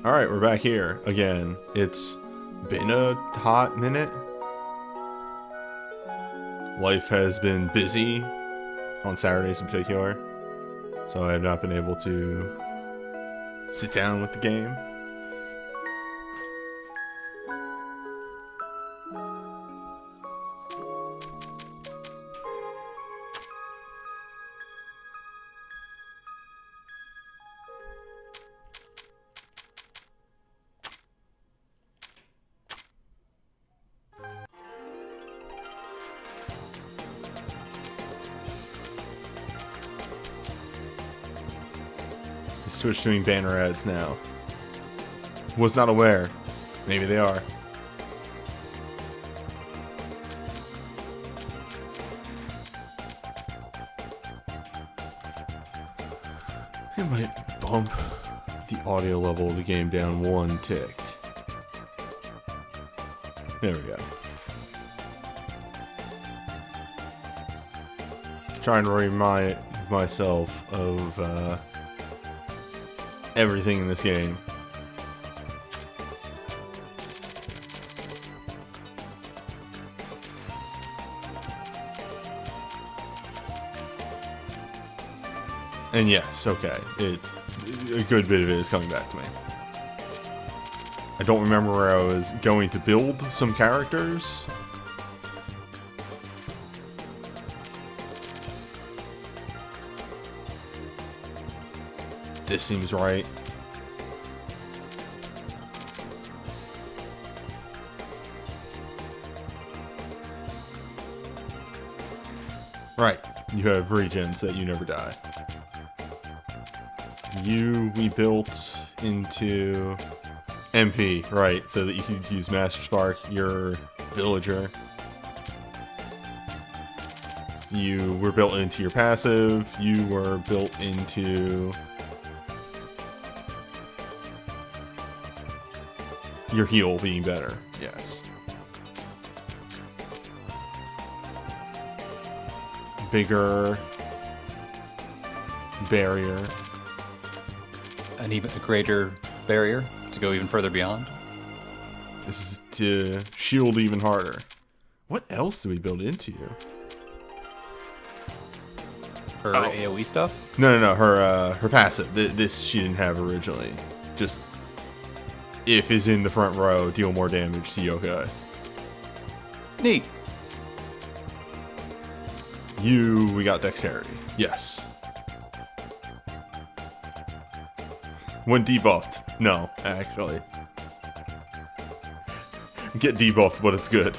Alright, we're back here again. It's been a hot minute. Life has been busy, on Saturdays in particular, so I have not been able to sit down with the game. Is Twitch doing banner ads now? Was not aware. Maybe they are. I might bump the audio level of the game down one tick. There we go. Trying to remind myself of everything in this game. And yes, okay, a good bit of it is coming back to me. I don't remember where I was going to build some characters. This seems right. Right, you have regens that you never die. We built into MP, right, so that you could use Master Spark, your villager. You were built into your passive, you were built into your heal being better, yes. Bigger barrier. An even greater barrier to go even further beyond. This is to shield even harder. What else do we build into you? Her AoE stuff? No, her passive. This she didn't have originally. Just if is in the front row, deal more damage to yokai. Neat. We got dexterity. Yes. When debuffed. No, actually. Get debuffed, but it's good.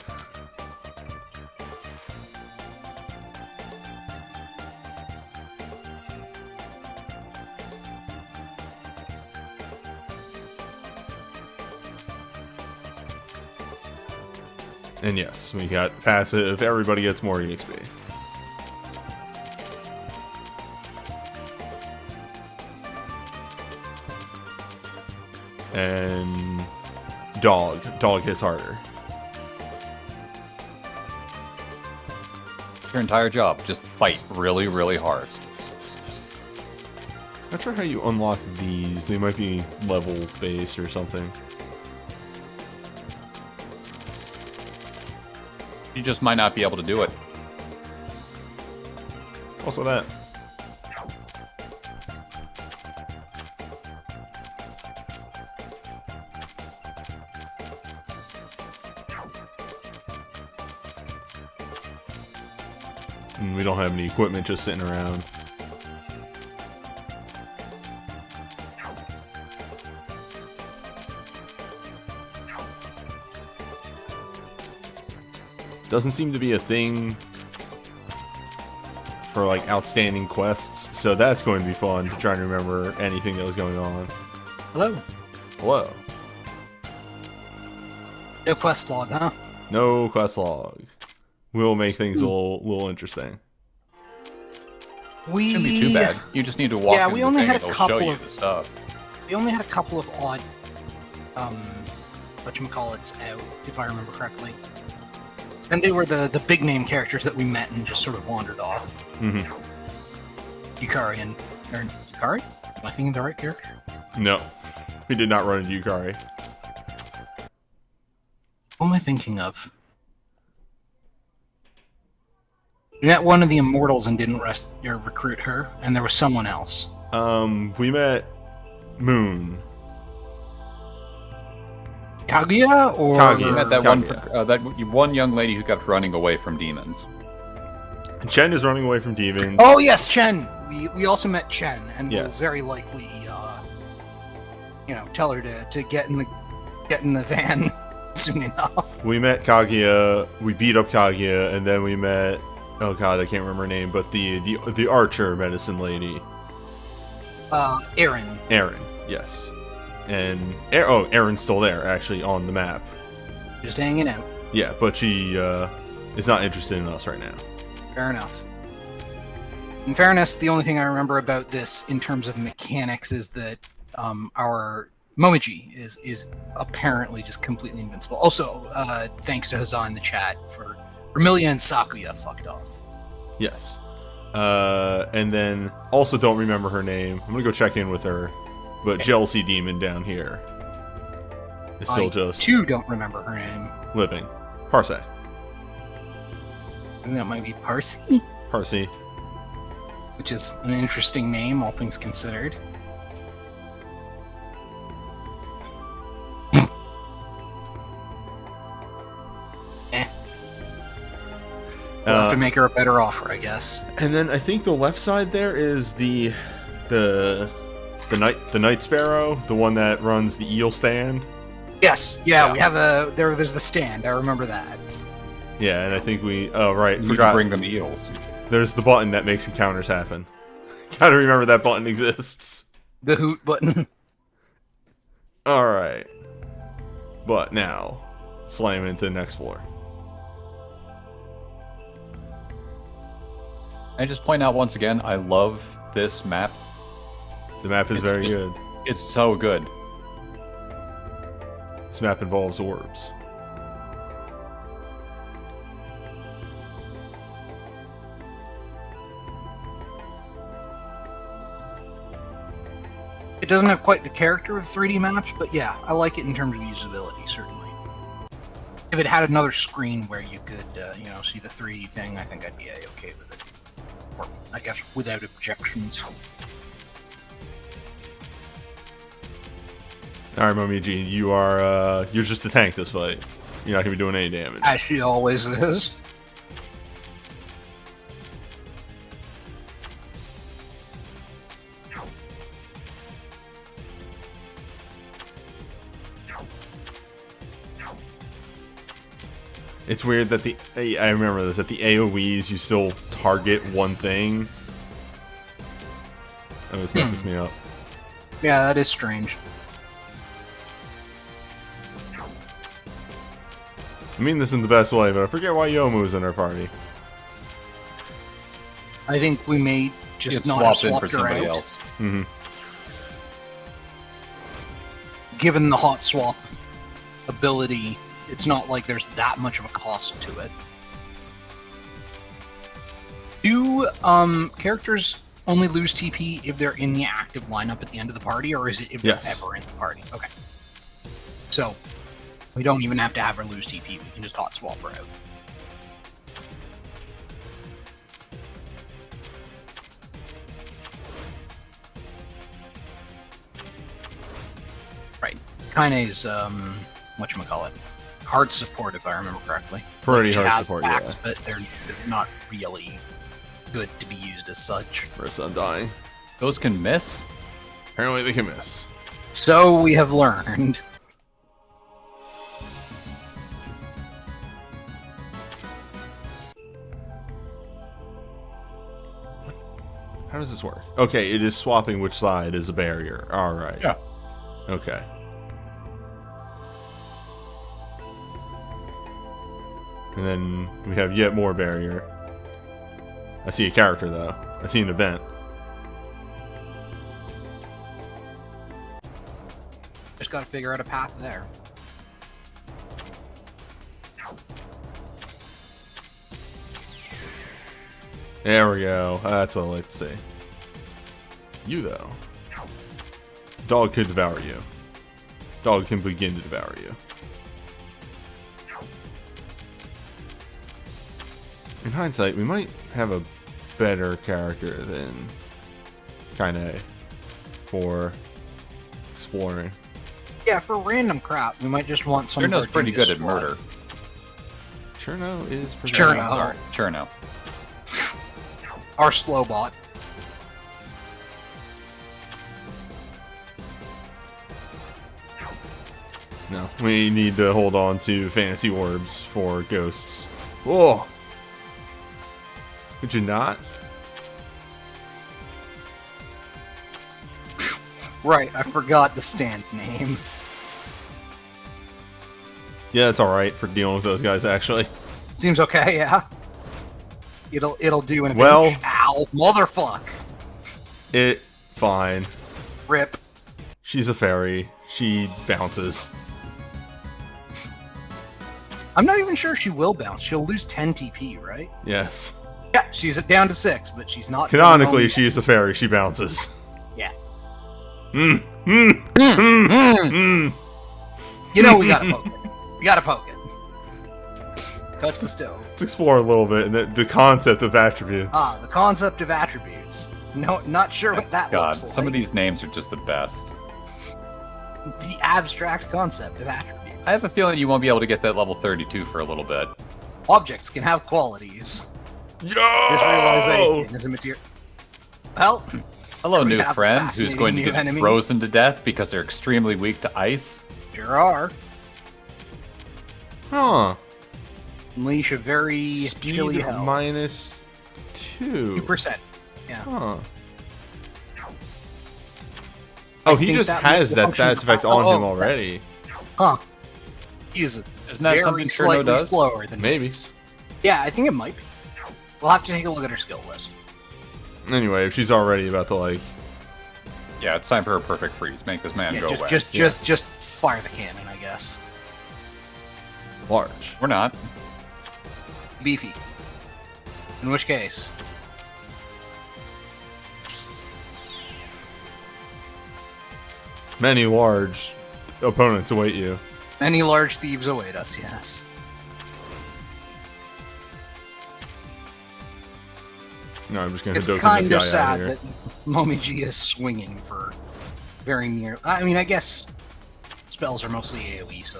And yes, we got passive, everybody gets more EXP. And dog hits harder. Your entire job, just fight really, really hard. Not sure how you unlock these. They might be level based or something. You just might not be able to do it. Also that. And we don't have any equipment just sitting around. Doesn't seem to be a thing for like outstanding quests, so that's going to be fun to try and remember anything that was going on. Hello. Hello. No quest log, huh? No quest log. We'll make things a little interesting. We Shouldn't be too bad. You just need to walk into we the only thing had and a it'll couple show you of- the stuff. We only had a couple of odd, whatchamacallits out, if I remember correctly. And they were the big name characters that we met and just sort of wandered off. Mm-hmm. Yukari and... Or Yukari? Am I thinking the right character? No. We did not run into Yukari. What am I thinking of? We met one of the immortals and didn't recruit her, and there was someone else. We met Moon. Kaguya or Kaguya. You met that Kaguya. one young lady who kept running away from demons. Chen is running away from demons. Oh yes, Chen. We also met Chen, and we'll Yes. very likely, tell her to get in the van soon enough. We met Kaguya. We beat up Kaguya, and then we met. Oh god, I can't remember her name, but the archer medicine lady. Aaron. Aaron, yes. And Aaron's still there, actually, on the map. Just hanging out. Yeah, but she is not interested in us right now. Fair enough. In fairness, the only thing I remember about this in terms of mechanics is that our Momiji is apparently just completely invincible. Also, thanks to Huzzah in the chat for Vermilia and Sakuya fucked off. Yes. And then, also don't remember her name. I'm gonna go check in with her. But Jealousy Demon down here is still just too don't remember her name. living. Parse. I think that might be Parsi, Parsi. which is an interesting name, all things considered. We'll have to make her a better offer, I guess. And then I think the left side there is the Night Sparrow, the one that runs the eel stand. Yes, yeah. We have there's the stand. I remember that. Yeah, and I think right, You forgot. can bring them eels. There's the button that makes encounters happen. Gotta remember that button exists. The hoot button. Alright. But now, slam into the next floor. I just point out once again, I love this map. The map is very good. It's so good. This map involves orbs. It doesn't have quite the character of 3D maps, but yeah, I like it in terms of usability, certainly. If it had another screen where you could, see the 3D thing, I think I'd be okay with it. Or, I guess, without objections. Alright, Momiji, you're just a tank this fight. You're not gonna be doing any damage. As she always is. It's weird that I remember this, that the AoEs, you still target one thing. That always messes me up. Yeah, that is strange. I mean this in the best way, but I forget why Yomu's in our party. I think we may just It's not have swapped in for swapped her somebody out. else. Mm-hmm. Given the hot swap ability, it's not like there's that much of a cost to it. Do characters only lose TP if they're in the active lineup at the end of the party, or is it if they're ever in the party? Okay. So, we don't even have to have her lose TP, we can just hot swap her out. Right. Kaine's, whatchamacallit, hard support, if I remember correctly. Pretty She hard has support, attacks, yeah. but they're not really good to be used as such. First Undying. Those can miss? Apparently they can miss. So we have learned. How does this work? Okay, it is swapping which side is a barrier. Alright. Yeah. Okay. And then we have yet more barrier. I see a character though. I see an event. Just gotta figure out a path there. There we go. That's what I like to see. You though. Dog could devour you. dog can begin to devour you. In hindsight, we might have a better character than Kaine for exploring. Yeah, for random crap, we might just want some. Cherno's pretty good at murder. Cherno is pretty Cherno. Sorry, Cherno. Our slow bot. No, we need to hold on to fantasy orbs for ghosts. Whoa! Could you not? Right, I forgot the stand name. Yeah, it's alright for dealing with those guys, actually. Seems okay, yeah. It'll do in a Well- pinch. Ow, motherfuck. Fine. Rip. She's a fairy. She bounces. I'm not even sure she will bounce. She'll lose 10 TP, right? Yes. Yeah, she's down to 6, but she's not. Canonically, she is a fairy. She bounces. Yeah. Mm. You know we gotta poke it. We gotta poke it. Touch the stove. Let's explore a little bit and the concept of attributes. Ah, the concept of attributes. No, not sure what that God, looks like. some of these names are just the best. The abstract concept of attributes. I have a feeling you won't be able to get that level 32 for a little bit. Objects can have qualities. Yo! This realization is a material. Well, Hello, We new have a friend who's fascinating going to new get enemy. frozen to death because they're extremely weak to ice. sure are. Huh. Unleash a very chilly Speed hell. minus 2. 2%. Yeah. Huh. Oh, he think just that has makes the that function- status effect on him oh, already. Huh. He's Isn't that very something Cherno slightly does? slower than Maybe. Mace. Yeah, I think it might be. We'll have to take a look at her skill list. Anyway, if she's already about to, like... Yeah, it's time for a perfect freeze. Make this man Yeah, go away. just fire the cannon, I guess. Large. We're not. Beefy. In which case, Many large opponents await you. many large thieves await us. Yes. No, I'm just gonna It's Hadouken kind this of guy out sad here. that Momiji is swinging for very near. I mean, I guess spells are mostly AoE, so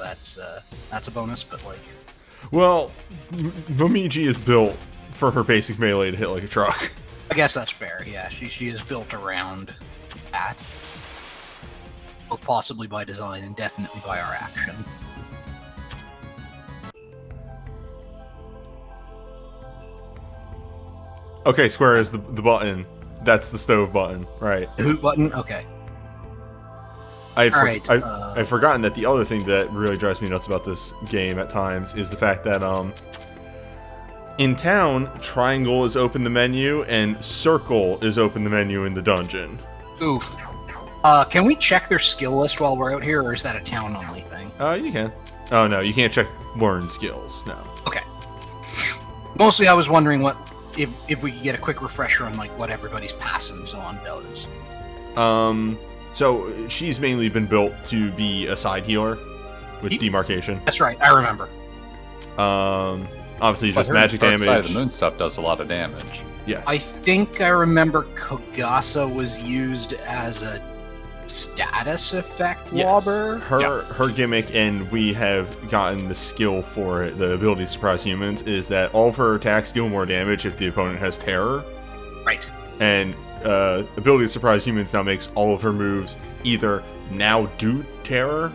that's a bonus. But like, Well, Momiji is built for her basic melee to hit like a truck. I guess that's fair. Yeah, she is built around that, both possibly by design and definitely by our action. Okay, square is the button. That's the stove button, right? The hoot button. Okay. I've Alright, forgotten that the other thing that really drives me nuts about this game at times is the fact that in town, triangle is open the menu and circle is open the menu in the dungeon. Oof. Can we check their skill list while we're out here, or is that a town only thing? You can. Oh no, you can't check learn skills. No. Okay. Mostly, I was wondering what if we could get a quick refresher on like what everybody's passive and so on does. So she's mainly been built to be a side healer with demarcation. That's right. I remember. Obviously But just her magic dark side of damage. the moon stuff does a lot of damage. Yes. I think I remember Kogasa was used as a status effect Yes. lobber. Her gimmick, and we have gotten the skill for it, the ability to surprise humans, is that all of her attacks deal more damage if the opponent has terror. Right. And ability to surprise humans now makes all of her moves either now do terror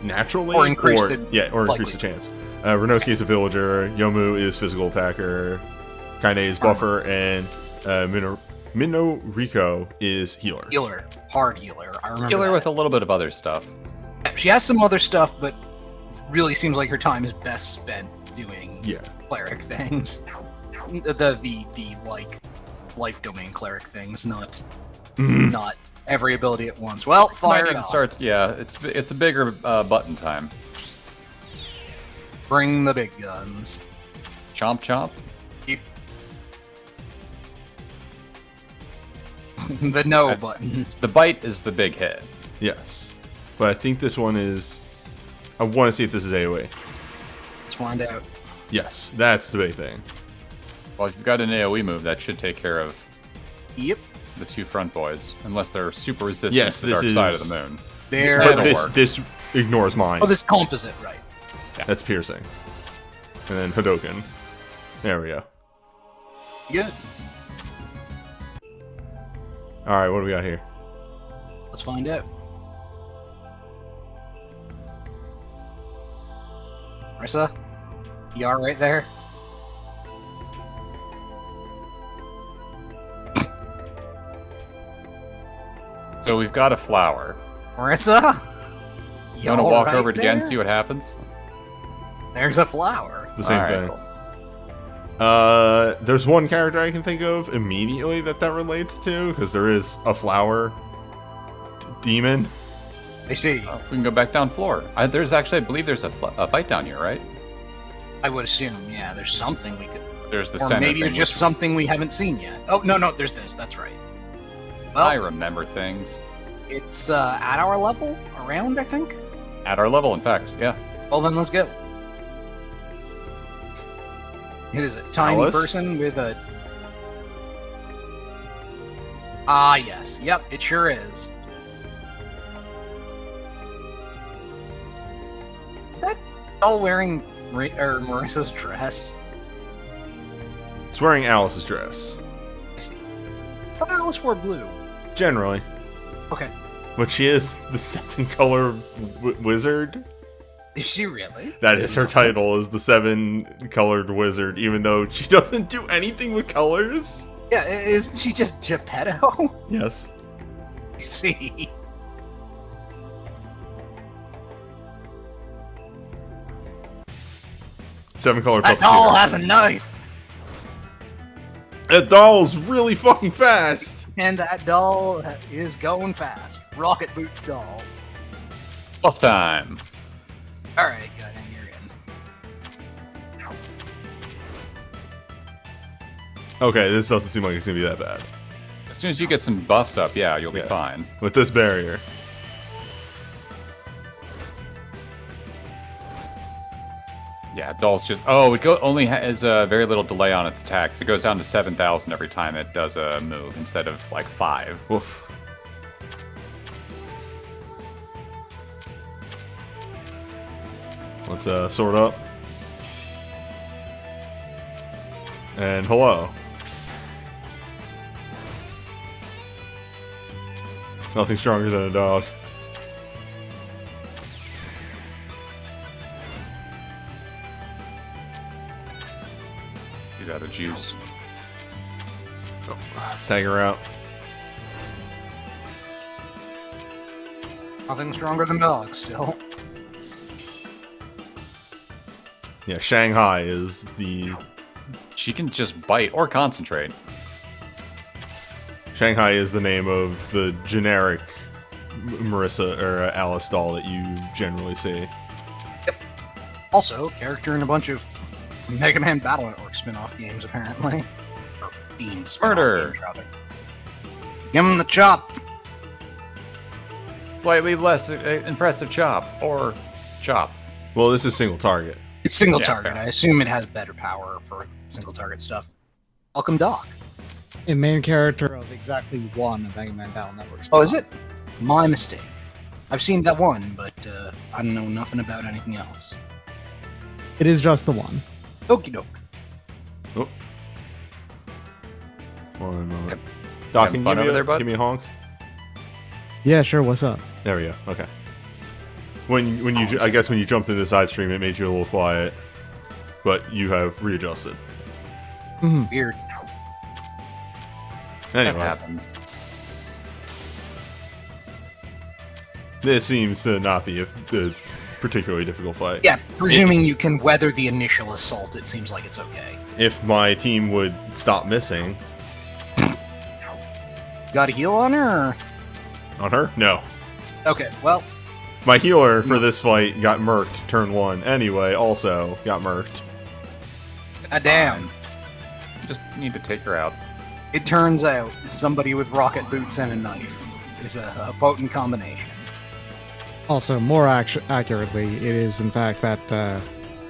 naturally, Or increase the increase the likelihood. chance. Renosuke is a villager, Yomu is physical attacker, Kaine is buffer, and Minoriko is healer. Healer. Hard healer. I remember Healer that. with a little bit of other stuff. She has some other stuff, but it really seems like her time is best spent doing Yeah. cleric things. The like life domain cleric things, not every ability at once. Well, fire it off. Starts, yeah, it's a bigger button time. Bring the big guns. Chomp chomp. The no button. The bite is the big hit. Yes. but I think this one is... I want to see if this is AoE. Let's find out. Yes, that's the big thing. Well, if you've got an AoE move, that should take care of Yep. the two front boys, unless they're super resistant Yes, to the this dark side is- of the moon. There. That'll But work. this ignores mine. Oh, this composite, right? That's piercing. And then Hadoken. There we go. Good. Alright, what do we got here? Let's find out. Marissa, you are right there. So we've got a flower. Marissa, You want to walk right over it again, there? see what happens? There's a flower. The same Alright, thing. cool. There's one character I can think of immediately that relates to, because there is a flower demon. I see. We can go back down floor. There's actually, I believe there's a fight down here, right? I would assume, yeah, there's something we could... There's the Or center maybe thing, there's just which something we haven't seen yet. Oh, no, there's this. That's right. I Well, remember things. it's at our level, around, I think. At our level, in fact, yeah. Well, then let's go. It is a tiny Alice? person with a... Ah, yes. Yep, it sure is. Is that doll wearing Marissa's dress? It's wearing Alice's dress. I thought Alice wore blue. Generally. Okay. But she is the 7-color wizard. Is she really? That is her title, is the 7-colored wizard, even though she doesn't do anything with colors. Yeah, isn't she just Geppetto? Yes. I see. Seven-colored That puppeteer. doll has a knife! That doll's really fucking fast. And that doll is going fast. Rocket Boots doll. Off time. Alright, good, and you're in. Okay, this doesn't seem like it's gonna be that bad. As soon as you get some buffs up, yeah, you'll be Yeah. fine. With this barrier. Yeah, doll's just... Oh, it only has very little delay on its attacks. It goes down to 7,000 every time it does a move, instead of, like, 5. Woof. Let's sort up. And hello. Nothing stronger than a dog. He's out of juice. Stagger out. Nothing stronger than dogs, still. Yeah, Shanghai is the... She can just bite or concentrate. Shanghai is the name of the generic Marissa or Alice doll that you generally see. Also, character in a bunch of Mega Man Battle Network spin-off games, apparently. Or themed spin-off Murder. games, rather. Give him the chop! Slightly less impressive chop, or chop. Well, this is single target. It's single Yeah, target. fair. I assume it has better power for single target stuff. Welcome, Doc. A main character of exactly one of Mega Man Battle Network. Oh, is it? My mistake. I've seen that one, but I don't know nothing about anything else. It is just the one. Okie doke. Oh. One moment. Yep. Doc, Having can fun you over there, bud? give me a honk? Yeah, sure. What's up? There we go. Okay. When you I guess when you jumped into the side stream, it made you a little quiet, but you have readjusted. Weird. That Anyway, happens. this seems to not be a particularly difficult fight. Yeah, presuming you can weather the initial assault, it seems like it's okay. If my team would stop missing Got a heal on her? Or? on her, no. Okay, well, My healer for this fight got murked turn 1. Anyway, also got murked. damn. Just need to take her out. It turns out somebody with rocket boots and a knife is a potent combination. Also, more accurately, it is in fact that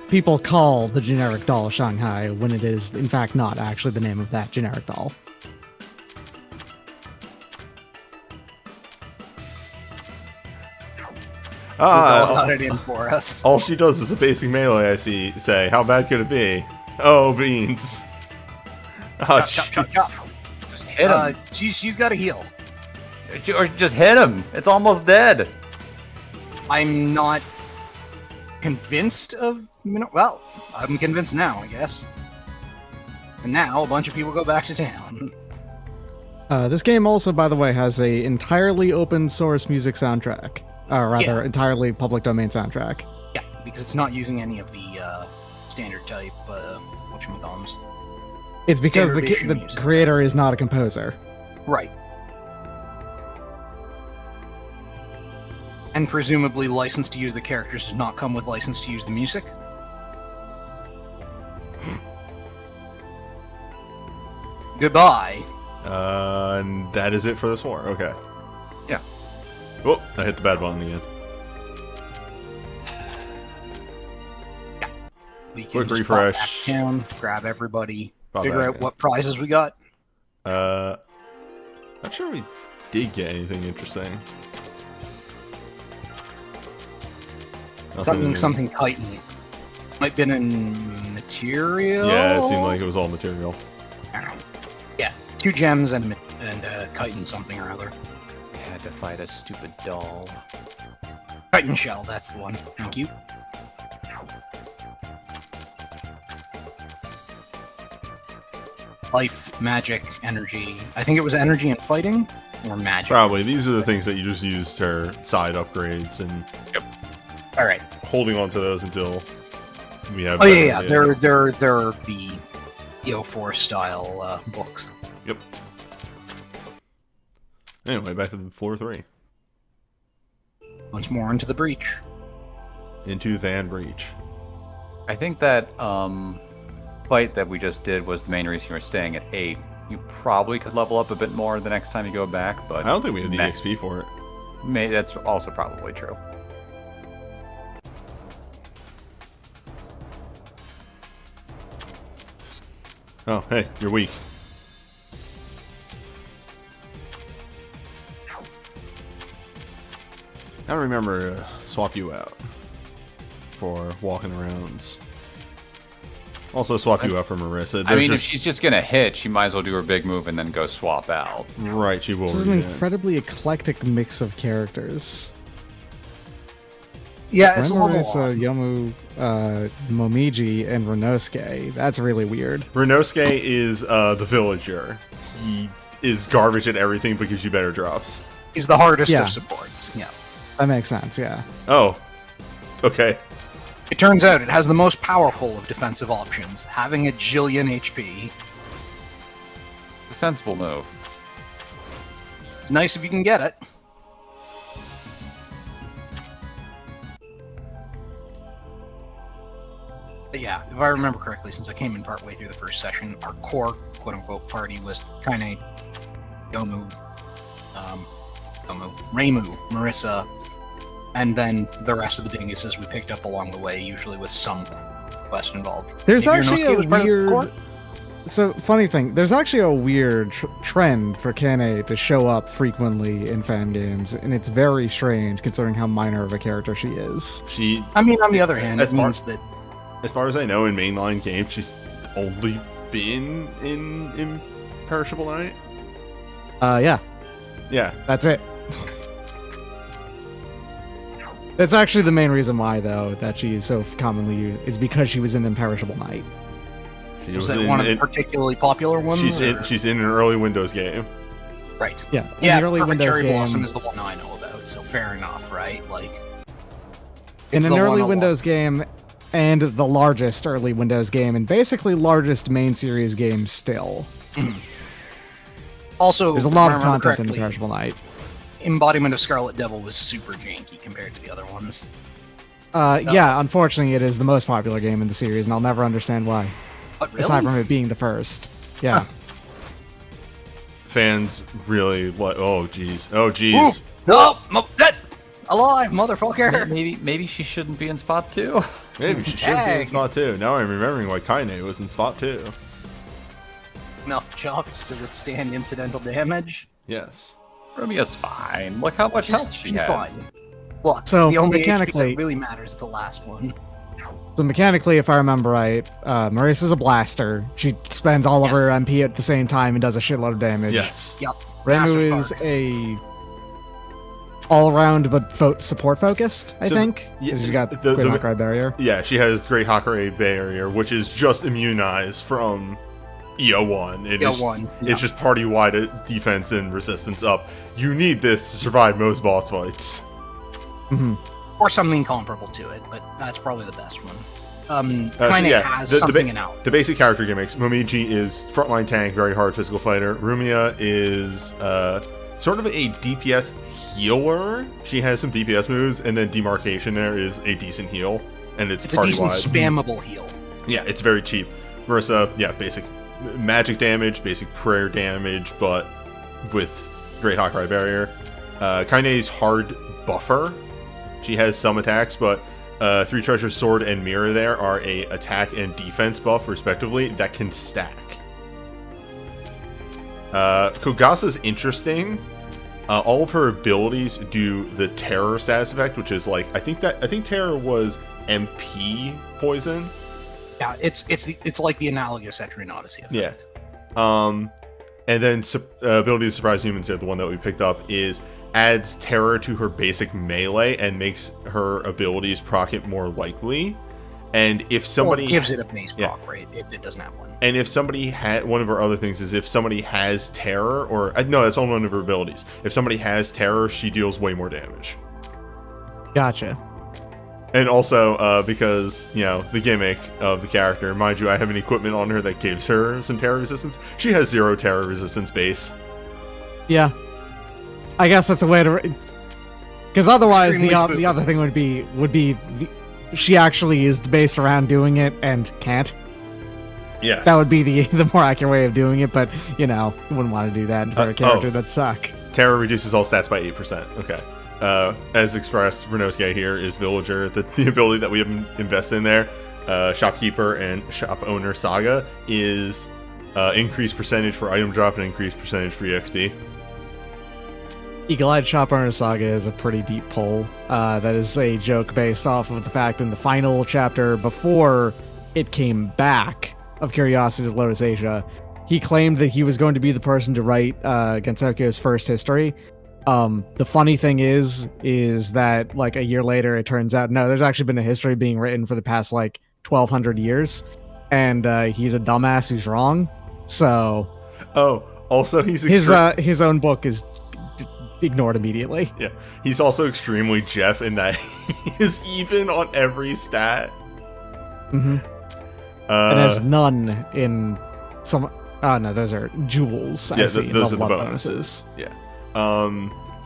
people call the generic doll Shanghai when it is in fact not actually the name of that generic doll. This doll got it in for us. All she does is a basic melee, I say. How bad could it be? Oh, beans. Oh, Chop. Just hit him. She's got a heal. Or just hit him. It's almost dead. I'm not convinced of... Well, I'm convinced now, I guess. And now a bunch of people go back to town. This game also, by the way, has a entirely open source music soundtrack. Or rather, entirely public domain soundtrack. Yeah, because it's not using any of the standard type, whatchamacallums. It's because the creator is not a composer. Right. And presumably license to use the characters does not come with license to use the music. Goodbye. And that is it for this war. Okay. Yeah. Oh, I hit the bad button again. Yeah. We can Quick just refresh. pop back to town, grab everybody, Pop figure back out in. what prizes we got. Not sure we did get anything interesting. Nothing- Something chitin. Might been in material. Yeah, it seemed like it was all material. Yeah, 2 gems and chitin something or other. Had to fight a stupid doll. Chitin shell, that's the one. Thank you. Life, magic, energy. I think it was energy and fighting, or magic. Probably. These are the things that you just used for side upgrades and All right. holding on to those until we have... Oh yeah. They're the EO4 style books. Yep. Anyway, back to the floor 3. Once more into the breach. Into Than Breach. I think that fight that we just did was the main reason you were staying at 8. You probably could level up a bit more the next time you go back, but I don't think we had the XP for it. That's also probably true. Oh, hey, you're weak. I remember to swap you out for walking arounds. Also swap you out for Marissa. I mean, if she's just gonna hit, she might as well do her big move and then go swap out. Right, she will. This is an incredibly eclectic mix of characters. Yeah, it's a little Remember, Yomu, Momiji, and Renosuke. That's really weird. Renosuke is the villager. He is garbage at everything but gives you better drops. He's the hardest Yeah. of supports. Yeah. That makes sense, yeah. Oh. Okay. It turns out it has the most powerful of defensive options, having a jillion HP. A sensible move. It's nice if you can get it. But yeah, if I remember correctly, since I came in partway through the first session, our core quote-unquote party was Kaine, Yomu, Reimu, Marissa, and then the rest of the dinguses we picked up along the way, usually with some quest involved. There's Maybe actually Renosuke was part of the weird... core? So, funny thing, there's actually a weird trend for Kaine to show up frequently in fan games, and it's very strange considering how minor of a character she is. I mean, on the other hand, it means that... As far as I know, in mainline games, she's only been in Imperishable Night. Yeah. Yeah. That's it. That's actually the main reason why, though, that she is so commonly used. It's because she was in Imperishable Night. She Was that one of the particularly popular ones? She's in an early Windows game. Right. Yeah. Yeah, the early Perfect Windows Cherry game, Blossom is the one I know about, so fair enough, right? Like, in it's an the early one Windows game, and the largest early Windows game, and basically largest main series game still. Also, There's a lot if I of remember content in correctly, Imperishable Night. Embodiment of Scarlet Devil was super janky compared to the other ones. Yeah, unfortunately, it is the most popular game in the series, and I'll never understand why. But really? Aside from it being the first. Yeah. Fans really like. Oh jeez. Oh jeez. No, that. Alive, motherfucker! Maybe she shouldn't be in spot 2. Maybe she should be in Dang. spot 2. Now I'm remembering why Kaine was in spot 2. Enough chops to withstand incidental damage. Yes. Rumia's fine. Look how much health she She's has. fine. Look, So, the only HP mechanically- that really matters is the last one. So mechanically, if I remember right, Marissa's a blaster. She spends all of Yes. her MP at the same time and does a shitload of damage. Yes. Yep. Remu Master is Spark. a all-around but support focused, I So, think. yeah, 'Cause she's got the- Great the- Hawkeye barrier. Yeah, she has Great Hakare Barrier, which is just immunized from EO1. It is- EO1, yeah. It's just party-wide defense and resistance up. You need this to survive most boss fights. Or something comparable to it, but that's probably the best one. So Kind of yeah, has the something ba- in out. The basic character gimmicks. Momiji is frontline tank, very hard physical fighter. Rumia is sort of a DPS healer. She has some DPS moves, and then Demarcation there is a decent heal, and it's It's a decent party-wide. spammable heal. Yeah, it's very cheap. Marissa, yeah, basic magic damage, basic prayer damage, but with Great Hawkeye Barrier. Kaine's hard buffer. She has some attacks, but 3 Treasure Sword and Mirror there are a attack and defense buff, respectively, that can stack. Kogasa's interesting. All of her abilities do the Terror status effect, which is like I think Terror was MP poison. Yeah, it's like the analogous Etrian Odyssey effect. Yeah. And then ability to surprise humans there, the one that we picked up, is adds terror to her basic melee and makes her abilities proc it more likely. And if somebody Or gives it a base Yeah. proc rate if it doesn't have one. and if somebody had one of her other things is if somebody has terror, or no, that's only one of her abilities. If somebody has terror, she deals way more damage. Gotcha. And also, because, you know, the gimmick of the character, mind you, I have an equipment on her that gives her some terror resistance. She has 0 terror resistance base. Yeah. I guess that's a way to... Because otherwise, Extremely the other thing would be she actually is based around doing it and can't. Yes. That would be the more accurate way of doing it, but, you know, you wouldn't want to do that for a character oh. that suck. Terror reduces all stats by 8%. Okay. As expressed, Renosuke here is Villager. The ability that we have invested in there, Shopkeeper and Shop Owner Saga, is increased percentage for item drop and increased percentage for EXP. Eagle-Eyed Shop Owner Saga is a pretty deep pull. That is a joke based off of the fact in the final chapter before it came back of Curiosities of Lotus Asia, he claimed that he was going to be the person to write Gensoukyo's first history. The funny thing is that like a year later, it turns out, no, there's actually been a history being written for the past like 1200 years, and he's a dumbass who's wrong. So, Oh, also he's his own book is ignored immediately. yeah, he's also extremely Jeff in that he is even on every stat. Mm-hmm. And there's none in some. Oh no, those are jewels. Yeah, I see, those are the level up bonuses. Yeah.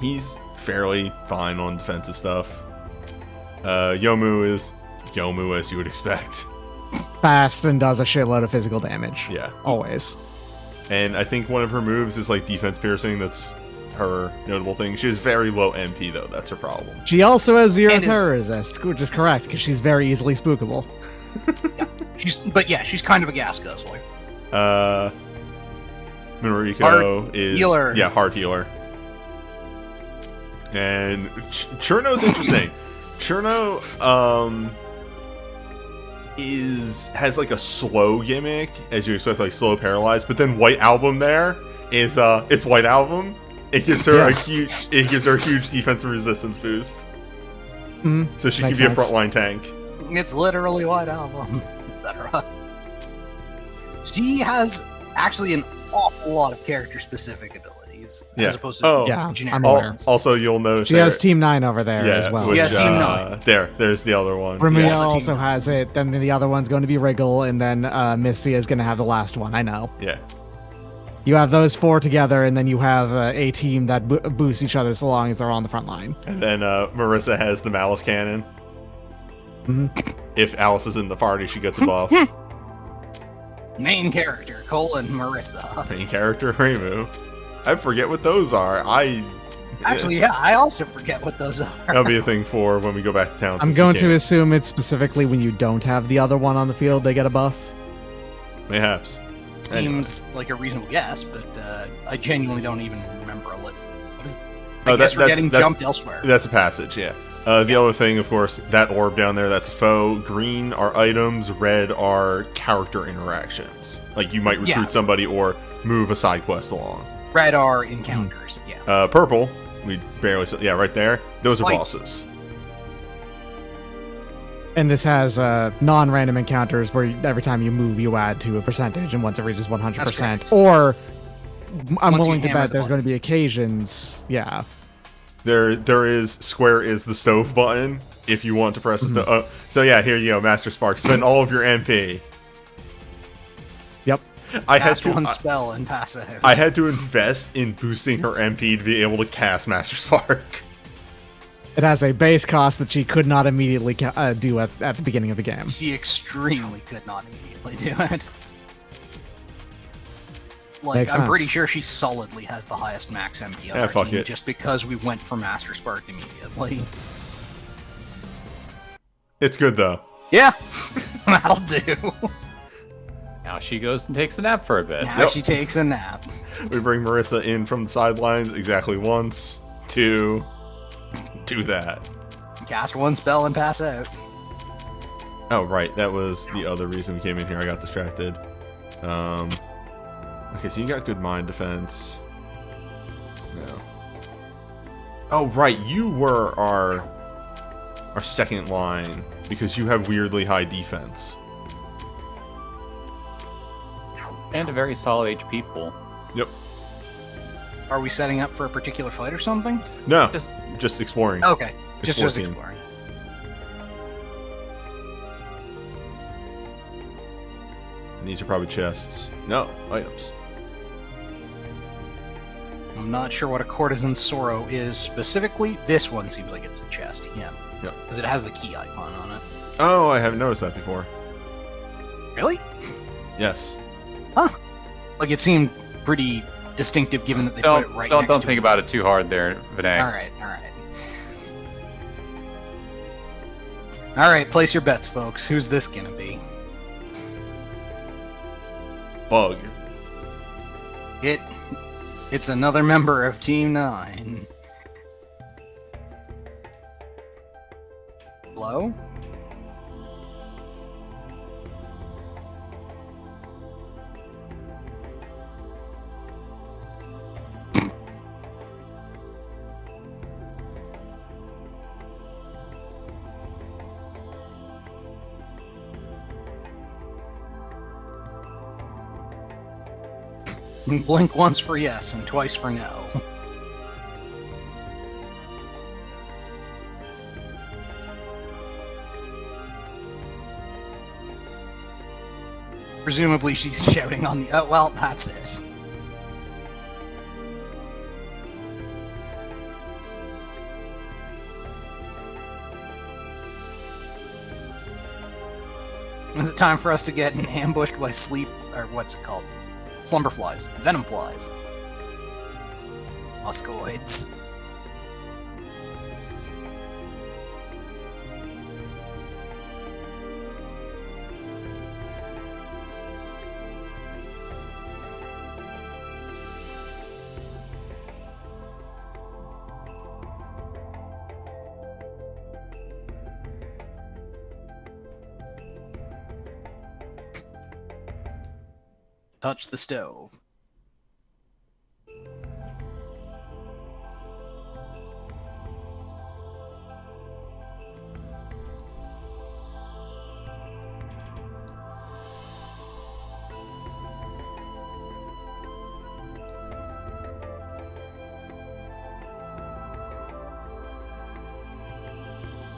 He's fairly fine on defensive stuff. Yomu is Yomu, as you would expect. Fast and does a shitload of physical damage. Yeah. Always. And I think one of her moves is like defense piercing. That's her notable thing. She has very low MP though. That's her problem. She also has 0 And is- terror resist, which is correct because she's very easily spookable. She's kind of a gas guzzler. Minoriko Hard is healer. Yeah, hard healer. And Cherno's interesting. Cherno has like a slow gimmick, as you expect, like slow paralyzed. But then White Album there is it's White Album. It gives her Yes. a huge defensive resistance boost. Mhm. So she Makes can be a sense. frontline tank. It's literally White Album, etc. She has actually an awful lot of character-specific abilities, Yeah. as opposed to Oh. Yeah, generic I'm Al- aware. ones. Also, you'll notice She has Team 9 over there as well. which, Yes, Team 9. There's the other one. Ramia Also Team also 9. has it, then the other one's going to be Wriggle, and then Misty is going to have the last one. I know. Yeah. You have those 4 together, and then you have a team that boosts each other so long as they're on the front line. And then Marissa has the Malice Cannon. Mhm. If Alice is in the party, she gets a buff. Main character, Marissa. Main character, Reimu. I forget what those are. Actually, yeah, I also forget what those are. That'll be a thing for when we go back to town. I'm since going we to can't. assume it's specifically when you don't have the other one on the field, they get a buff. Mayhaps. Seems like a reasonable guess, but I genuinely don't even remember a little. Oh, I guess we're that's- getting that's- jumped elsewhere. That's a passage, yeah. The other thing, of course, that orb down there, that's a foe. Green are items, red are character interactions. Like you might recruit Yeah. somebody or move a side quest along. Red are encounters. Yeah. Purple, we barely saw, yeah, right there. Those are White. bosses. And this has non-random encounters where every time you move, you add to a percentage, and once it reaches 100%. correct. Or, I'm Once you willing to hammer bet the there's button. going to be occasions, yeah. There is square is the stove button if you want to press the stove. So yeah, here you go, Master Spark. Spend all of your MP. Yep. I had Cast to. one spell and pass out. I had to invest in boosting her MP to be able to cast Master Spark. It has a base cost that she could not immediately do at the beginning of the game. She extremely could not immediately do it. Like, Makes I'm sense. pretty sure she solidly has the highest max MP on Yeah, our fuck team it. just because we went for Master Spark immediately. It's good though. Yeah, that'll do. Now she goes and takes a nap for a bit. Now Yep. she takes a nap. We bring Marissa in from the sidelines exactly once to do that. Cast one spell and pass out. Oh, right. That was the other reason we came in here. I got distracted. Okay, so you got good mind defense. No. Oh, right. You were our second line because you have weirdly high defense. And a very solid HP pool. Yep. Are we setting up for a particular fight or something? No, Just- just exploring. Okay, just 14. exploring. And these are probably chests. No, items. I'm not sure what a courtesan's sorrow is specifically. This one seems like it's a chest. Yeah. Yep. Because it has the key icon on it. Oh, I haven't noticed that before. Really? Yes. Like it seemed pretty distinctive given that they Don't put it right don't next don't to think it. about it too hard there, Vinay. All right, all right. All right, place your bets, folks. Who's this gonna be? Bug. It's another member of Team 9. Hello? Blink once for yes and twice for no. Presumably she's shouting on the... Oh, well, that's it. Is it time for us to get ambushed by sleep... Or what's it called? Slumber flies. Venom flies. Muscoids. Touch the stove.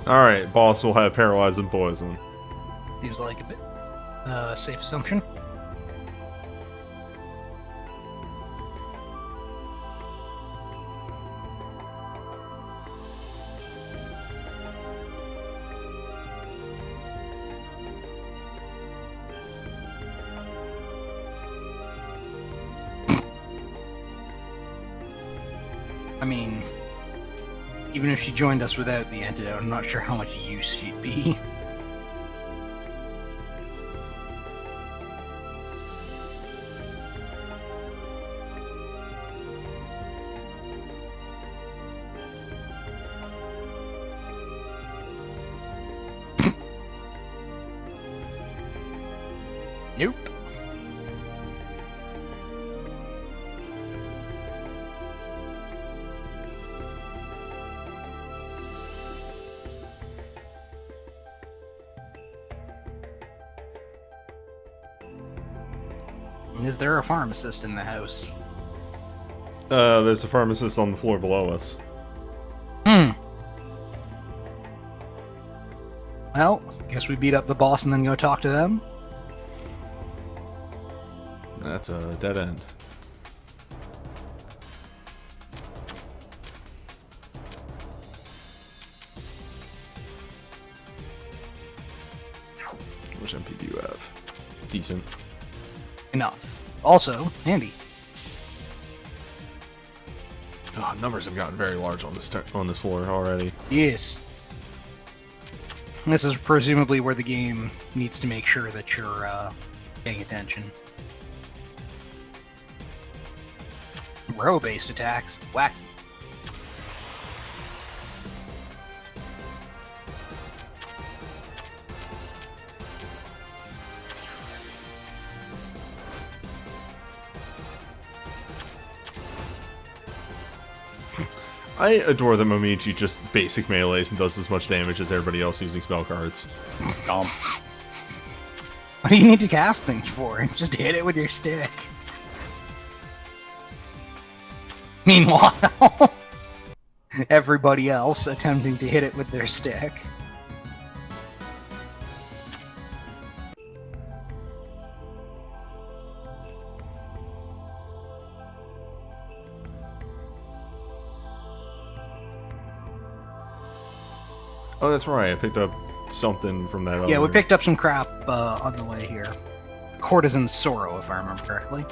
Alright, boss will have paralyzed and poison. Seems like a bit safe assumption. I mean, Even if she joined us without the antidote, I'm not sure how much use she'd be. Nope. Is there a pharmacist in the house? There's a pharmacist on the floor below us. Well, guess we beat up the boss and then go talk to them. That's a dead end. How much MP do you have? Decent. Enough. Also, handy. Oh, numbers have gotten very large on this floor already. Yes. This is presumably where the game needs to make sure that you're paying attention. Row-based attacks. Wacky. I adore that Momiji just basic melees and does as much damage as everybody else using spell cards. What do you need to cast things for? Just hit it with your stick. Meanwhile, everybody else attempting to hit it with their stick. Oh, that's right. I picked up something from that. Yeah, we other... picked up some crap on the way here. Courtesan's Sorrow, if I remember correctly.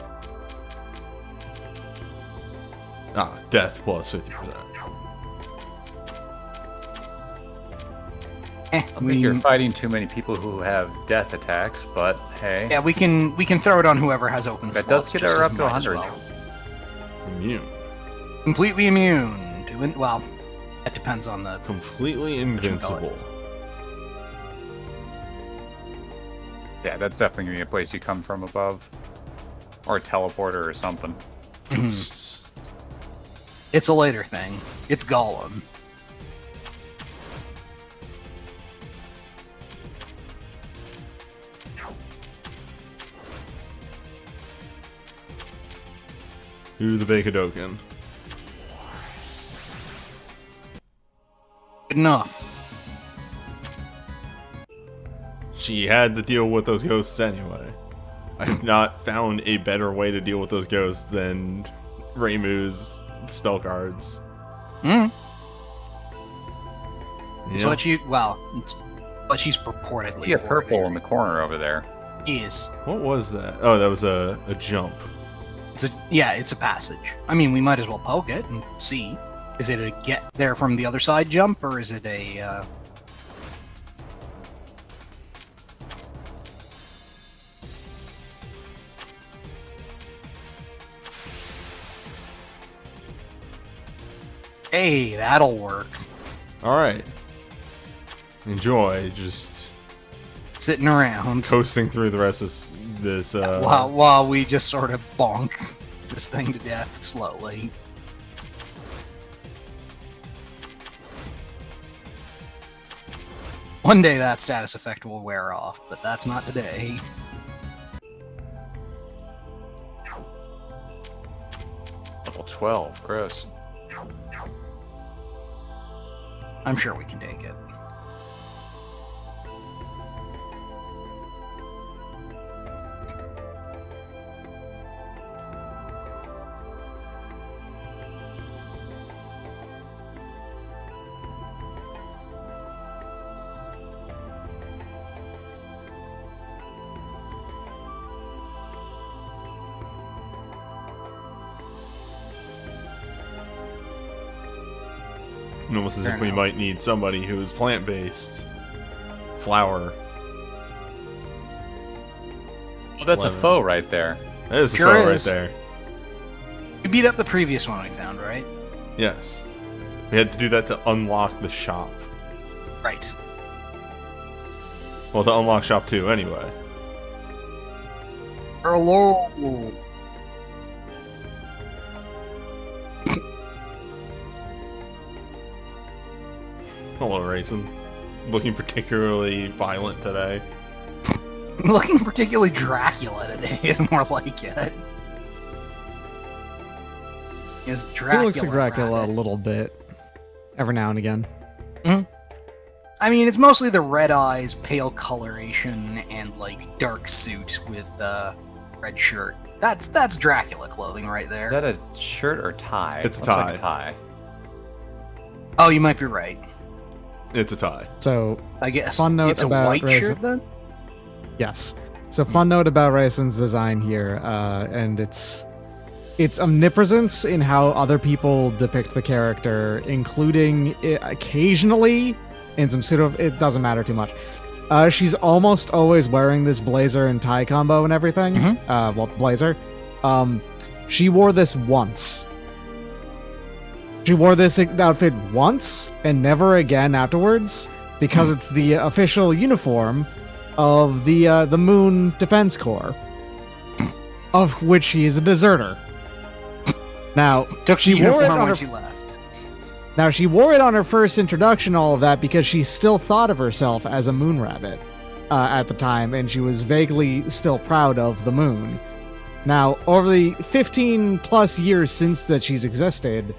Ah, death plus 50%. I think you're fighting too many people who have death attacks, but hey. Yeah, we can throw it on whoever has open That slots. does get her up to 100. Well. Immune. Completely immune to well, that depends on the Completely invincible. Yeah, that's definitely gonna be a place you come from above. Or a teleporter or something. Ghosts. It's a later thing. It's Gollum. Who the Bakadoken? Good enough. She had to deal with those ghosts anyway. I have not found a better way to deal with those ghosts than Reimu's spell cards. Hmm. Yeah. It's what you it's what she's purportedly. See a for purple here. in the corner over there. Is. What was that? Oh, that was a jump. It's a passage. I mean, we might as well poke it and see. Is it a get there from the other side jump, or is it a? Hey, that'll work. All right. Enjoy. Just Sitting around coasting through the rest of this. while we just sort of bonk this thing to death slowly. One day that status effect will wear off, but that's not today. Level 12, Chris. I'm sure we can take it. And almost as Fair if we enough. might need somebody who is plant-based. Flower. Well, that's a Lemon. foe right there. That is a Sure foe is. right there. You beat up the previous one we found, right? Yes. We had to do that to unlock the shop. Right. Well, to unlock shop 2 anyway. Hello. Hello, Raisin. Looking particularly violent today. Looking particularly Dracula today is more like it. Is Dracula? He looks like Dracula a rabbit. little bit, every now and again. I mean, it's mostly the red eyes, pale coloration, and like dark suit with red shirt. That's Dracula clothing right there. Is that a shirt or tie? It's a Looks like tie. a tie. Oh, you might be right. It's a tie. So, I guess Fun note it's a about white Raisin. shirt then. yes. So, fun note about Raisin's design here, and its omnipresence in how other people depict the character, including occasionally in some it doesn't matter too much. She's almost always wearing this blazer and tie combo and everything. Well, blazer. She wore this once. She wore this outfit once and never again afterwards because it's the official uniform of the Moon Defense Corps, of which she is a deserter. Now, Took she the wore it uniform on when her she left. Now, she wore it on her first introduction, all of that, because she still thought of herself as a moon rabbit at the time, and she was vaguely still proud of the moon. Now, over the 15-plus years since that she's existed,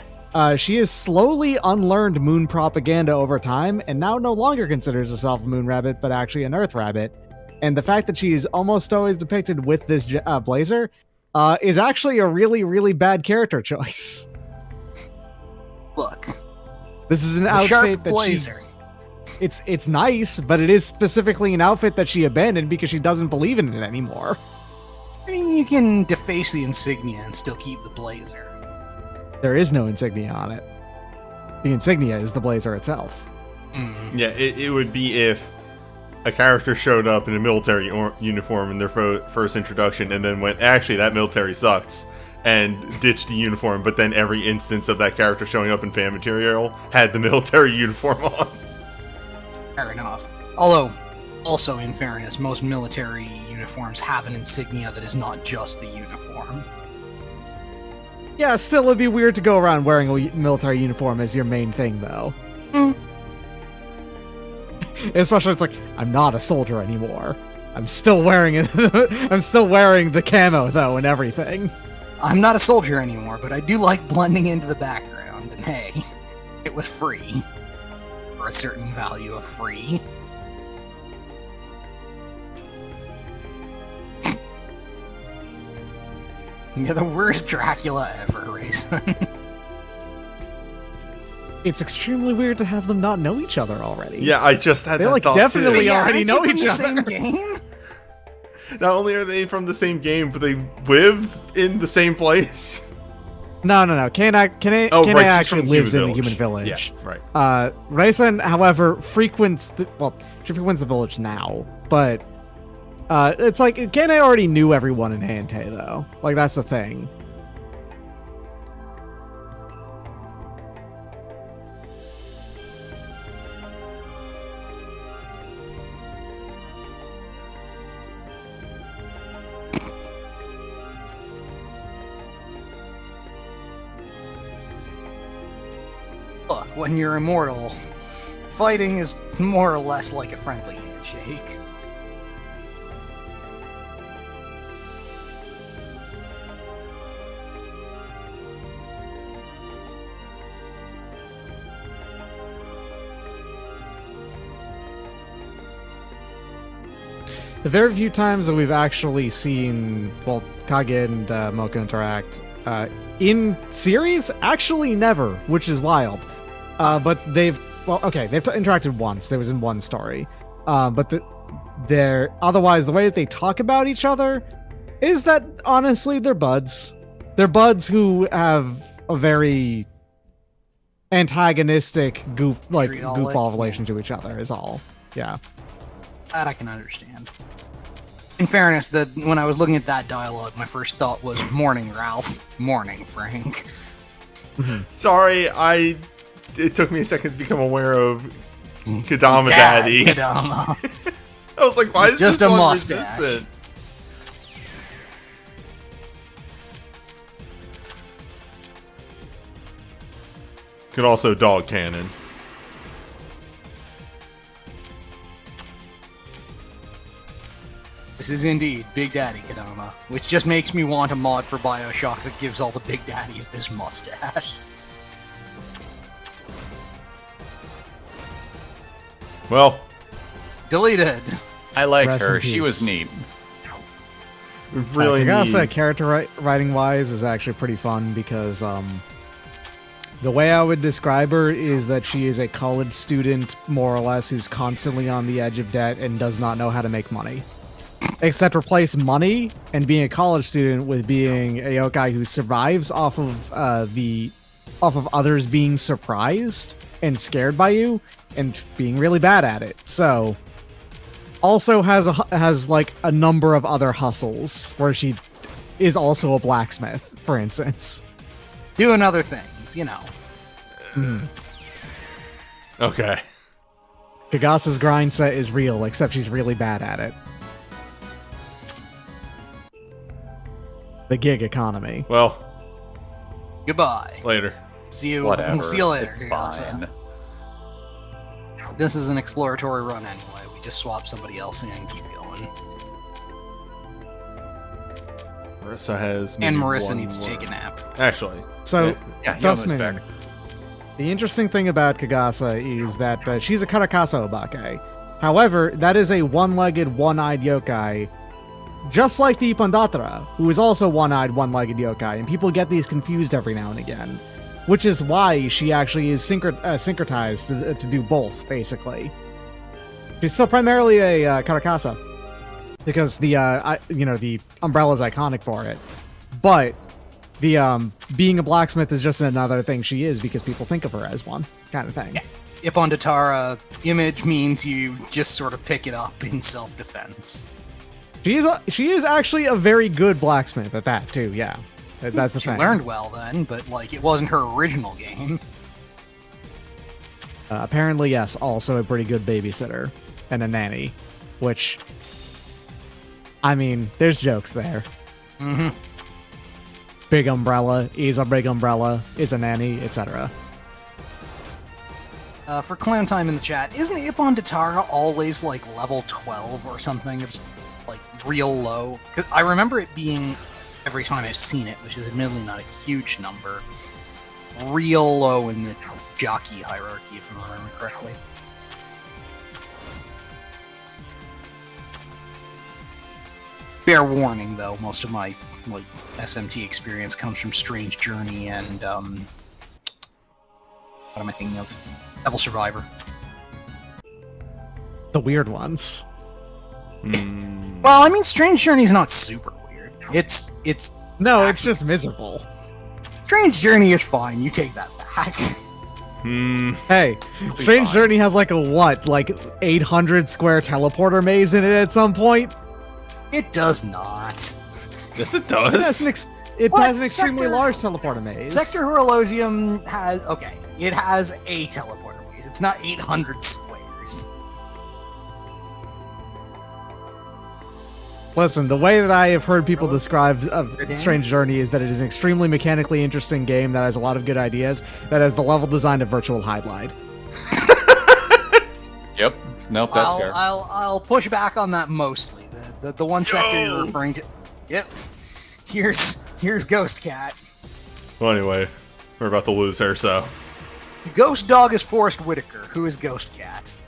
she has slowly unlearned moon propaganda over time, and now no longer considers herself a moon rabbit, but actually an earth rabbit. And the fact that she's almost always depicted with this blazer is actually a really, really bad character choice. Look, This is an it's a outfit sharp that blazer. it's nice, but it is specifically an outfit that she abandoned because she doesn't believe in it anymore. I mean, you can deface the insignia and still keep the blazer. There is no insignia on it. The insignia is the blazer itself. Yeah, it would be if a character showed up in a military uniform in their first introduction and then went, actually, that military sucks, and ditched the uniform, but then every instance of that character showing up in fan material had the military uniform on. Fair enough. Although, also in fairness, most military uniforms have an insignia that is not just the uniform. Yeah, still it'd be weird to go around wearing a military uniform as your main thing, though. Especially, it's like, I'm not a soldier anymore. I'm still wearing it. I'm still wearing the camo, though, and everything. I'm not a soldier anymore, but I do like blending into the background, and hey, it was free. For a certain value of free. You're the worst Dracula ever, Raisin. It's extremely weird to have them not know each other already. Yeah, I just had They, that like, thought definitely too. are. already aren't know you from each the other. same game? Not only are they from the same game, but they live in the same place. No. Kana Oh, Kana right, she's actually from lives in the Human human village. Yeah, right. Raisin, however, frequents the village now, but it's like Kana already knew everyone in Hantei, though. Like, that's the thing. Look, when you're immortal, fighting is more or less like a friendly handshake. The very few times that we've actually seen, well, Kage and Moko interact in series, actually never, which is wild. But they've interacted once. There was in one story. But otherwise, the way that they talk about each other is that, honestly, they're buds. They're buds who have a very antagonistic Vitriolic, goofball yeah. relation to each other is all. Yeah. That I can understand. In fairness, when I was looking at that dialogue, my first thought was, "Morning, Ralph. Morning, Frank." Sorry, it took me a second to become aware of Kadama Daddy. Kadama. I was like, why is Just this a one mustache. resistant? Could also dog cannon. This is indeed Big Daddy Kadama, which just makes me want a mod for Bioshock that gives all the Big Daddies this mustache. Well, Deleted. I like Rest in her. She was peace. neat. we really I gotta say, need... character writing wise is actually pretty fun because the way I would describe her is that she is a college student, more or less, who's constantly on the edge of debt and does not know how to make money. Except replace money and being a college student with being a yokai who survives off of others being surprised and scared by you and being really bad at it. So also has like a number of other hustles where she is also a blacksmith, for instance. Doing other things, you know. Okay. Kagasa's grind set is real, except she's really bad at it. The gig economy. Well, Goodbye. later. See you. Whatever. See you later. It's Kagasa. fine. This is an exploratory run anyway. We just swap somebody else in and keep going. Marissa has... And maybe Marissa one needs to more. take a nap. Actually. So, Yeah, he almost Dustman, back. the interesting thing about Kagasa is that she's a Karakasa Obake. However, that is a one-legged, one-eyed yokai, just like the Ippondatara, who is also one-eyed, one-legged yokai, and people get these confused every now and again. Which is why she actually is syncretized to do both, basically. She's still primarily a Karakasa, because the umbrella's iconic for it. But the being a blacksmith is just another thing she is because people think of her as one, kind of thing. Yeah. Ippondatara image means you just sort of pick it up in self-defense. She is actually a very good blacksmith at that too. Yeah, that's the She thing. learned well then, but like it wasn't her original game. Apparently, yes. Also, a pretty good babysitter and a nanny, which, I mean, there's jokes there. Mm-hmm. Big umbrella is a big umbrella, is a nanny, etc. For Clown Time in the chat, isn't Ippondatara always like level 12 or something? It's like real low. 'Cause I remember it being, every time I've seen it, which is admittedly not a huge number, real low in the jockey hierarchy, if I'm remembering correctly. Fair warning, though, most of my like SMT experience comes from Strange Journey and what am I thinking of? Devil Survivor. The weird ones. Well, I mean, Strange Journey's not super weird. It's No, it's just miserable. Strange Journey is fine. You take that back. Hey, Strange fine. Journey has like a what, like 800 square teleporter maze in it at some point? It does not. Yes, it It does. What? has an extremely Sector- large teleporter maze. Sector Horologium has it has a teleporter maze. It's not 800 squares. Listen, the way that I have heard people describe of Dance? Strange Journey is that it is an extremely mechanically interesting game that has a lot of good ideas, that has the level design of Virtual Hydlide. Yep. Nope, that's fair. I'll push back on that mostly. The one sector you're referring to. Yep. Here's Ghost Cat. Well, anyway, we're about to lose her, so... The ghost dog is Forrest Whitaker, who is Ghost Cat.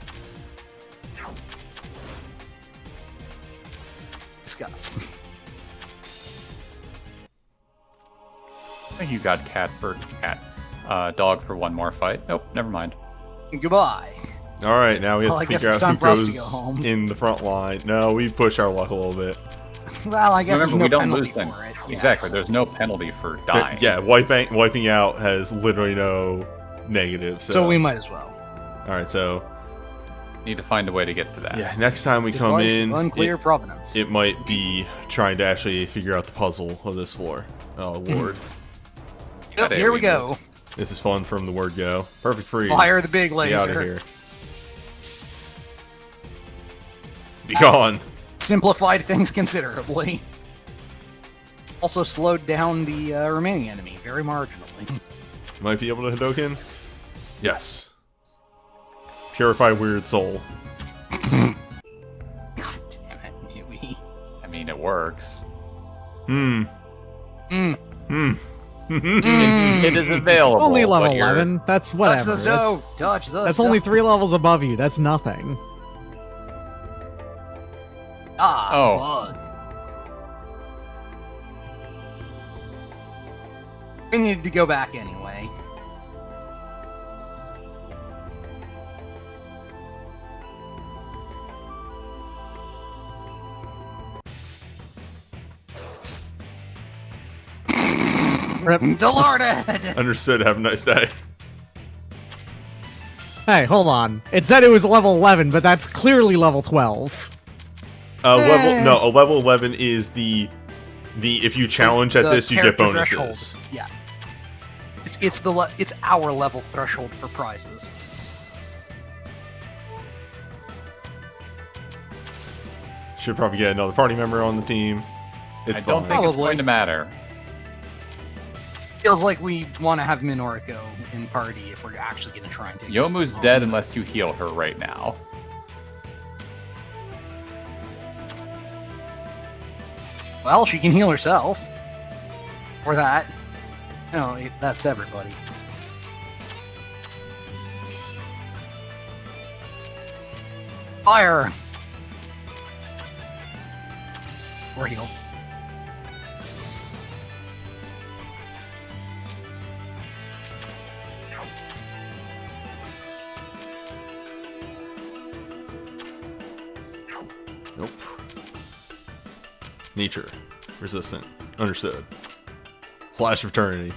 Discuss. I think you got dog for one more fight. Nope, never mind. Goodbye. Alright, now we have Well, I to guess figure it's out time who for us to goes go home. in the front line. No, we push our luck a little bit. Well, I guess Remember, we there's no don't lose penalty then. for it. Yeah, Exactly, so- there's no penalty for dying. Yeah, wiping out has literally no negative. So we might as well. All right, so Need to find a way to get to that. yeah, next time we come Device in, of unclear provenance. it might be trying to actually figure out the puzzle of this floor. Ward. Yep, here we go. This is fun from the word go. Perfect freeze. Fire the big Get out of laser. here. Be gone. Simplified things considerably. Also slowed down the remaining enemy very marginally. Might be able to Hadoken. Yes. Purify weird soul. God damn it, Newbie. I mean, it works. It is available. Only level but you're- 11. That's whatever. Touch the stove! Touch the That's stove! only 3 levels above you. That's nothing. Ah, Oh. bug. We needed to go back anyway. Rip. Delorded! Understood. Have a nice day. Hey, hold on. It said it was level 11, but that's clearly level 12. A level 11 is the if you challenge at The this, you get character bonuses. threshold. Yeah. It's our level threshold for prizes. Should probably get another party member on the team. It's I don't fine. think it's Probably. going to matter. Feels like we want to have Minoriko in party if we're actually going to try and take this Yomu's thing dead on. unless you heal her right now. Well, she can heal herself. Or that. No, that's everybody. Fire! Or heal. Nope. Nature. Resistant. Understood. Flash of Eternity.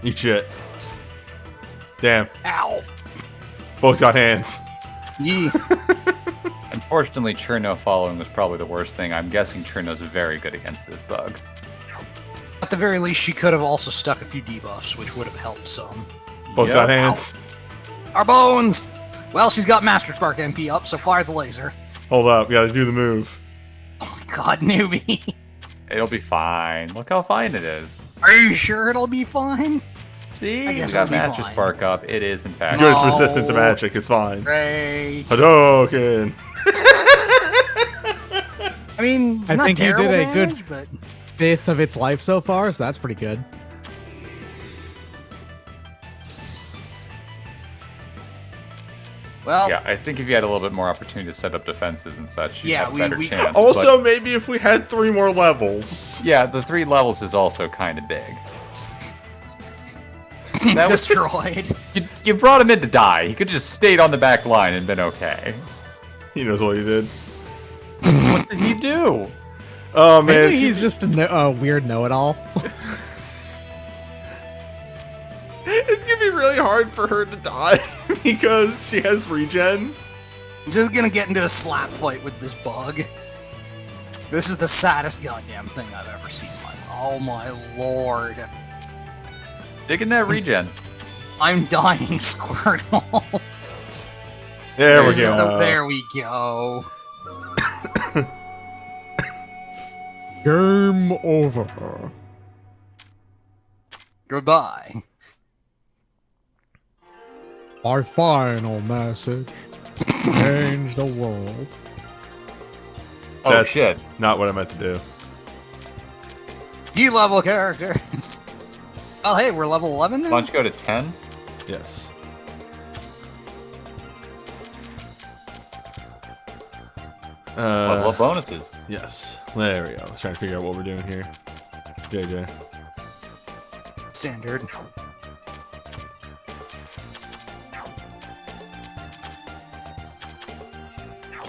Eat shit. Damn. Ow! Both got hands. Yee. Unfortunately, Cherno following was probably the worst thing. I'm guessing Cherno's very good against this bug. At the very least, she could have also stuck a few debuffs, which would have helped some. Both Yep. got hands. Our bones! Well, she's got Master Spark MP up, so fire the laser. Hold up. We gotta do the move. Oh my god, Newbie! It'll be fine. Look how fine it is. Are you sure it'll be fine? See, I you guess got it'll be Master fine. Spark up. It is, in fact. Good, it's No. resistant to magic. It's fine. Great. Hadoken. I mean, it's I not think you terrible did a good- damage, but 5th of its life so far, so that's pretty good. well, Yeah, I think if you had a little bit more opportunity to set up defenses and such, you'd Yeah, have a better we- chance. Also, maybe if we had 3 more levels. but, yeah, the 3 levels is also kind of big. That was- destroyed. You brought him in to die. He could have just stayed on the back line and been okay. He knows what he did. What did he do? Oh man, Maybe it's he's just a weird know-it-all. it's gonna be really hard for her to die because she has regen. I'm just gonna get into a slap fight with this bug. This is the saddest goddamn thing I've ever seen in my life. Oh my lord. Dig in that regen. I'm dying, Squirtle. There we This is go. there we go. Game over. Goodbye. Our final message. Change the world. Oh That's shit. not what I meant to do. D-level characters. Oh hey, we're level 11 now? Why don't you go to 10? Yes. Level up bonuses. Yes. There we go. I was trying to figure out what we're doing here. JJ. Standard.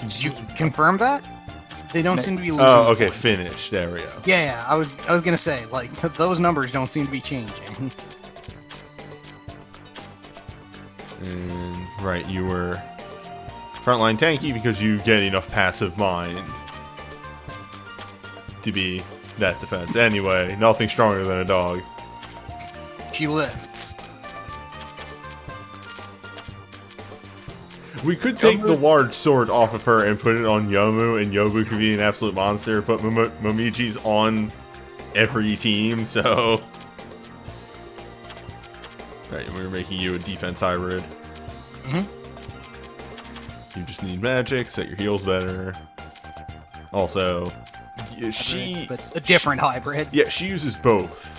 Did you confirm that? They don't seem to be losing. Oh, okay. points. Finish. There we go. Yeah, I was gonna say, like, those numbers don't seem to be changing. And, right, you were frontline tanky because you get enough passive mind to be that defense. Anyway, nothing stronger than a dog. She lifts. We could take the large sword off of her and put it on Yomu, and Yomu could be an absolute monster, but Momiji's on every team, so... Right, we're making you a defense hybrid. You just need magic, set your heals better. Also, But a different hybrid. Yeah, she uses both.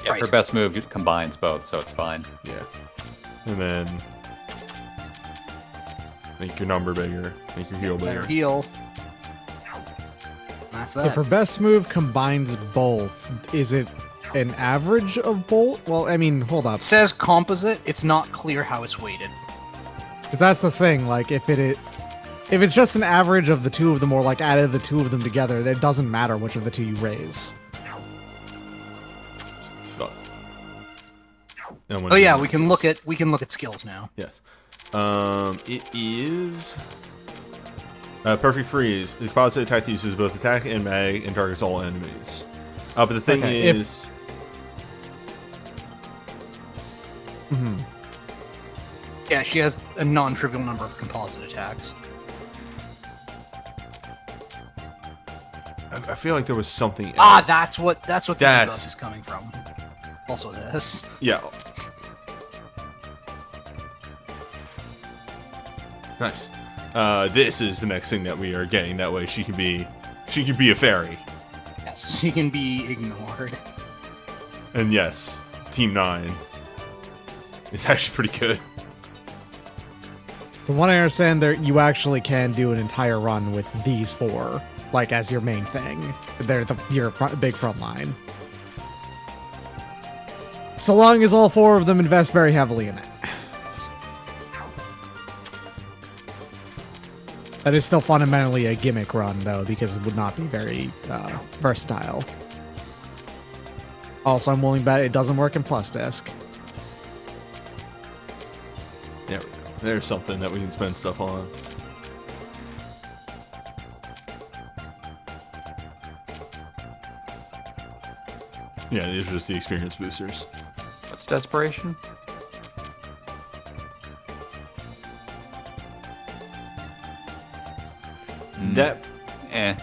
Yeah, Right. her best move combines both, so it's fine. Yeah. And then... Make your number bigger. Make your heal Better bigger. heal. That's that. If her best move combines both, is it an average of both? Well, I mean, hold up. It says composite. It's not clear how it's weighted. Because that's the thing, like, if it's just an average of the two of them, or like added the two of them together, it doesn't matter which of the two you raise. Fuck. Oh yeah, we can look at skills now. Yes. It is... Perfect Freeze. The composite attack uses both attack and mag and targets all enemies. But the thing Okay, is... Yeah, she has a non-trivial number of composite attacks. I feel like there was something else. Ah, that's what the That's- debuff is coming from. Also this. Yeah. Nice. This is the next thing that we are getting. That way she can be a fairy. Yes, she can be ignored. And yes, Team 9 is actually pretty good. From what I understand, you actually can do an entire run with these four, like, as your main thing. They're your big front line. So long as all four of them invest very heavily in it. That is still fundamentally a gimmick run, though, because it would not be very versatile. Also, I'm willing to bet it doesn't work in Plus Disc. There we go. There's something that we can spend stuff on. Yeah, these are just the experience boosters. What's desperation? That Eh.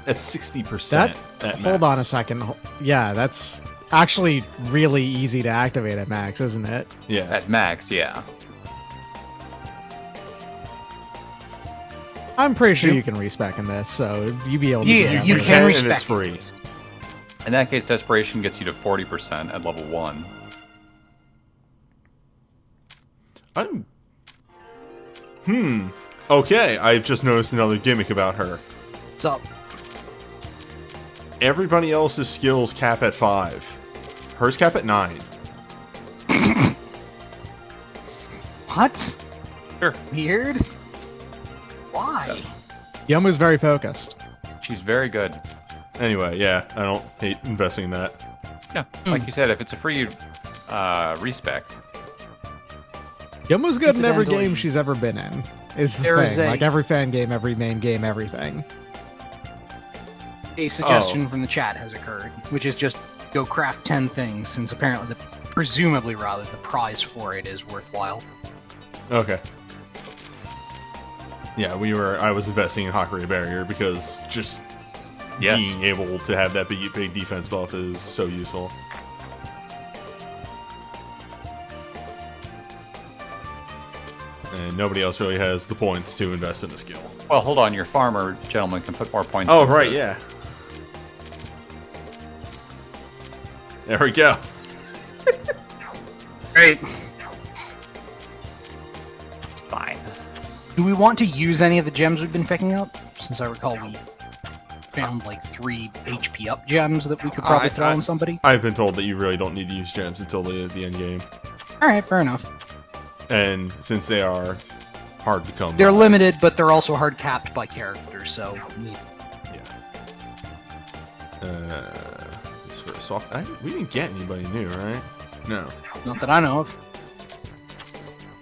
That's 60% That at hold on a max. second. Yeah, that's actually really easy to activate at max, isn't it? Yeah. At max, yeah. I'm pretty sure you can respec in this, so you'd be able to. Yeah, do that you later. can and respect it's free. it. In that case, desperation gets you to 40% at level 1. Okay, I've just noticed another gimmick about her. What's up? Everybody else's skills cap at 5. Hers cap at 9. What? Sure. Weird? Why? Yomu's very focused. She's very good. Anyway, yeah, I don't hate investing in that. Yeah, like you said, if it's a free respec, Yomu's good in every Incidentally, game she's ever been in. Is the there's thing. a- Like every fan game, every main game, everything. A suggestion from the chat has occurred, which is just go craft 10 things, since apparently presumably the prize for it is worthwhile. Okay. Yeah, I was investing in Hakuria Barrier because just Yes. being able to have that big defense buff is so useful. And nobody else really has the points to invest in a skill. well, hold on, your farmer gentleman can put more points. Oh, into right, it. yeah. There we go. Great. It's fine. Do we want to use any of the gems we've been picking up? Since I recall we found like 3 HP up gems that we could probably throw on somebody. I've been told that you really don't need to use gems until the end game. Alright, fair enough. And since they are hard to come They're by, limited, but they're also hard capped by characters, so Yeah. This for a swap. We didn't get anybody new, right? No. Not that I know of.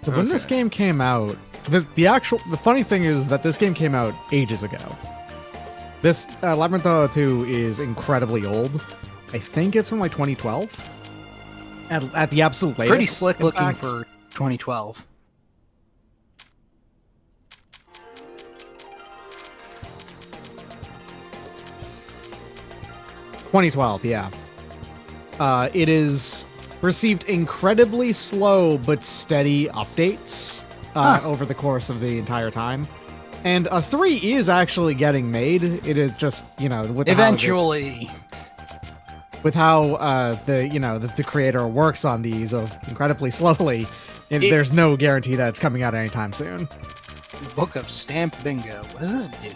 So when this Okay. game came out, the funny thing is that this game came out ages ago. This Labyrinth of Touhou is incredibly old. I think it's from like 2012. At the absolute latest. Pretty slick in looking fact. for 2012. Yeah. It is received incredibly slow but steady updates over the course of the entire time. And a 3 is actually getting made. It is just, with Eventually. with how the creator works on these of incredibly slowly, there's no guarantee that it's coming out anytime soon. Book of Stamp Bingo. What does this do?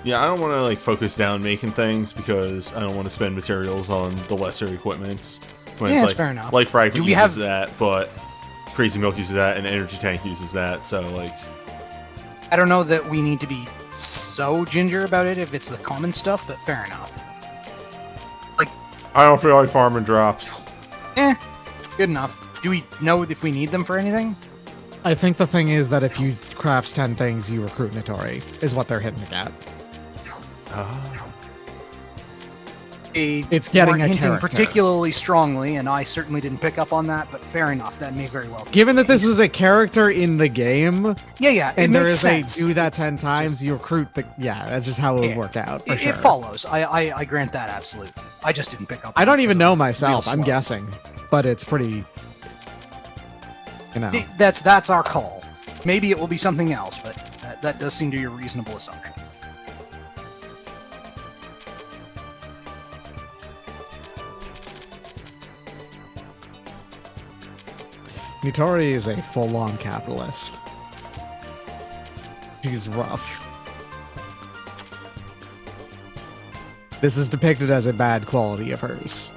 Yeah, I don't want to like focus down making things because I don't want to spend materials on the lesser equipments. When Yeah, it's it's fair enough. Light Fragment Do we uses have- that, but Crazy Milk uses that, and Energy Tank uses that. So like, I don't know that we need to be so ginger about it if it's the common stuff, but fair enough. I don't feel like farming drops. Good enough. Do we know if we need them for anything? I think the thing is that if you craft 10 things, you recruit Nitori, is what they're hinting at. It's getting weren't a hinting character. particularly strongly, and I certainly didn't pick up on that, but fair enough. That may very well be Given the that this case. is a character in the game, Yeah, it and there makes is sense. a do that It's- 10 it's times, just- you recruit the... Yeah, that's just how it would Yeah. work out, for It, sure. it follows. I grant that absolutely. I just didn't pick up. I on don't it even 'cause know I'm myself, real I'm slow. guessing. But it's pretty... That's our call. Maybe it will be something else, but that does seem to be a reasonable assumption. Nitori is a full-on capitalist. She's rough. This is depicted as a bad quality of hers.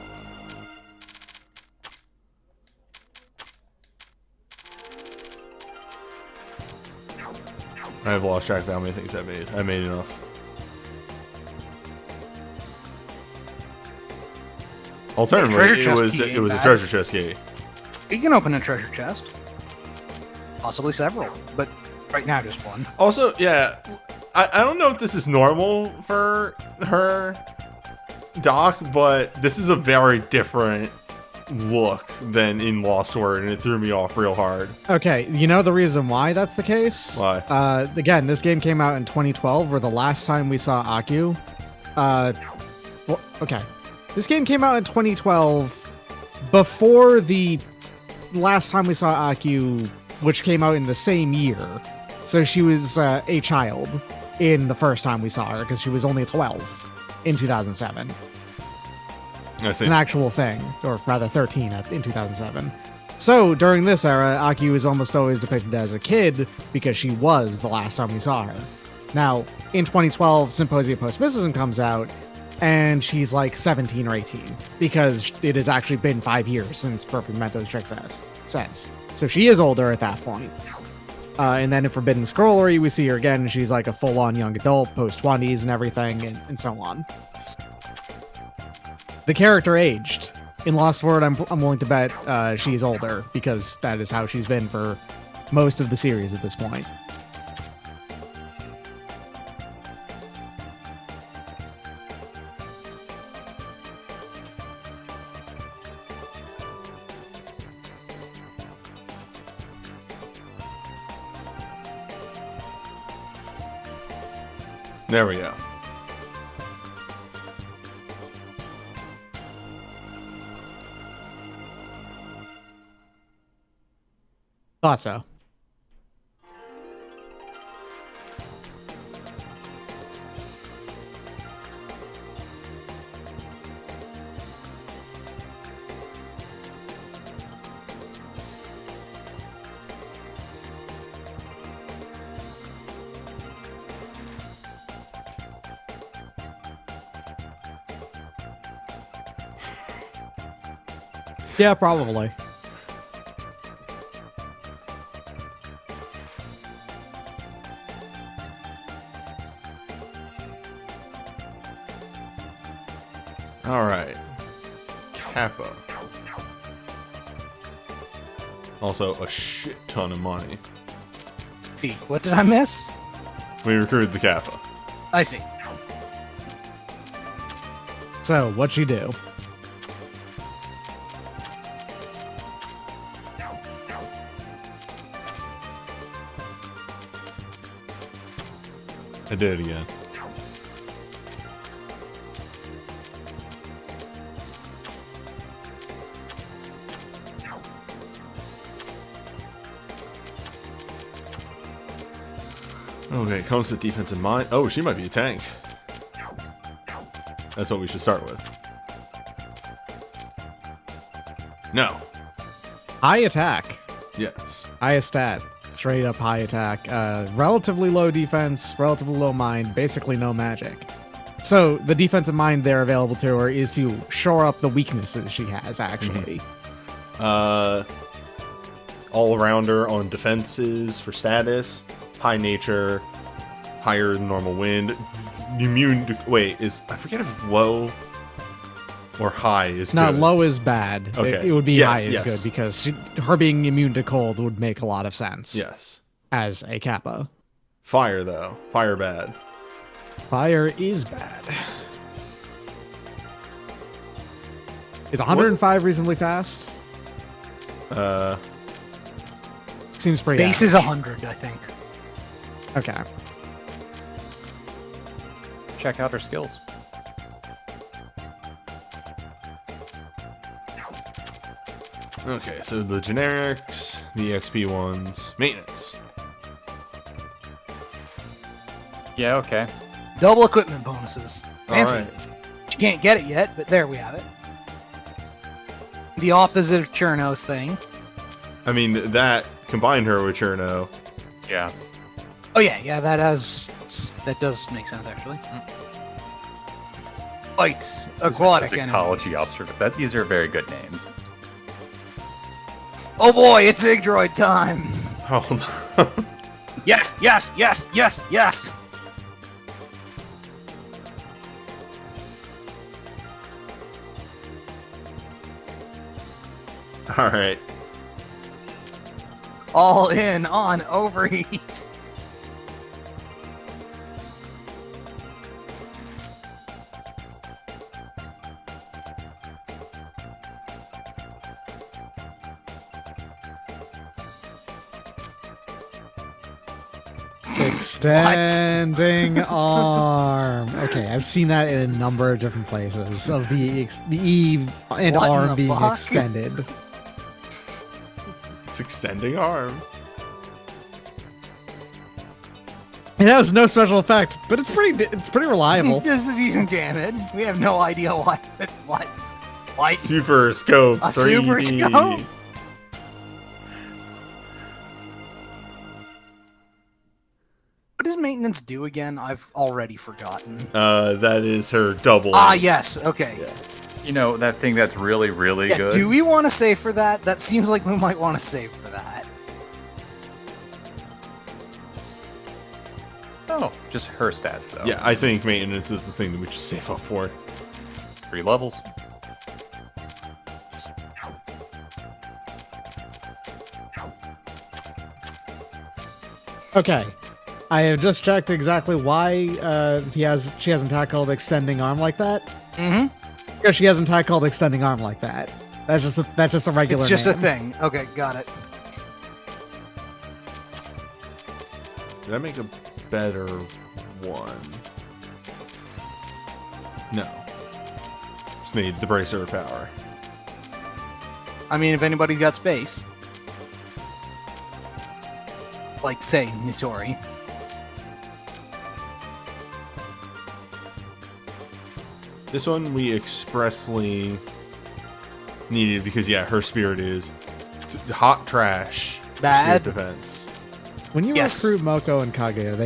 I've lost track of how many things I made. I made enough. Alternatively, treasure it chest was key it was a ain't treasure chest key. You can open a treasure chest. Possibly several, but right now just one. Also, yeah, I don't know if this is normal for her, Doc, but this is a very different look than in Lost Word, and it threw me off real hard. Okay, you know the reason why that's the case? Why? Again, this game came out in 2012, where the last time we saw Aku. Well, okay. This game came out in 2012 before the last time we saw Aku, which came out in the same year. So she was a child in the first time we saw her, because she was only 12 in 2007. I see. An actual thing, or rather 13 in 2007. So during this era, Aki was almost always depicted as a kid because she was the last time we saw her. Now, in 2012, Symposia Post-Mysticism comes out, and she's like 17 or 18 because it has actually been 5 years since Perfect Mentos Trick Sense. So she is older at that point. And then in Forbidden Scrollery, we see her again, and she's like a full-on young adult, post-20s and everything, and so on. The character aged. In Lost Word, I'm willing to bet she's older, because that is how she's been for most of the series at this point. There we go. Thought so. Yeah, probably. Alright. Kappa. Also, a shit ton of money. See, what did I miss? We recruited the Kappa. I see. So, what'd you do? I did it again. Okay, comes with defense in mind. Oh, she might be a tank. That's what we should start with. No. High attack. Yes. Highest stat. Straight up high attack. Relatively low defense, relatively low mind, basically no magic. So the defensive mind there available to her is to shore up the weaknesses she has, actually. All-rounder on defenses for status. High nature. Higher than normal wind. Immune to... Wait, I forget if low or high is No, good. low is bad. Okay. It would be Yes, high is yes. good because her being immune to cold would make a lot of sense. Yes. As a Kappa. Fire, though. Fire bad. Fire is bad. Is 105 reasonably fast? Seems pretty Base is 100, I think. Okay. Check out her skills. Okay, so the generics, the XP ones, maintenance. Yeah, okay. Double equipment bonuses. Fancy. Alright. You can't get it yet, but there we have it. The opposite of Cherno's thing. I mean, that combined her with Cherno. Yeah. Oh yeah, that does make sense actually. Fight aquatic As enemies. ecology officer. These are very good names. Oh boy, it's Igdroid time. Hold on. Yes, yes, yes, yes, yes. Alright. All in on overheat. Extending arm. Okay, I've seen that in a number of different places of the E and What in arm the being fuck? extended. It's extending arm. It has no special effect, but it's pretty reliable. This is using damage. We have no idea why. Why? Super scope. A super 3D. scope? What does maintenance do again? I've already forgotten. That is her double. Ah, yes. Okay. Yeah. You know, that thing that's really, really Yeah, good? do we want to save for that? That seems like we might want to save for that. Oh, just her stats, though. Yeah, I think maintenance is the thing that we should save up for. 3 levels. Okay. I have just checked exactly why she hasn't tackled extending arm like that. Mm-hmm. Because she hasn't tackled extending arm like that. That's just a regular It's just a name. thing. Okay, got it. Did I make a better one? No. Just made the bracer power. I mean, if anybody's got space. Like, say, Nitori. This one we expressly needed because, yeah, her spirit is hot trash. Bad. Spirit defense. When you Yes. recruit Moko and Kaguya,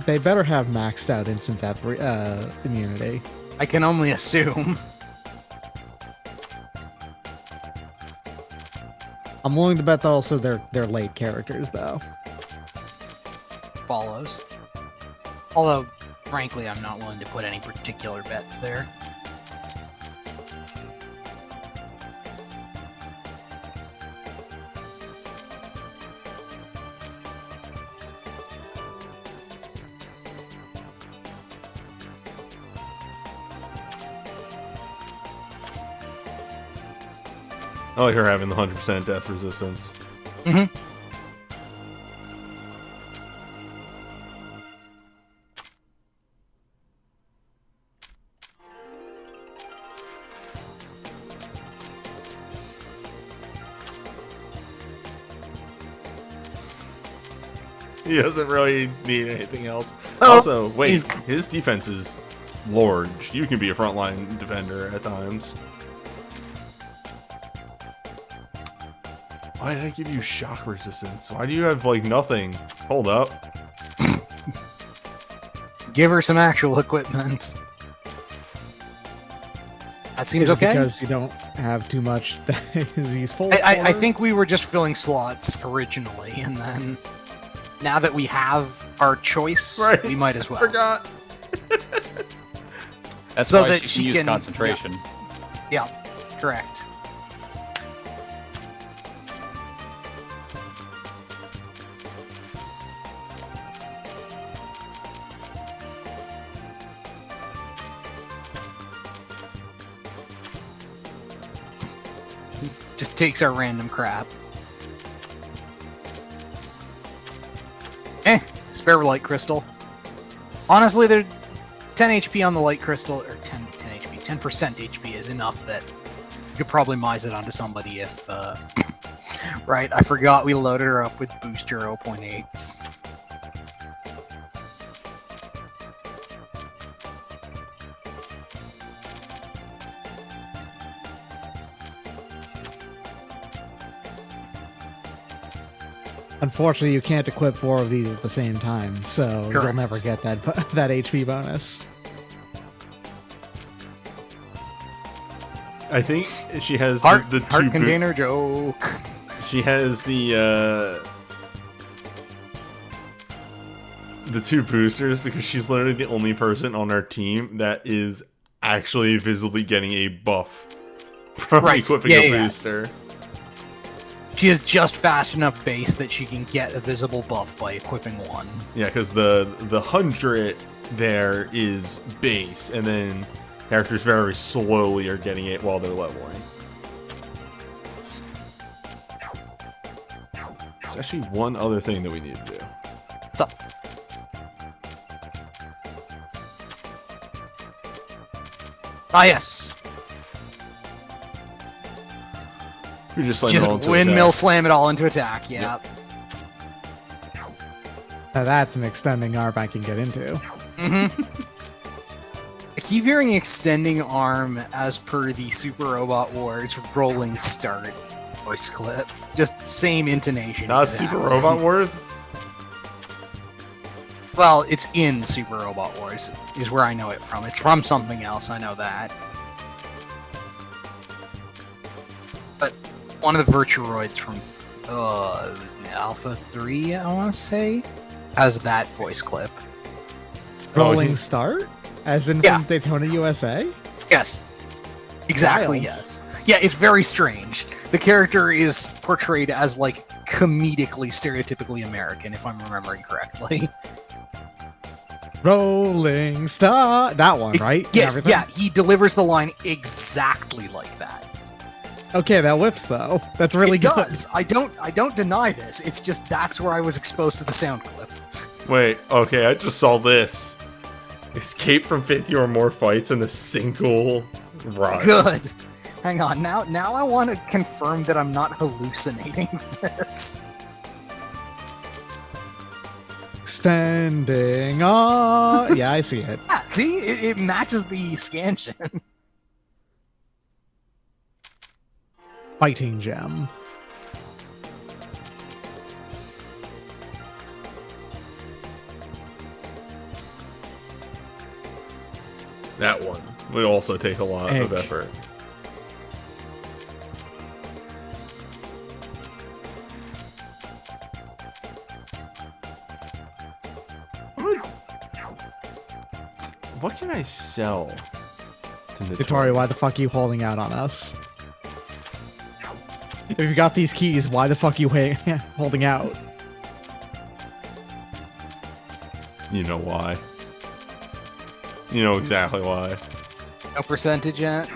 they better have maxed out instant death immunity. I can only assume. I'm willing to bet that also they're late characters though. Follows. Although, frankly, I'm not willing to put any particular bets there. I like her having the 100% death resistance. Mm-hmm. He doesn't really need anything else. Oh, Also, wait, he's- his defense is large. You can be a frontline defender at times. Why did I give you shock resistance? Why do you have, like, nothing? Hold up. Give her some actual equipment. That seems Is it okay. because you don't have too much that is useful? I for think we were just filling slots originally, and then now that we have our choice, Right. we might as well. Forgot. That's So why that she she can use can- concentration. Yeah, correct. Just takes our random crap. Spare light crystal. Honestly, they're 10 HP on the light crystal, or 10 HP, 10% HP is enough that you could probably mise it onto somebody if, right, I forgot we loaded her up with booster 0.8s. Unfortunately, you can't equip 4 of these at the same time, so you'll Correct. never get that that HP bonus. I think she has Heart, the heart two container joke. She has the 2 boosters because she's literally the only person on our team that is actually visibly getting a buff from Right, equipping yeah, a yeah. booster. She is just fast enough base that she can get a visible buff by equipping one. Yeah, because the 100 there is base, and then characters very slowly are getting it while they're leveling. There's actually one other thing that we need to do. What's up? Ah, yes. You just slam it all Just into windmill attack. slam it all into attack, yeah. Now that's an extending arm I can get into. Mm-hmm. I keep hearing extending arm as per the Super Robot Wars rolling start voice clip. Just same intonation. Not exactly. Super Robot Wars. Well, it's in Super Robot Wars, is where I know it from. It's from something else, I know that. But one of the Virtuoids from Alpha 3, I want to say, has that voice clip. Rolling he- start? As in Yeah. from Daytona, USA? Yes. Exactly, Wild. yes. Yeah, it's very strange. The character is portrayed as, like, comedically, stereotypically American, if I'm remembering correctly. Rolling star. That one, right? Yes, Everything? yeah, he delivers the line exactly like that. Okay, that whips though. That's really It good. does. I don't deny this. It's just that's where I was exposed to the sound clip. Wait, okay, I just saw this. Escape from 50 or more fights in a single run. Good. Hang on. Now I want to confirm that I'm not hallucinating this. Standing on. Yeah, I see it. Yeah, see, it matches the scansion. Fighting gem. That one would also take a lot of Egg. effort. What can I sell to the Vittori, why the fuck are you holding out on us? If you got these keys, why the fuck are you holding out? You know why. You know exactly why. No percentage yet.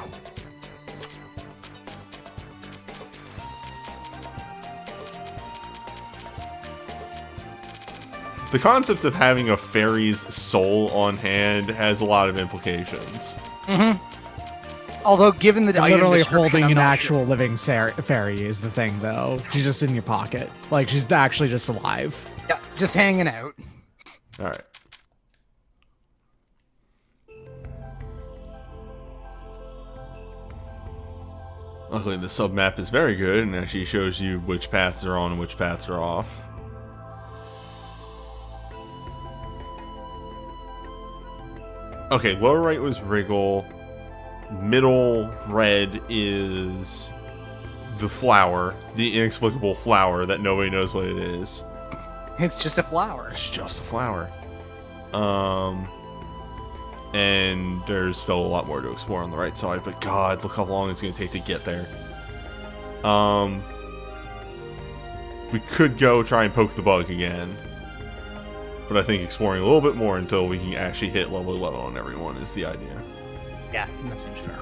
the concept of having a fairy's soul on hand has a lot of implications. Although, given the You're item literally description, holding I'm an not actual living fairy is the thing, though. She's just in your pocket. Like, she's actually just alive. Sure. Yeah, just hanging out. All right. Luckily, the sub-map is very good and actually shows you which paths are on and which paths are off. Okay, lower right was Wriggle. Middle red is the flower, the inexplicable flower that nobody knows what it is. It's just a flower. It's just a flower. And there's still a lot more to explore on the right side, but God, look how long it's going to take to get there. We could go try and poke the bug again, but I think exploring a little bit more until we can actually hit level 11 on everyone is the idea. Yeah, that seems fair.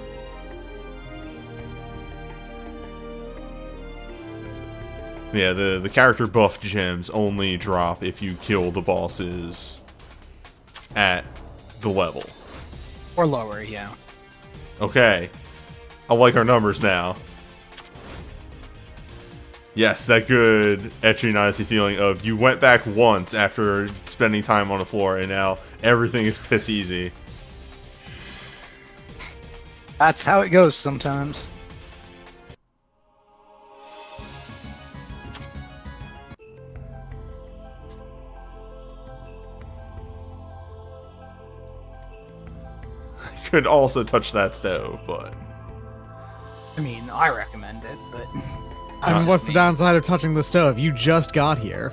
Yeah, the character buff gems only drop if you kill the bosses at the level. Or lower, yeah. Okay. I like our numbers now. Yes, that good etchy nasty feeling of you went back once after spending time on the floor and now everything is piss easy. That's how it goes sometimes. Could also touch that stove, but I mean, I recommend it, but... And what's the downside of touching the stove? You just got here.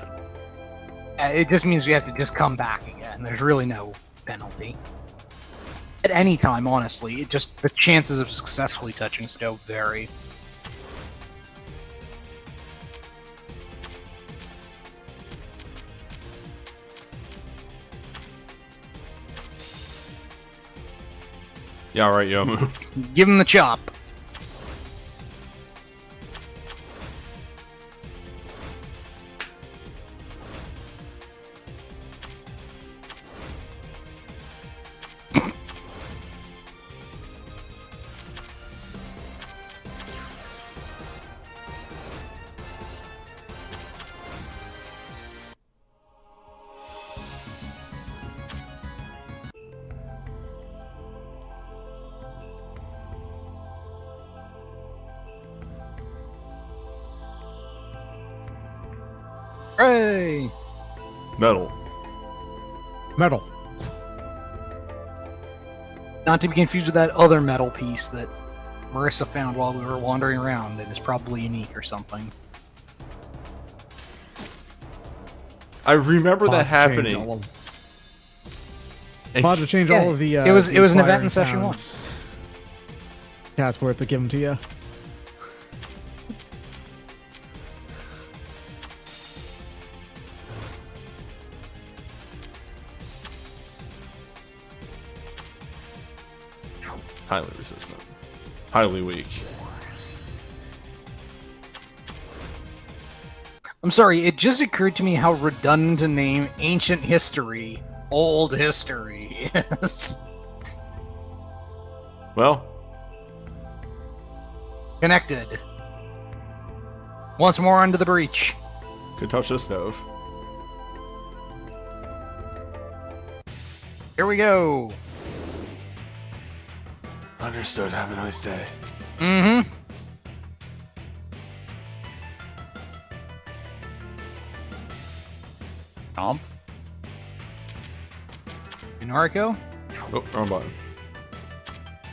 It just means we have to just come back again. There's really no penalty. At any time, honestly, it just the chances of successfully touching stove vary. yeah, alright, Yomu. Give him the chop. Hooray! Metal. Metal. Not to be confused with that other metal piece that Marissa found while we were wandering around and is probably unique or something. I remember that Pod changed happening. all of- And- Pod to change Yeah, all of the. it was an event acquiring in session towns. Yeah, it's worth to give them to you. Highly resistant. Highly weak. I'm sorry, it just occurred to me how redundant to name ancient history, old history is. Well, Connected. Once more under the breach. could touch this stove. Here we go. Understood. Have a nice day. Mm-hmm. Chomp. Inarico? Oh, wrong button.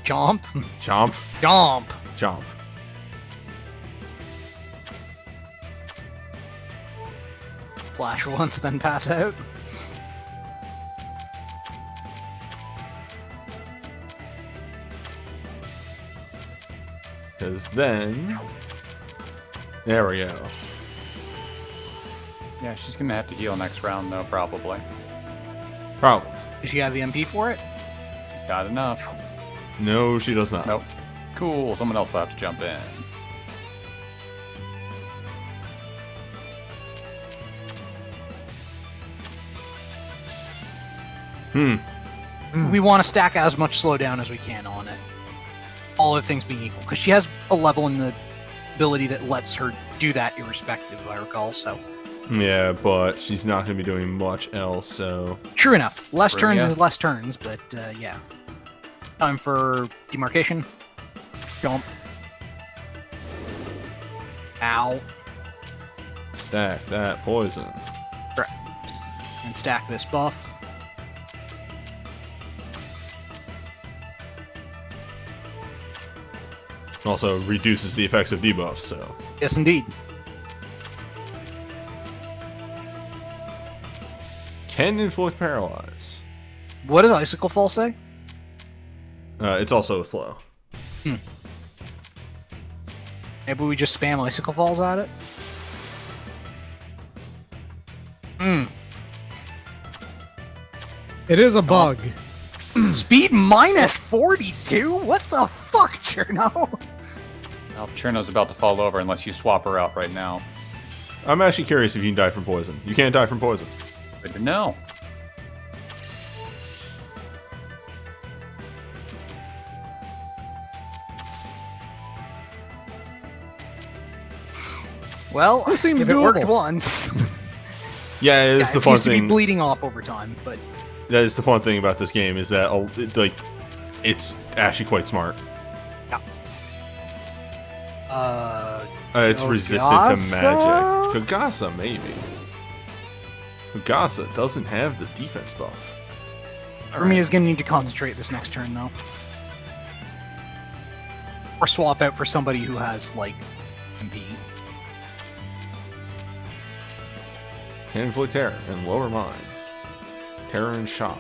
Chomp. Chomp. Chomp. Chomp. Flash once, then pass out. Because then... There we go. Yeah, she's gonna have to heal next round though, probably. Problem. Does she have the MP for it? She's got enough. No, she does not. Nope. Cool, someone else will have to jump in. We want to stack as much slowdown as we can on it. All other things being equal. Because she has a level in the ability that lets her do that irrespective, I recall, so... Yeah, but she's not going to be doing much else, so... True enough. Less turns Yeah. is less turns, but yeah. Time for demarcation. Jump. Ow. Stack that poison. Correct. And stack this buff. Also reduces the effects of debuffs, so... Yes, indeed. Can inflict paralyze. What does Icicle Fall say? It's also a flow. Maybe we just spam Icicle Falls at it? It is a bug. Speed minus 42? What the fuck, Cherno? Well, Cherno's about to fall over unless you swap her out right now. I'm actually curious if you can die from poison. You can't die from poison. Good to know. Well, This seems if it worked doable. once. Yeah, it is Yeah, the it fun seems to be thing. bleeding off over time, but That is the fun thing about this game is that it's actually quite smart. It's resistant to Kogasa? magic. Kogasa, maybe. Kogasa doesn't have the defense buff. Rumia's gonna need to concentrate this next turn, though. Or swap out for somebody who has, like, MP. Can inflict terror and lower mine. Terror and shock.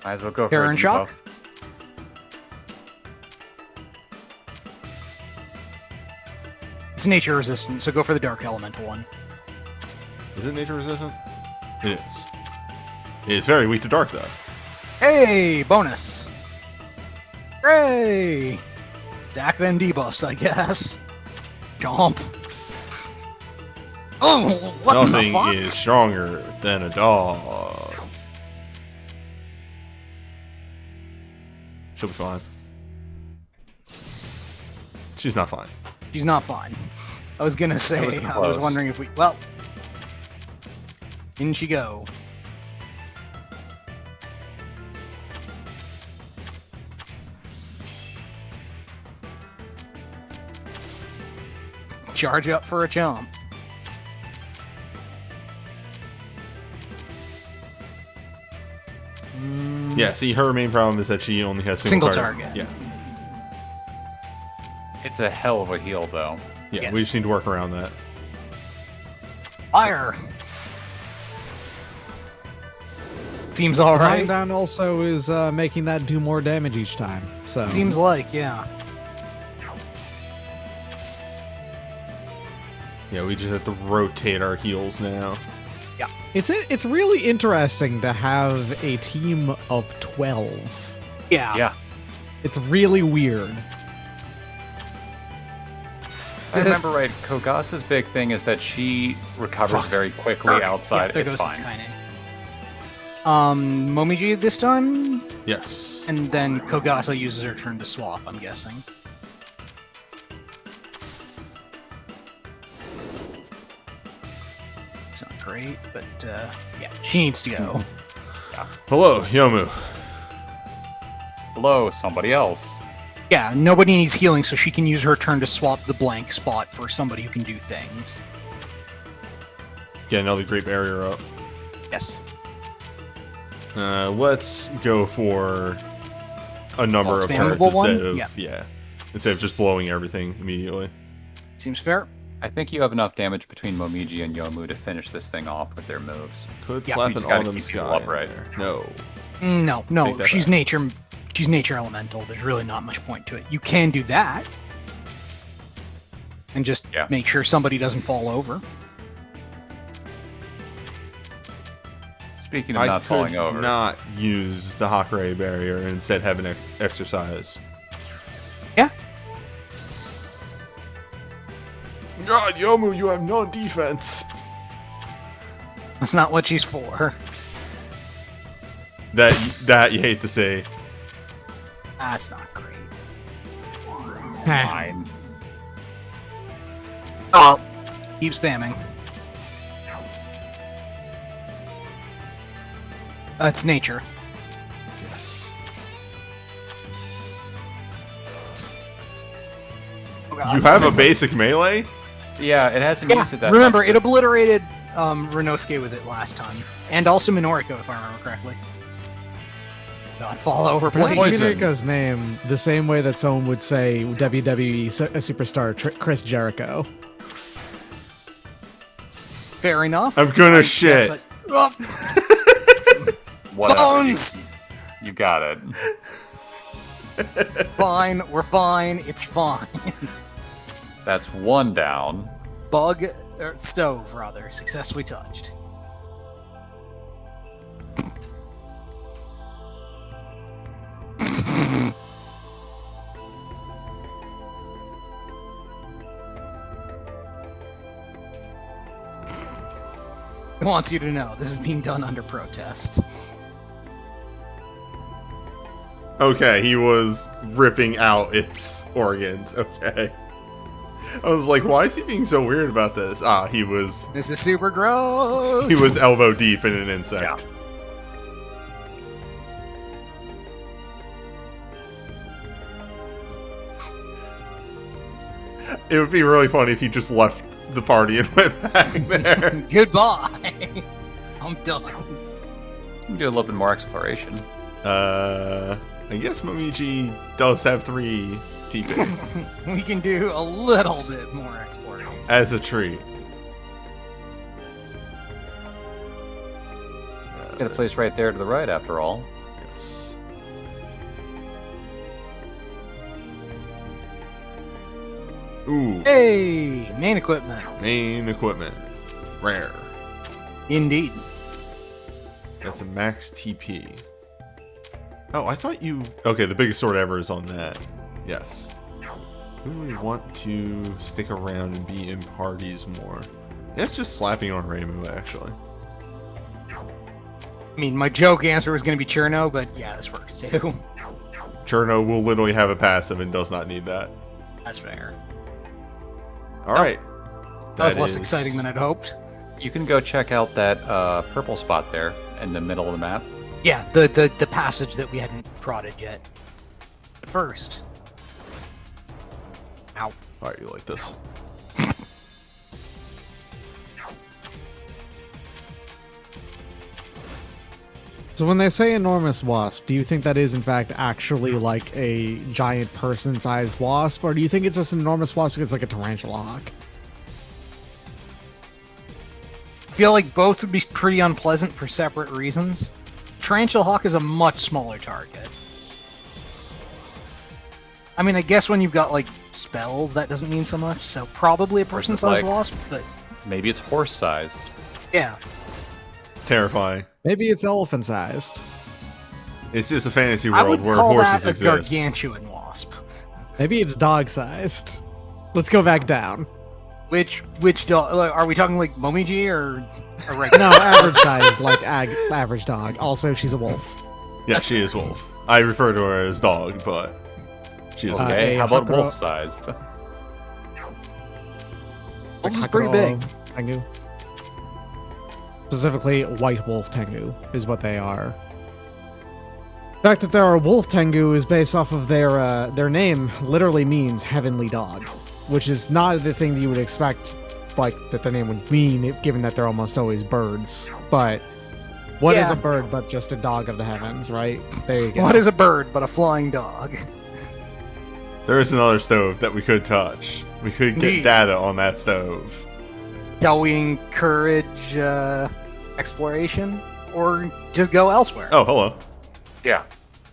Might as well go for Terror a and shock? debuff. It's nature resistant, so go for the dark elemental one. Is it nature resistant? It is. It's very weak to dark, though. Hey, bonus! Hooray! Stack them debuffs, I guess. Jump. Oh, what the Nothing fuck? is stronger than a dog. She'll be fine. She's not fine. She's not fine. I was gonna say, was I was close. wondering if we... Well, in she go. Charge up for a jump. Yeah, see, her main problem is that she only has Single target. target. Yeah, It's a hell of a heal, though. yeah, Yes. we just need to work around that. Fire! Seems Lying alright. down also is making that do more damage each time. So Seems like, yeah. Yeah, we just have to rotate our heals now. it's really interesting to have a team of 12. Yeah. Yeah. It's really weird. If I remember right, Kogasa's big thing is that she recovers very quickly outside. Yeah, there it's goes fine. Kaine. Momiji this time, Yes. and then Kogasa uses her turn to swap, I'm guessing. It's not great, but yeah, she needs to go. Hello, Yomu. Hello, somebody else. Yeah, nobody needs healing, so she can use her turn to swap the blank spot for somebody who can do things. Get another great barrier up. Yes. Let's go for a number of Expandable cards one? instead of Yeah. instead of just blowing everything immediately. Seems fair. I think you have enough damage between Momiji and Yomu to finish this thing off with their moves. Could Yeah, slap we an just gotta autumn keep people sky in upright. there. No. No, Take that she's back. nature. She's nature elemental. There's really not much point to it. You can do that, and just Yeah. make sure somebody doesn't fall over. Speaking of I not could falling over, not use the Hakurei barrier and instead have an exercise. Yeah. God, Yomu, you have no defense. That's not what she's for. That you hate to see. That's not great. Fine. Oh, keep spamming. It's nature. Yes. Oh, God. You have a basic melee? Yeah, it hasn't Yeah, used it that remember, much. it obliterated Renosuke with it last time. And also Minoriko, if I remember correctly. God, fall over, Pronounce please. Poison. Minoriko's name the same way that someone would say WWE superstar Chris Jericho. Fair enough. I'm gonna Yes, shit. Oh, Whatever. bones! You got it. Fine, we're fine, it's fine. That's one down. Bug, or stove, rather, successfully touched. It wants you to know this is being done under protest. Okay, he was ripping out its organs. Okay. I was like, why is he being so weird about this? Ah, he was This is super gross. elbow deep in an insect. It would be really funny if he just left the party and went back there. Goodbye. I'm done. You can do a little bit more exploration. I guess Momiji does have 3 TP We can do a little bit more exploration. as a treat. Got a place right there to the right, after all. Yes. Ooh, Hey, main equipment. main equipment. Rare. Indeed. That's a max TP. Oh, I thought you... Okay, the biggest sword ever is on that. Yes. Who do we want to stick around and be in parties more? That's just slapping on Reimu, actually. I mean, my joke answer was going to be Cherno, but yeah, this works too. Cherno will literally have a passive and does not need that. That's fair. Alright. That was less exciting than I'd hoped. You can go check out that purple spot there in the middle of the map. Yeah, the passage that we hadn't prodded yet. But first. Ow. Alright, you like this. So when they say enormous wasp, do you think that is in fact actually like a giant person-sized wasp, or do you think it's just an enormous wasp because it's like a tarantula hawk? I feel like both would be pretty unpleasant for separate reasons. Tarantula Hawk is a much smaller target. I mean, I guess when you've got, like, spells, that doesn't mean so much, so probably a person-sized like- wasp, but Maybe it's horse-sized. yeah. Terrifying. Maybe it's elephant-sized. It's just a fantasy I world would where call horses that a exist. gargantuan wasp. Maybe it's dog-sized. Let's go back down. Which dog? Are we talking, like, Momiji or regular? No, average size, like average dog. Also, she's a wolf. Yeah, she is wolf. I refer to her as dog, but she is wolf. Okay, a how about Hakuro- wolf-sized? Wolf is pretty big. Tengu. Specifically, white wolf Tengu is what they are. The fact that they're a wolf Tengu is based off of their name literally means heavenly dog, which is not the thing that you would expect, like, that their name would mean, given that they're almost always birds. But what is Yeah. a bird but just a dog of the heavens, right? There you go. What is a bird but a flying dog? There is another stove that we could touch. We could get Indeed. data on that stove. Shall we encourage exploration or just go elsewhere? Oh, hello. Yeah,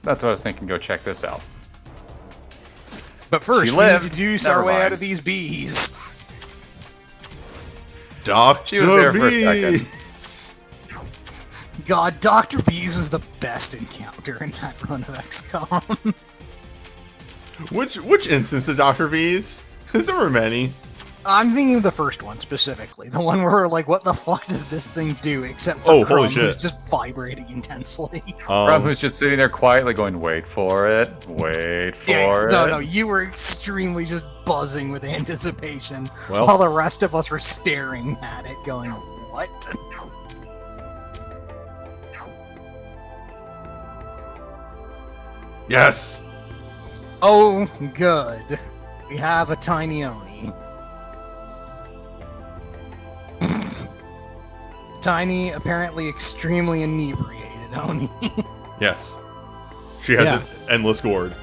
that's what I was thinking. Go check this out. But first, She we need lived. to juice Never our way mind. out of these bees. Dr. She was there for a second. Beast. God, Dr. Bees was the best encounter in that run of XCOM. Which instance of Dr. Bees? Because there were many. I'm thinking of the first one specifically. The one where we're like, what the fuck does this thing do? Except for Oh, holy Crumb, shit. who's just vibrating intensely. Rob who's just sitting there quietly going, wait for it, wait for it. No, you were extremely just buzzing with anticipation, Well- while the rest of us were staring at it, going, what? Yes! Oh, good. We have a tiny Oni. Tiny, apparently extremely inebriated Oni. Yes. She has Yeah. an endless gourd.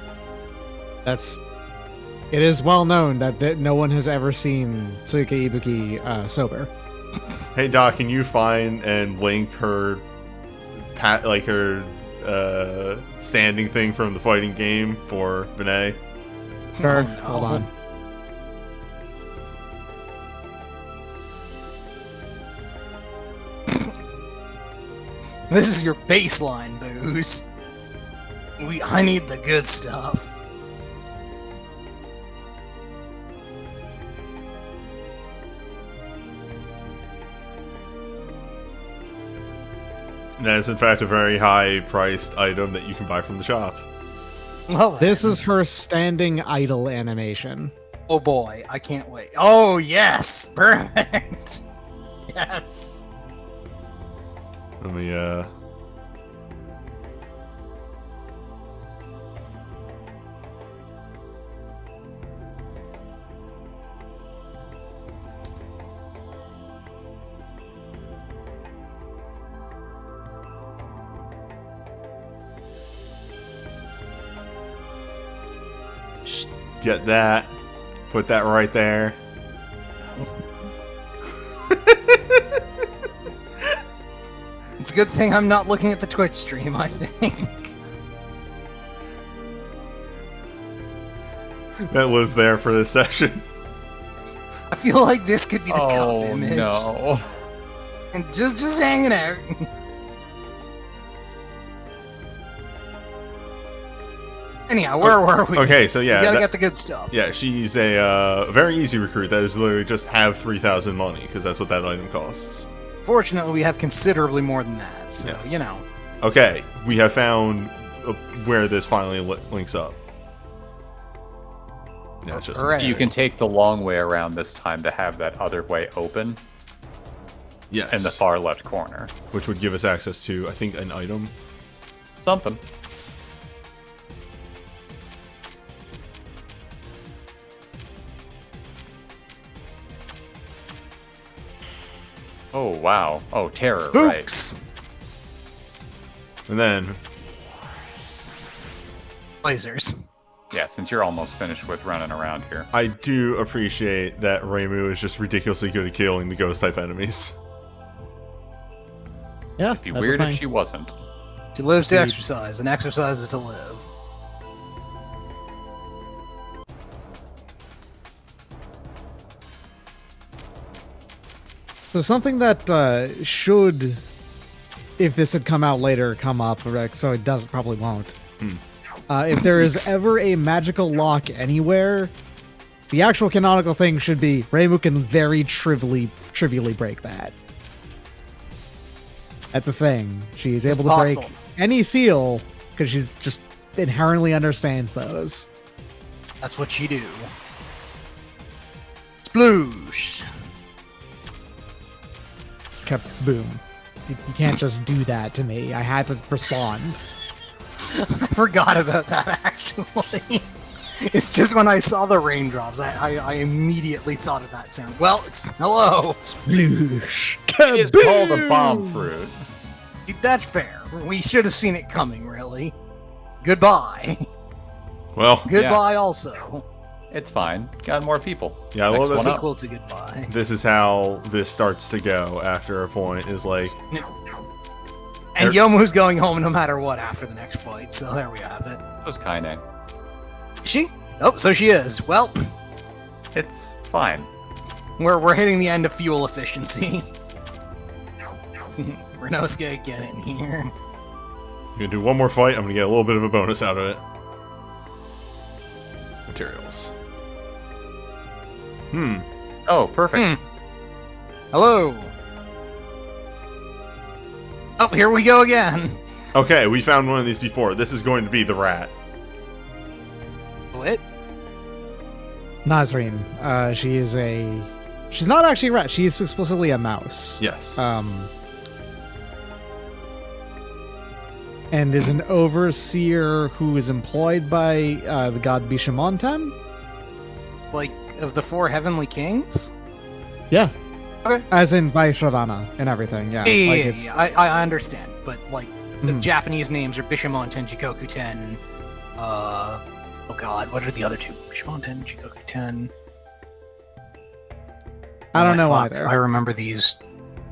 It is well known that no one has ever seen Tsuka Ibuki sober. Hey Doc, can you find and link her standing thing from the fighting game for Vinay? Sure, Oh, no. hold on. This is your baseline, booze. I need the good stuff. And that is in fact a very high-priced item that you can buy from the shop. Well, This is her standing idle animation. oh boy, I can't wait. Oh yes, perfect. Yes. Let me get that. Put that right there. It's a good thing I'm not looking at the Twitch stream, I think. That lives there for this session. I feel like this could be the cup Oh image. no. And just hanging out. Anyhow, where were we? Okay, so yeah, You gotta that- get the good stuff. yeah, she's a very easy recruit. That is literally just have 3,000 money, because that's what that item costs. Fortunately, we have considerably more than that, so, Yes. you know. Okay, we have found where this finally links up. Yeah, it's just Hooray. You can take the long way around this time to have that other way open yes, in the far left corner. which would give us access to, I think, an item. Something. Oh, wow. Oh, terror, right. Spooks! And then, Lasers. Yeah, since you're almost finished with running around here. I do appreciate that Reimu is just ridiculously good at killing the ghost-type enemies. Yeah, It'd be that's a weird if thing. she wasn't. She lives to Indeed. exercise, and exercise is to live. So something that should, if this had come out later, come up, so it doesn't, probably won't. If there is ever a magical lock anywhere, the actual canonical thing should be Reimu can very trivially break that. That's a thing. She's It's able to break possible. any seal because she's just inherently understands those. That's what you do. Sploosh! Boom. You can't just do that to me. I had to respond. I forgot about that, actually. It's just when I saw the raindrops, I immediately thought of that sound. Well, it's hello! Sploosh. It is called a Kaboom! bomb fruit. That's fair. We should have seen it coming, really. Goodbye. Well, Goodbye, also. It's fine. Got more people. yeah, I love Next that. one up. Sequel to goodbye. This is how this starts to go after a point, is like, And Yomu's going home no matter what after the next fight, so there we have it. That was Kaine. Is she? Oh, so she is. Well, It's fine. we're hitting the end of fuel efficiency. Renosuke, get in here. I'm gonna do one more fight, I'm gonna get a little bit of a bonus out of it. Materials. Oh, perfect. Hello. Oh, here we go again. Okay, we found one of these before. This is going to be the rat. What? Nazreen. She's not actually a rat. She's explicitly a mouse. Yes. And is an overseer who is employed by the god Bishamontan. Like, of the 4 heavenly kings? Yeah. Okay. As in by Shravana and everything. Yeah. Yeah, I understand. But, like, the Japanese names are Bishamonten, Jikokuten. Oh god, what are the other 2? Bishamonten, Jikokuten. I don't know fuck, either. I remember these.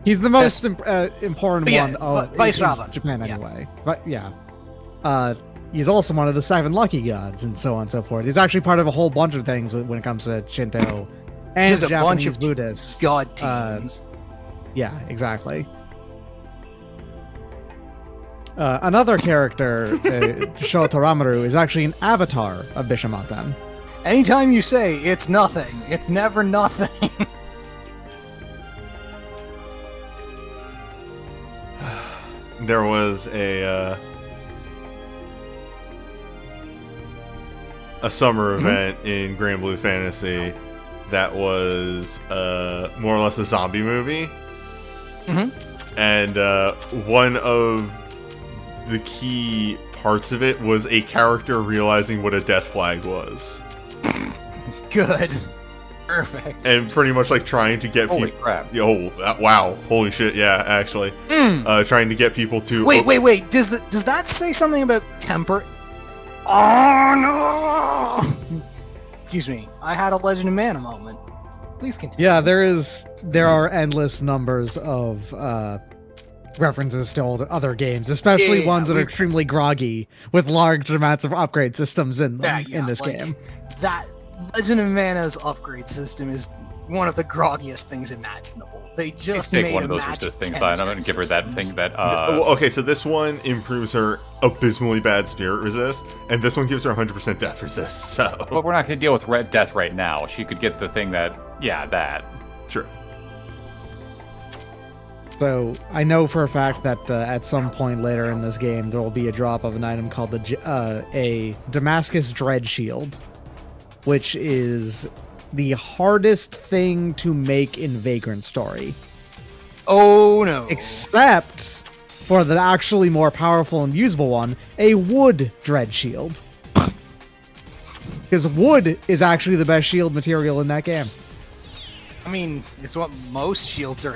He's the most important yeah, one in Japan anyway. But yeah. He's also one of the 7 lucky gods and so on and so forth. He's actually part of a whole bunch of things when it comes to Shinto and Just a Japanese bunch of Buddhists. God teams. Yeah, exactly. Another character, Shotoramaru, is actually an avatar of Bishamontan. Anytime you say it's nothing, it's never nothing. There was a summer event in Grand Blue Fantasy that was more or less a zombie movie. And one of the key parts of it was a character realizing what a death flag was. Good. Perfect. And pretty much like trying to get Holy people... crap. Wow. Holy shit, yeah, actually. Trying to get people to... Wait. Does that say something about temper? Oh no! Excuse me. I had a Legend of Mana moment. Please continue. Yeah, there are endless numbers of references to other games, especially ones that are extremely groggy with large amounts of upgrade systems in this game. That Legend of Mana's upgrade system is one of the groggiest things imaginable. They just take made one a of those magic resist things item and give her that thing that okay, so this one improves her abysmally bad spirit resist, and this one gives her 100% death resist, so... But we're not going to deal with death right now. She could get the thing that... Yeah, that. Sure. So, I know for a fact that at some point later in this game, there will be a drop of an item called a Damascus Dread Shield, which is the hardest thing to make in Vagrant Story. Oh no. Except for the actually more powerful and usable one, a wood Dread Shield. Because wood is actually the best shield material in that game. I mean, it's what most shields are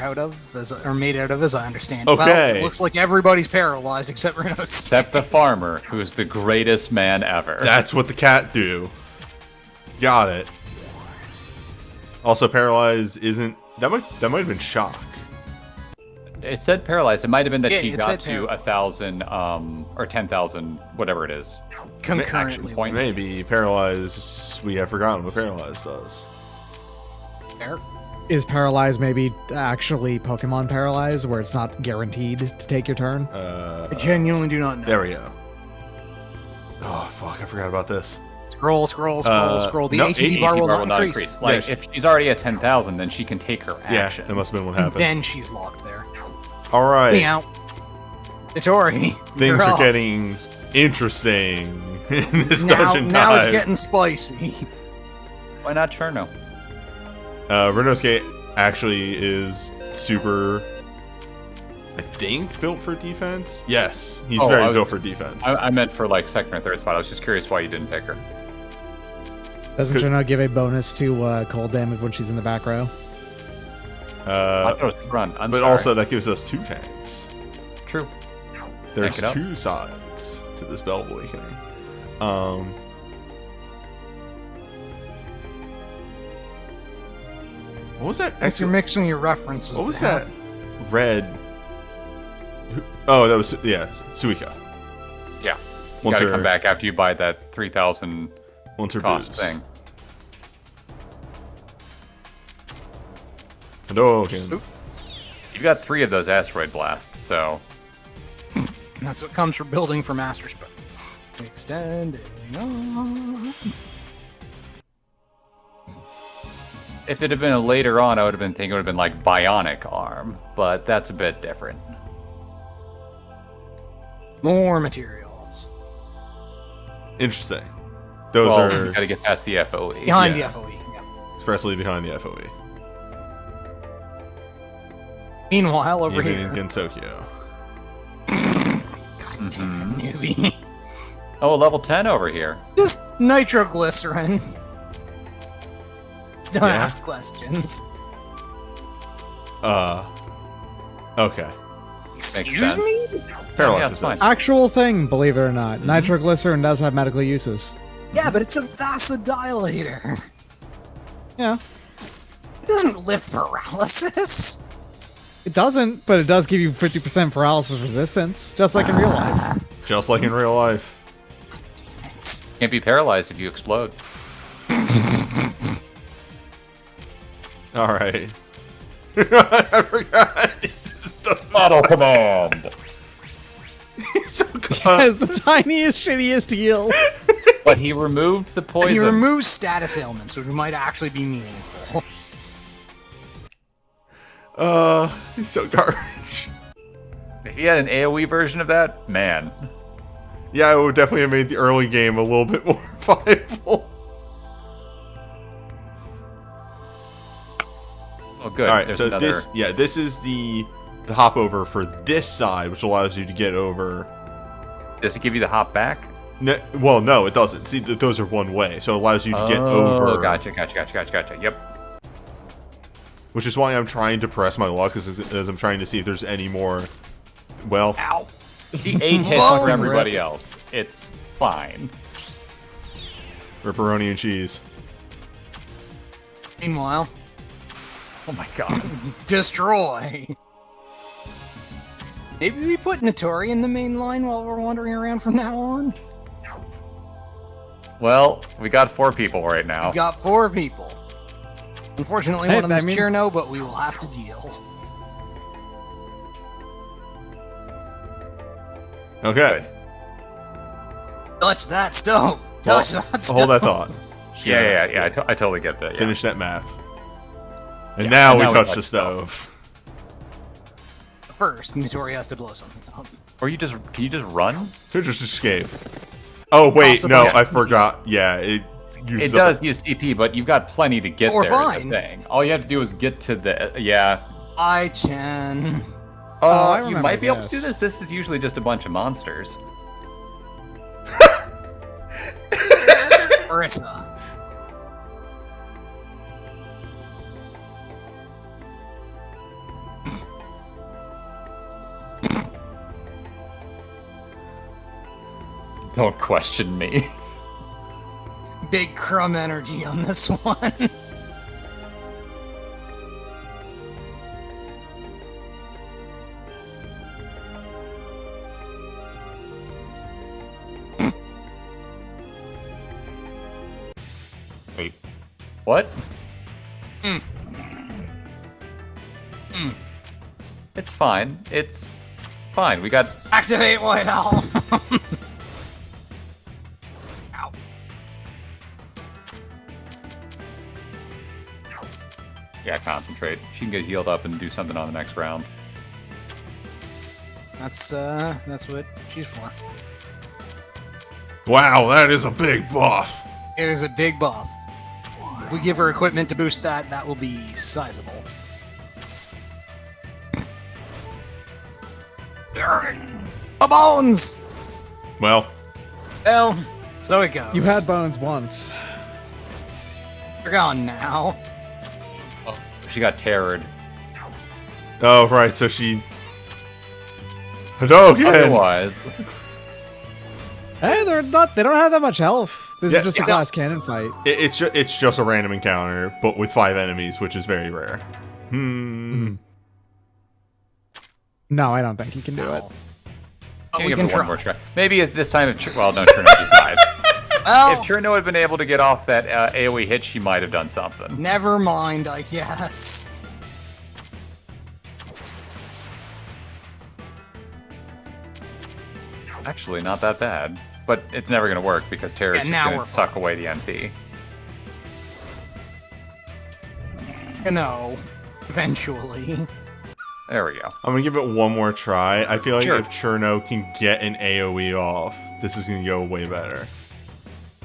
made out of, as I understand. Okay. Well, it looks like everybody's paralyzed except Renos. Except the farmer, who's the greatest man ever. That's what the cat do. Got it. Also, paralyzed isn't... That might have been shock. It said paralyzed. It might have been that Yeah, she it got said to 1,000, or 10,000, whatever it is. Concurrently. Action point. Maybe paralyzed... We have forgotten what paralyzed does. Fair. Is Paralyze maybe actually Pokemon Paralyze, where it's not guaranteed to take your turn? I genuinely do not know. There we go. Oh, fuck, I forgot about this. Scroll. The no, ATB bar will not not increase. Like, if she's already at 10,000, then she can take her action. Yeah, that must have been what happened. Then she's locked there. Alright. Meow. Itori. Things you're are up. getting interesting in this dungeon Now it's time. getting spicy. Why not Cherno? Renosuke actually is super, I think, built for defense. Yes, he's very built for defense. I meant for like second or third spot. I was just curious why you didn't pick her. Doesn't Cherno give a bonus to cold damage when she's in the back row? I thought it was front. I'm but sorry. also that gives us 2 tanks. True. There's Tank it up. 2 sides to this Bell Awakening. What was that? You're mixing your references. What was now. that? Red. Oh, that was Suika. Yeah. You Once gotta her- come back after you buy that 3,000 Once her cost boots. thing. Hadouken. You got 3 of those asteroid blasts, so That's what comes from building for Master Spell. Extending on. If it had been a later on, I would have been thinking it would have been like bionic arm, but that's a bit different. More materials. Interesting. Those Well, are you gotta get past the FOE. Behind Yeah. the FOE. Yeah. expressly behind the FOE. Meanwhile, over Even here. in Gensoukyo. God damn it, newbie. Oh, level 10 over here. Just nitroglycerin. Don't Yeah. ask questions. Okay. Excuse sense. me? Paralyzed Yeah, it's fine. resist. Actual thing, believe it or not. Nitroglycerin does have medical uses. Yeah, but it's a vasodilator. Yeah. It doesn't lift paralysis. It doesn't, but it does give you 50% paralysis resistance, just like in real life. Just like in real life. Damn it. Can't be paralyzed if you explode. Alright. I forgot. Battle command! He's so good. Has the tiniest, shittiest heal. But he removed the poison. He removes status ailments, which might actually be meaningful. He's so garbage. If he had an AoE version of that, man. Yeah, it would definitely have made the early game a little bit more viable. Oh, good. Alright, There's so another... this is the hop over for this side, which allows you to get over. Does it give you the hop back? Well, no, it doesn't. See, those are one way, so it allows you to get over. Oh, gotcha. Yep. Which is why I'm trying to press my luck, as I'm trying to see if there's any more. Well, Ow. He 8 hits Whoa, for everybody else. It's fine. ripperoni and cheese. Meanwhile, Oh my god. destroy. Maybe we put Notori in the main line while we're wandering around from now on? Well, we got 4 people right now. We've got 4 people. Unfortunately, Hey, one of them I is mean- Cherno, but we will have to deal. Okay, Touch that stove! Touch that stove! hold that thought. Yeah. I totally get that. Yeah. Finish that map. And Yeah, now and we now we touch touch the stove. First, Notori has to blow something up. Or can you just run? Just escape. Oh wait, no, Possible. I forgot. Yeah, it uses It does use TP, but you've got plenty to get We're there. is fine. the thing. All you have to do is get to the Hi, Chen. I you remember might be able to do this. this. This is usually just a bunch of monsters. Marissa. Don't question me. Big crumb energy on this one. Wait, what? It's fine. It's fine. We got. Activate White Owl. Ow. Yeah, concentrate. She can get healed up and do something on the next round. That's what she's for. Wow, that is a big buff. It is a big buff. If we give her equipment to boost that, that will be sizable. A bones! Well, Well, so it goes. You had bones once. They're gone now. She got terrored. oh right, so she. Hadouken! Otherwise, Hey, they're not. They don't have that much health. This Yeah, is just a yeah. glass cannon fight. It's just a random encounter, but with 5 enemies, which is very rare. No, I don't think you can do it. But can we give can her one try. more try. Maybe at this time, well, no, Cherno just died. Well, If Cherno had been able to get off that AoE hit, she might have done something. never mind, I guess. Actually, not that bad. But it's never going to work because Terror's Yeah, now just going we're to suck fucked. away the MP. You know, eventually. There we go. I'm gonna give it one more try. I feel like Sure. if Cherno can get an AoE off, this is gonna go way better.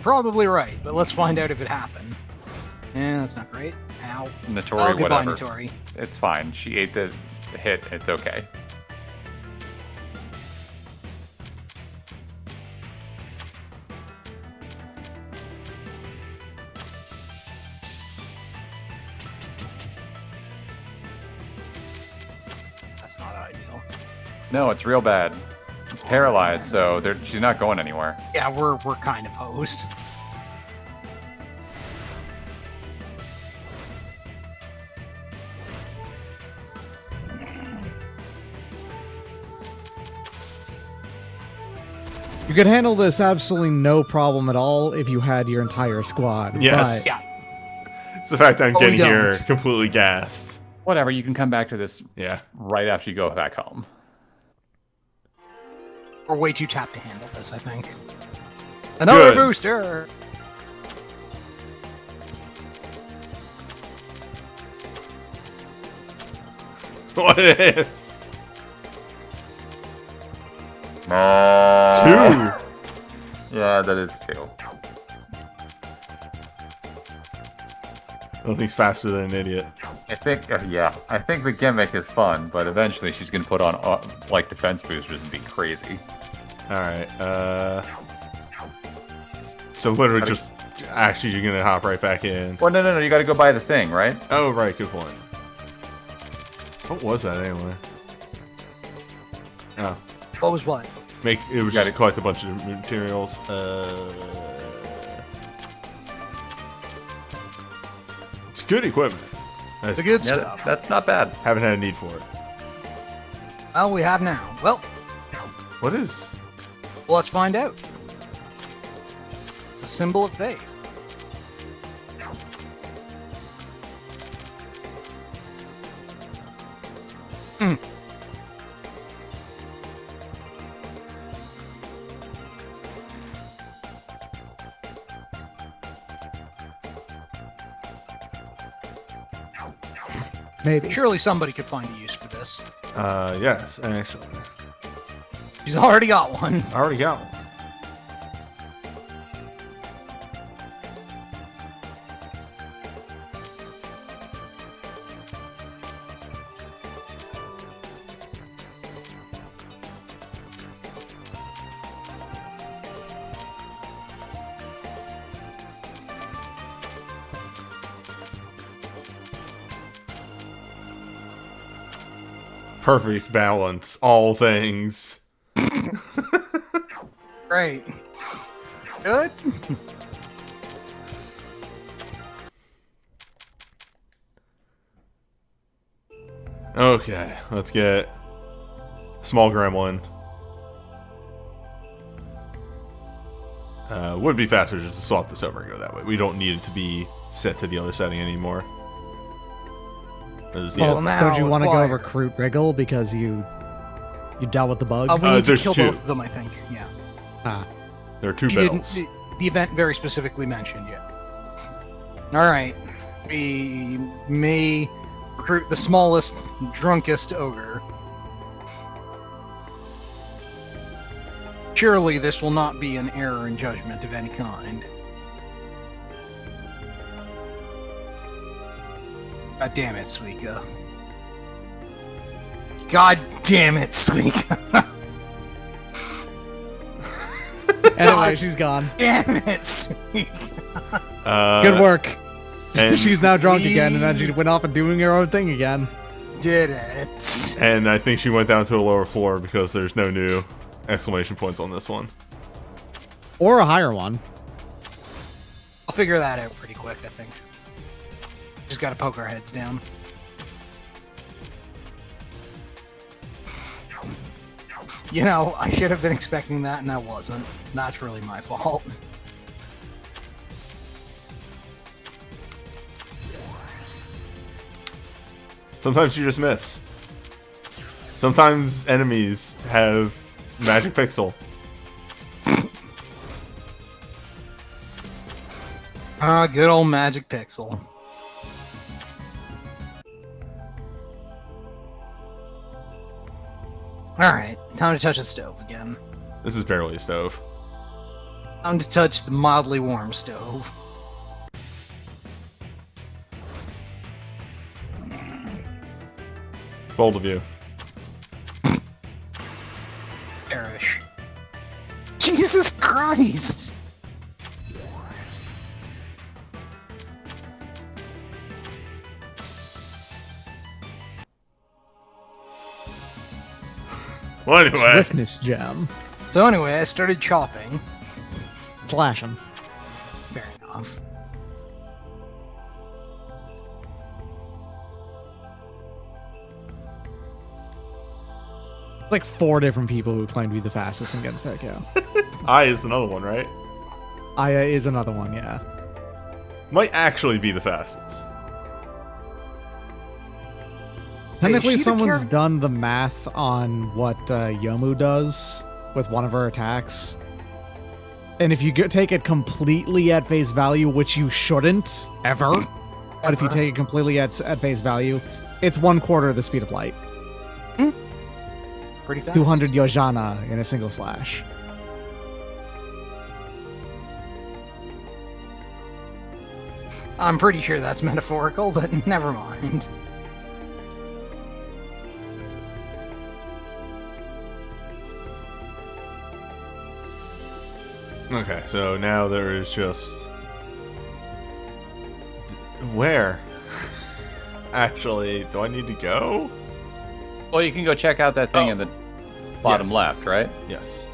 Probably right, but let's find out if it happened. Yeah, that's not great. Ow. Notori, Oh, goodbye, whatever. Notori. It's fine. She ate the hit. It's okay. That's not ideal. No, it's real bad. It's paralyzed, so she's not going anywhere. Yeah, we're kind of hosed. You could handle this absolutely no problem at all if you had your entire squad. Yes. but- Yeah. It's the fact that I'm Oh, we getting here don't. completely gassed. Whatever, you can come back to this Yeah. right after you go back home. We're way too tapped to handle this, I think. Another Good. booster! What if? No. 2! Yeah, that is 2. Nothing's faster than an idiot. I think, yeah, I think the gimmick is fun, but eventually she's gonna put on like defense boosters and be crazy. Alright, so literally just, actually you're gonna hop right back in. Well, no, you gotta go buy the thing, right? Oh, right, good point. What was that anyway? Oh. What was what? It was just to collect a bunch of materials. It's good equipment. The good Yeah, stuff. that's not bad. Haven't had a need for it. Well, we have now. Well, What is... let's find out. It's a symbol of faith. Maybe. Surely somebody could find a use for this. Yes, actually. She's already got one. I already got one. Perfect balance, all things. Great. Good. Okay, let's get small gremlin. Would be faster just to swap this over and go that way. We don't need it to be set to the other setting anymore. Well, Well, now don't you want to go acquire. recruit Wriggle because you dealt with the bug? We need to there's kill 2. both of them, I think. Yeah. Ah. There are 2 She didn't. bells. The event very specifically mentioned, yeah. All right. We may recruit the smallest, drunkest ogre. Surely this will not be an error in judgment of any kind. God damn it, Suika. God damn it, Suika. Anyway, she's gone. Damn it, Suika. Good work. And, She's now drunk again, and then she went off and doing her own thing again. Did it. and I think she went down to a lower floor because there's no new exclamation points on this one. Or a higher one. I'll figure that out pretty quick, I think. Just gotta poke our heads down. You know, I should have been expecting that, and I wasn't. That's really my fault. Sometimes you just miss. Sometimes enemies have magic pixel. Ah, good old magic pixel. Alright, time to touch the stove again. This is barely a stove. Time to touch the mildly warm stove. Bold of you. Perish. Jesus Christ! Well, anyway. Swiftness gem. So anyway, I started chopping. Slashing. Fair enough. Like 4 different people who claim to be the fastest in Gensoukyo. I is another one, right? Aya is another one, yeah. Might actually be the fastest. Technically, she the someone's char- done the math on what Yomu does with one of her attacks. And if you take it completely at face value, which you shouldn't, ever, but if you take it completely at face value, it's 1/4 the speed of light. Pretty fast. 200 Yojana in a single slash. I'm pretty sure that's metaphorical, but never mind. Okay, so now there is just... Where? Actually, do I need to go? Well, you can go check out that thing in the bottom Yes. left, right? Yes.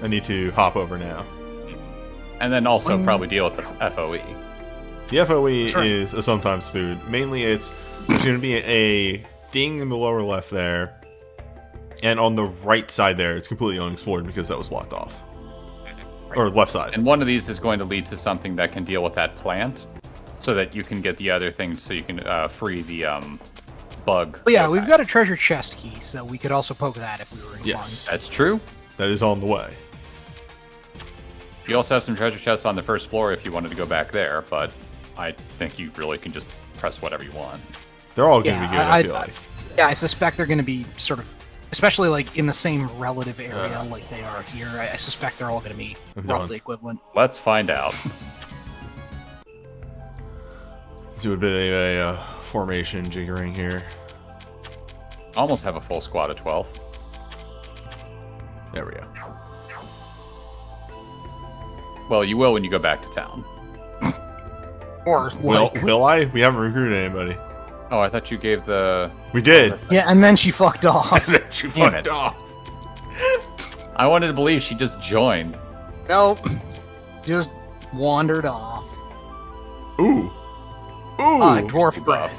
I need to hop over now. And then also probably deal with the FOE. The FOE Sure. is a sometimes food. Mainly there's going to be a thing in the lower left there. And on the right side there, it's completely unexplored because that was blocked off. Or left side. And one of these is going to lead to something that can deal with that plant, so that you can get the other thing, so you can free the bug. But yeah, we've got a treasure chest key, so we could also poke that if we were inclined. Yes. That's true. That is on the way. You also have some treasure chests on the first floor if you wanted to go back there, but I think you really can just press whatever you want. They're all going to Yeah, be good, I feel like. Yeah, I suspect they're going to be sort of, especially like in the same relative area like they are here. I suspect they're all going to be I'm roughly done. equivalent. Let's find out. Let's do a bit of a formation jiggering here. Almost have a full squad of 12. There we go. Well, you will when you go back to town. Or like, Will I? We haven't recruited anybody. Oh, I thought you gave the... We did. yeah, and then she fucked off. And then she Damn fucked it. off. I wanted to believe she just joined. Nope, just wandered off. Ooh. Ooh. Dwarf bread.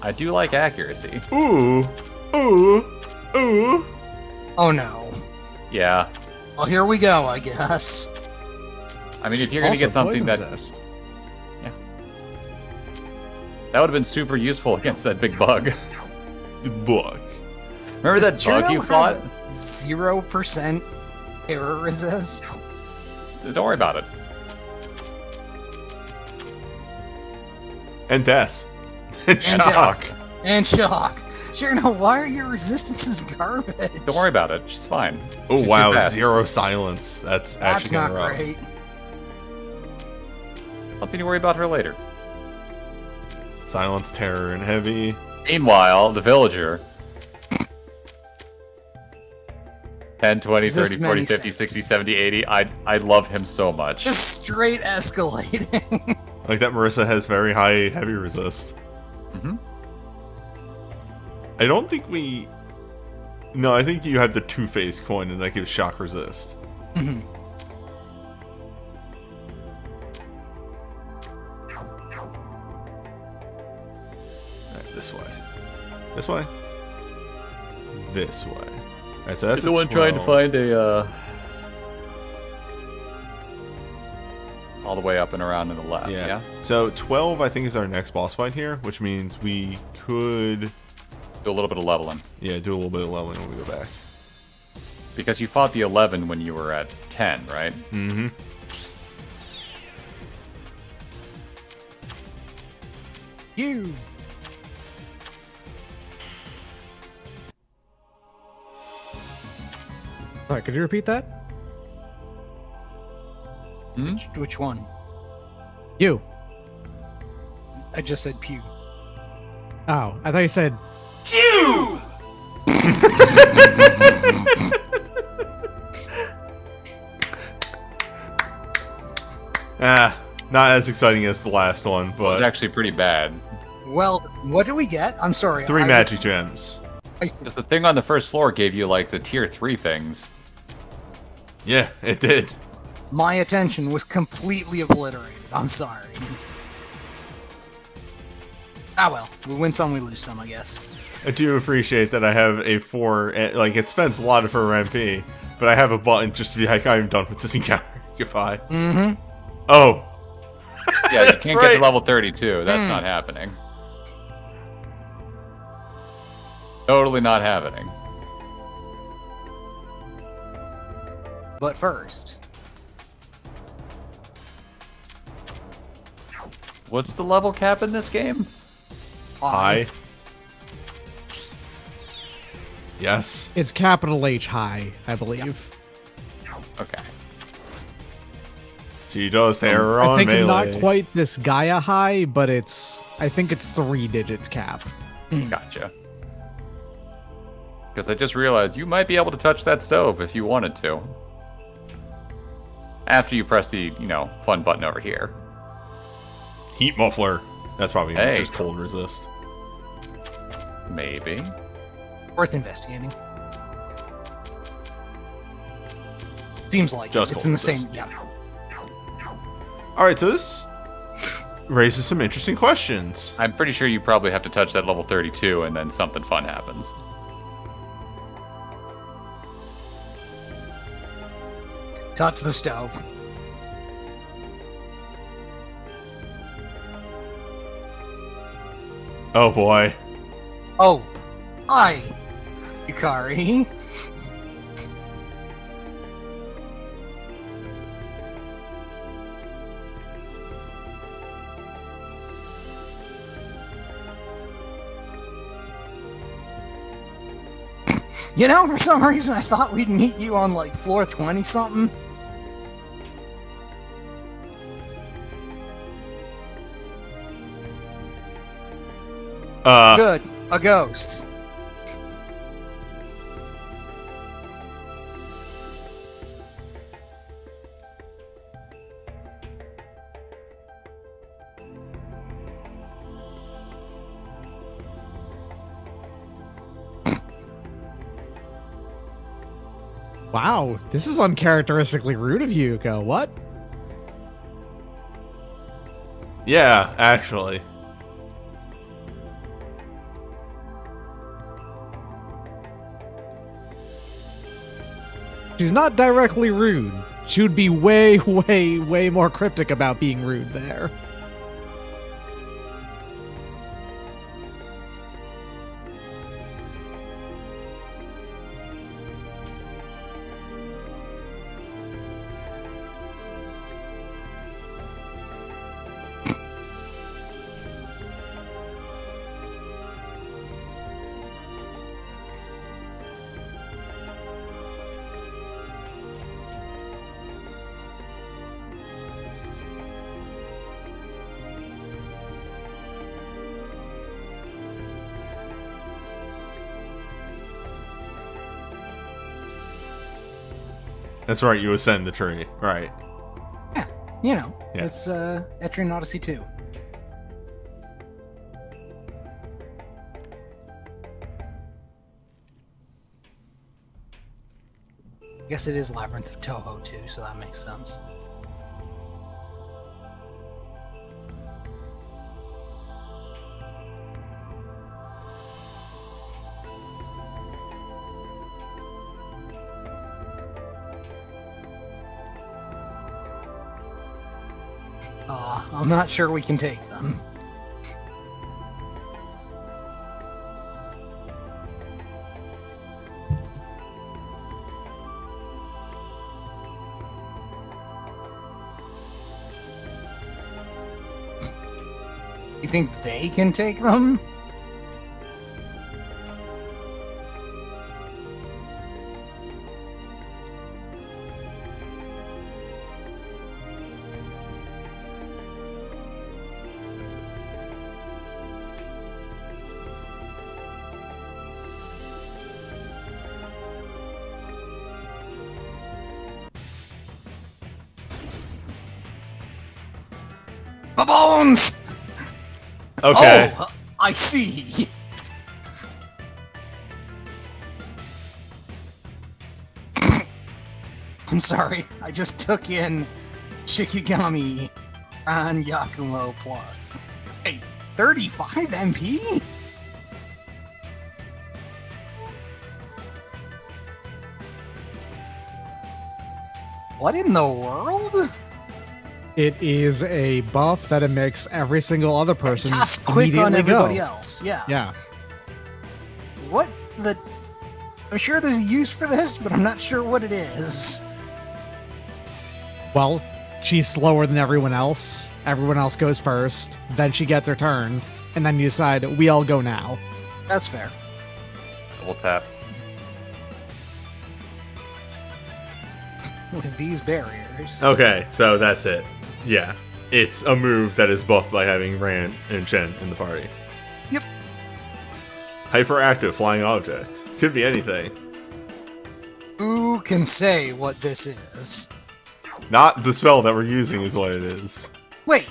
I do like accuracy. Ooh. Ooh. Ooh. Oh no. Yeah. Well, here we go, I guess. I mean, if you're going to Also, get something poison that... resist. That would have been super useful against that big bug. Look. Remember that bug you fought? 0% error resist. Don't worry about it. And death. And And shock. death. And shock. Sure, no, why are your resistances garbage? Don't worry about it. She's fine. Oh, She's wow. too fast. 0 silence. That's That's actually not kinda rough. great. Something to worry about her later. Silence, terror, and heavy. Meanwhile, the villager... 10, 20, Resist 30, many 40, 50, stacks. 60, 70, 80. I love him so much. Just straight escalating. Like that Marissa has very high heavy resist. Mhm. I don't think we... No, I think you have the two-face coin and that gives shock resist. Mhm. Alright, this way. This way? This way. Alright, so that's the a one trying to 12. find a, all the way up and around to the left, yeah? So 12, I think, is our next boss fight here, which means we could... Do a little bit of leveling. Yeah, do a little bit of leveling when we go back. Because you fought the 11 when you were at 10, right? Mm-hmm. You. Sorry, could you repeat that? Which one? You. I just said pew. Oh, I thought you said Not as exciting as the last one, It was but actually pretty bad. Well, what do we get? I'm sorry. 3 I magic gems. Just the thing on the first floor gave you like the tier 3 things. Yeah, it did. My attention was completely obliterated. I'm sorry. Ah well, we win some, we lose some, I guess. I do appreciate that I have a 4, like, it spends a lot of her MP, but I have a button just to be like, I'm done with this encounter. Goodbye. Mm-hmm. Oh. Yeah, you That's can't right. get to level 32. That's not happening. Totally not happening. But first, What's the level cap in this game? High. Yes. it's capital H high, I believe. Okay. She does terror I on think melee. not quite this Gaia high, but I think it's 3 digits cap. Gotcha. Because I just realized you might be able to touch that stove if you wanted to. After you press the, fun button over here. Heat muffler. That's probably Hey. just cold resist. Maybe. worth investigating. Seems like Just it's in the hold same. this. Yeah. Alright, so this raises some interesting questions. I'm pretty sure you probably have to touch that level 32 and then something fun happens. Touch the stove. Oh boy. Oh, hi, Yukari. You know, for some reason I thought we'd meet you on like floor 20 something. Good, a ghost. Wow, this is uncharacteristically rude of you, Yuko. What? Yeah, actually. She's not directly rude. She would be way, way, way more cryptic about being rude there. That's right, you ascend the tree. Right. Yeah, you know, Yeah. it's Etrian Odyssey 2. I guess it is Labyrinth of Touhou too, so that makes sense. I'm not sure we can take them. You think they can take them? My bones! Okay. Oh, I see. I'm sorry. I just took in Shikigami on Yakumo Plus. Hey, 35 MP? What in the world? It is a buff that it makes every single other person Cast quick on immediately everybody go. else. Yeah. Yeah. What the? I'm sure there's a use for this, but I'm not sure what it is. Well, she's slower than everyone else. Everyone else goes first. Then she gets her turn, and then you decide we all go now. That's fair. Double tap. With these barriers. Okay, so that's it. Yeah. It's a move that is buffed by having Ran and Chen in the party. Yep. Hyperactive flying object. Could be anything. Who can say what this is? Not the spell that we're using is what it is. Wait.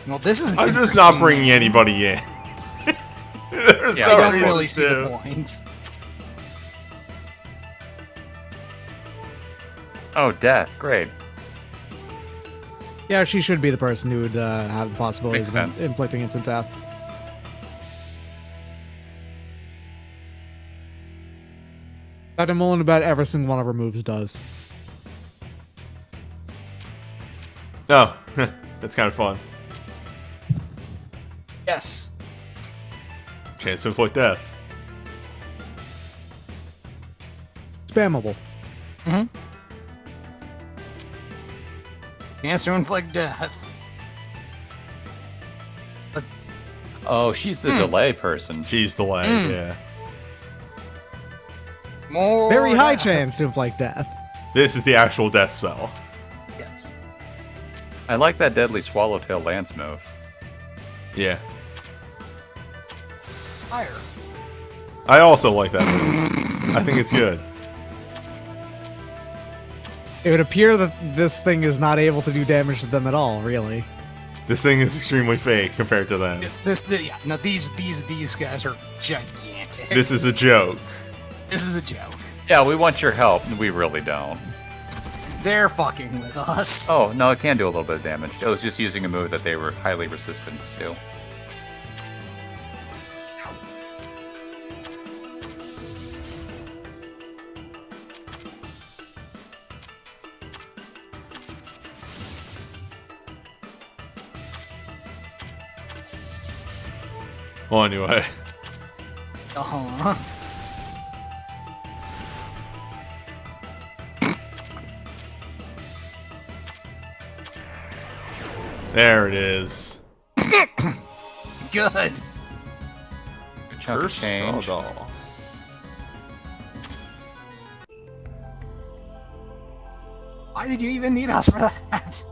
Well, this is. I'm just not bringing anybody in. There's Yeah, no I don't reason really see to. the point. Oh, death. Great. Yeah, she should be the person who would have the possibilities Makes of sense. inflicting instant death. That I'm willing to bet every single one of her moves does. Oh, that's kind of fun. Yes. Chance to inflict death. Spammable. Chance to inflict death. Oh, she's the delay person. She's delayed, yeah. More. Very high death. chance to inflict death. This is the actual death spell. Yes. I like that deadly swallowtail lance move. Yeah. Fire. I also like that move. I think it's good. It would appear that this thing is not able to do damage to them at all, really. This thing is extremely fake compared to them. Yeah. Now these guys are gigantic. This is a joke. This is a joke. Yeah, we want your help. We really don't. They're fucking with us. Oh, no, it can do a little bit of damage. It was just using a move that they were highly resistant to. Well, anyway. Uh-huh. There it is. Good. Good chunk of Curse change. doll. Why did you even need us for that?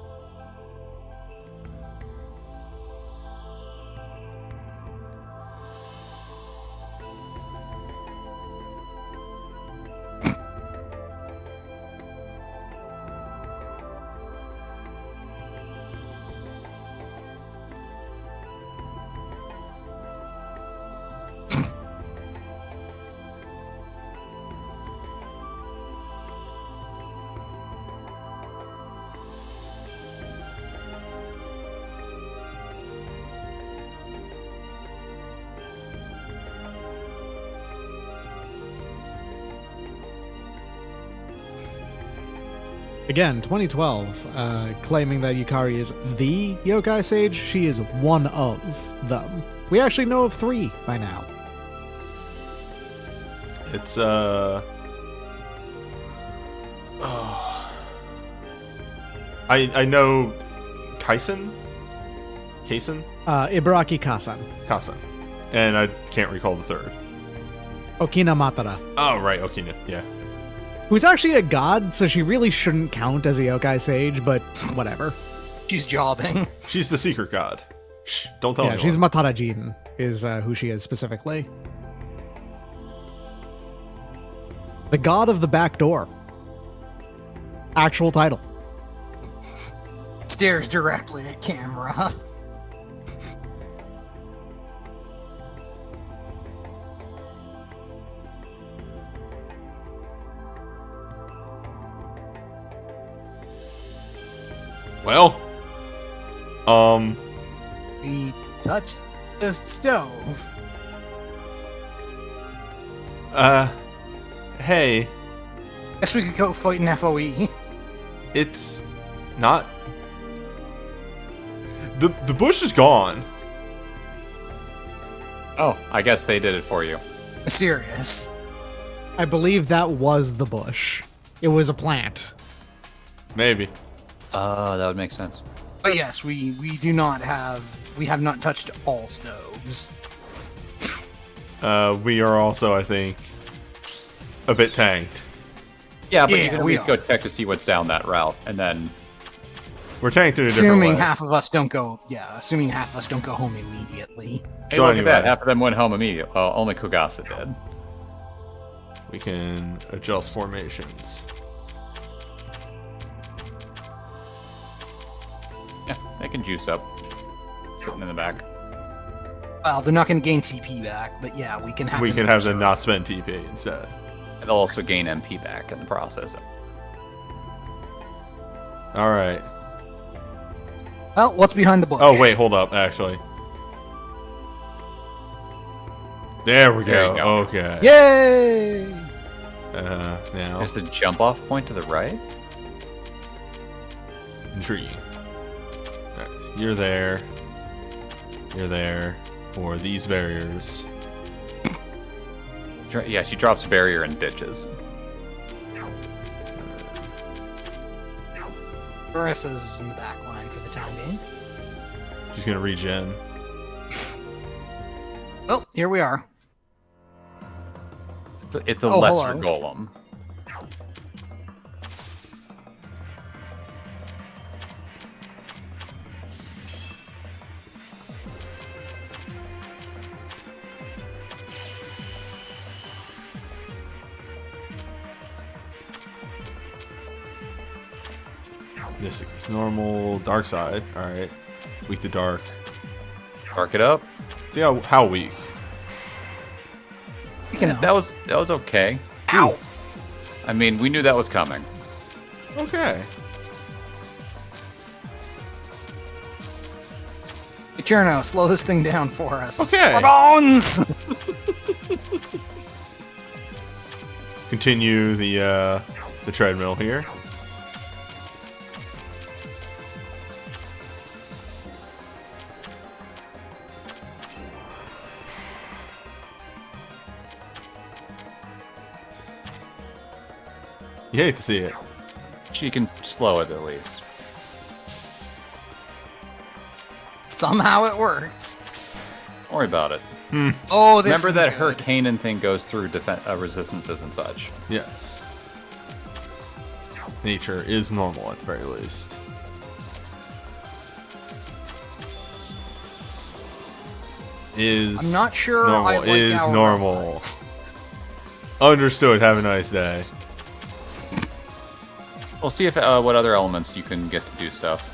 Again, 2012, claiming that Yukari is the yokai sage. She is one of them. We actually know of 3 by now. It's, I know Kaisen? Ibaraki Kasan. Kasen. And I can't recall the third. Okina Matara. Oh, right, Okina, yeah. Who's actually a god, so she really shouldn't count as a yokai sage, but whatever. She's jobbing. She's the secret god. Shh, don't tell Yeah, anyone. she's Matara Jin, is who she is specifically. The god of the back door. Actual title. Stares directly at camera. Well, We touched the stove. hey, Guess we could go fight an FOE. it's not. The bush is gone. Oh, I guess they did it for you. Serious. I believe that was the bush. It was a plant. Maybe. That would make sense. But yes, we have not touched all stoves. We are also, I think, a bit tanked. Yeah, but Yeah, you can at we least are. go check to see what's down that route, and then We're tanked in a different Assuming way. half of us don't go home immediately. hey, So look anyway. at that. Half of them went home immediately. Oh, only Kugasa did. We can adjust formations. Yeah, they can juice up. Sitting in the back. Well, they're not going to gain TP back, but yeah, we can have. We them can in have them reserve. not spend TP instead. And they'll also gain MP back in the process. All right. Well, what's behind the bush? Oh wait, hold up. Actually, there we There go. you go. Okay. Yay! Now There's a jump off point to the right. intriguing. All right, you're there. You're there for these barriers. Yeah, she drops a barrier and ditches. Marissa's in the back line for the time being. She's gonna regen. Well, here we are. It's a Oh, lesser hello. golem. Mystic is normal. Dark side. All right. Weak to dark. Dark it up. See how weak. Speaking of, That was okay. ow! I mean, we knew that was coming. Okay. Cherno, slow this thing down for us. Okay. Our bones! Continue the treadmill here. You hate to see it. She can slow it at least. Somehow it works. Don't worry about it. Oh, this Remember is that good. Hurricane thing goes through resistances and such. Yes. Nature is normal at the very least. Is I'm not sure normal. I like Is our normal. robots. Understood. Have a nice day. We'll see if what other elements you can get to do stuff.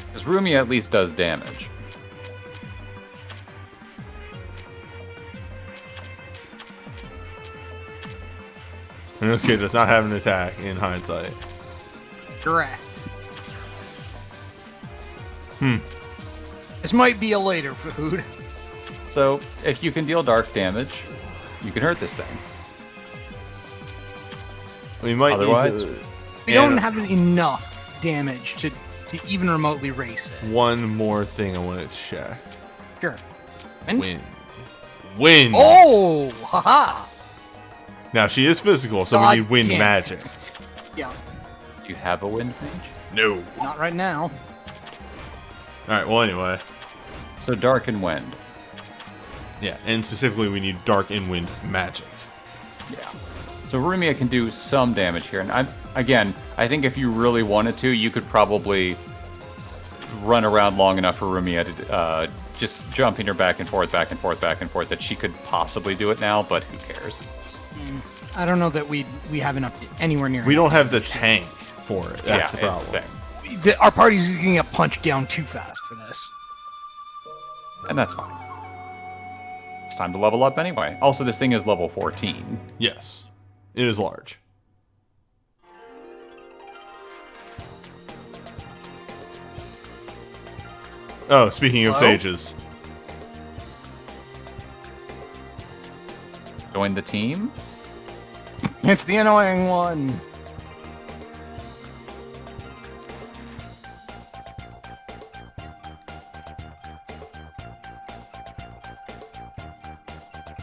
Because Rumi at least does damage. And this kid does not have an attack in hindsight. Correct. Hmm. This might be a later food. So if you can deal dark damage, you can hurt this thing. We might Otherwise- need to. We don't have enough damage to even remotely race it. One more thing I want to check. Sure. And- Wind. Wind. Oh, haha. Now she is physical, so God we need wind damn magic. it. Yeah, Do you have a wind mage? No. not right now. All right. Well, anyway. So dark and wind. Yeah, and specifically, we need dark and wind magic. Yeah. So Rumia can do some damage here, and I think if you really wanted to, you could probably run around long enough for Rumia to just jumping her back and forth, that she could possibly do it now, but who cares? I don't know that we have enough anywhere near. We don't have the tank for it. That's the it's problem. Our party's going to get punched down too fast for this. And that's fine. It's time to level up anyway. Also, this thing is level 14. Yes. It is large. Oh, speaking of sages. Join the team? It's the annoying one.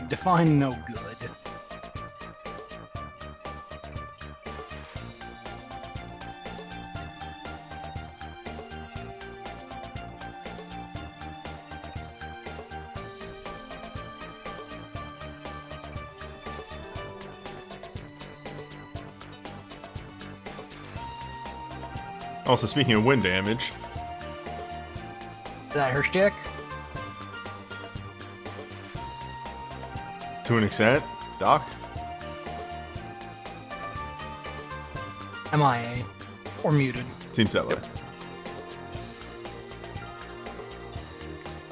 Define no good. Also, speaking of wind damage. Is that her stick? To an extent, Doc? MIA. Or muted. Seems that way.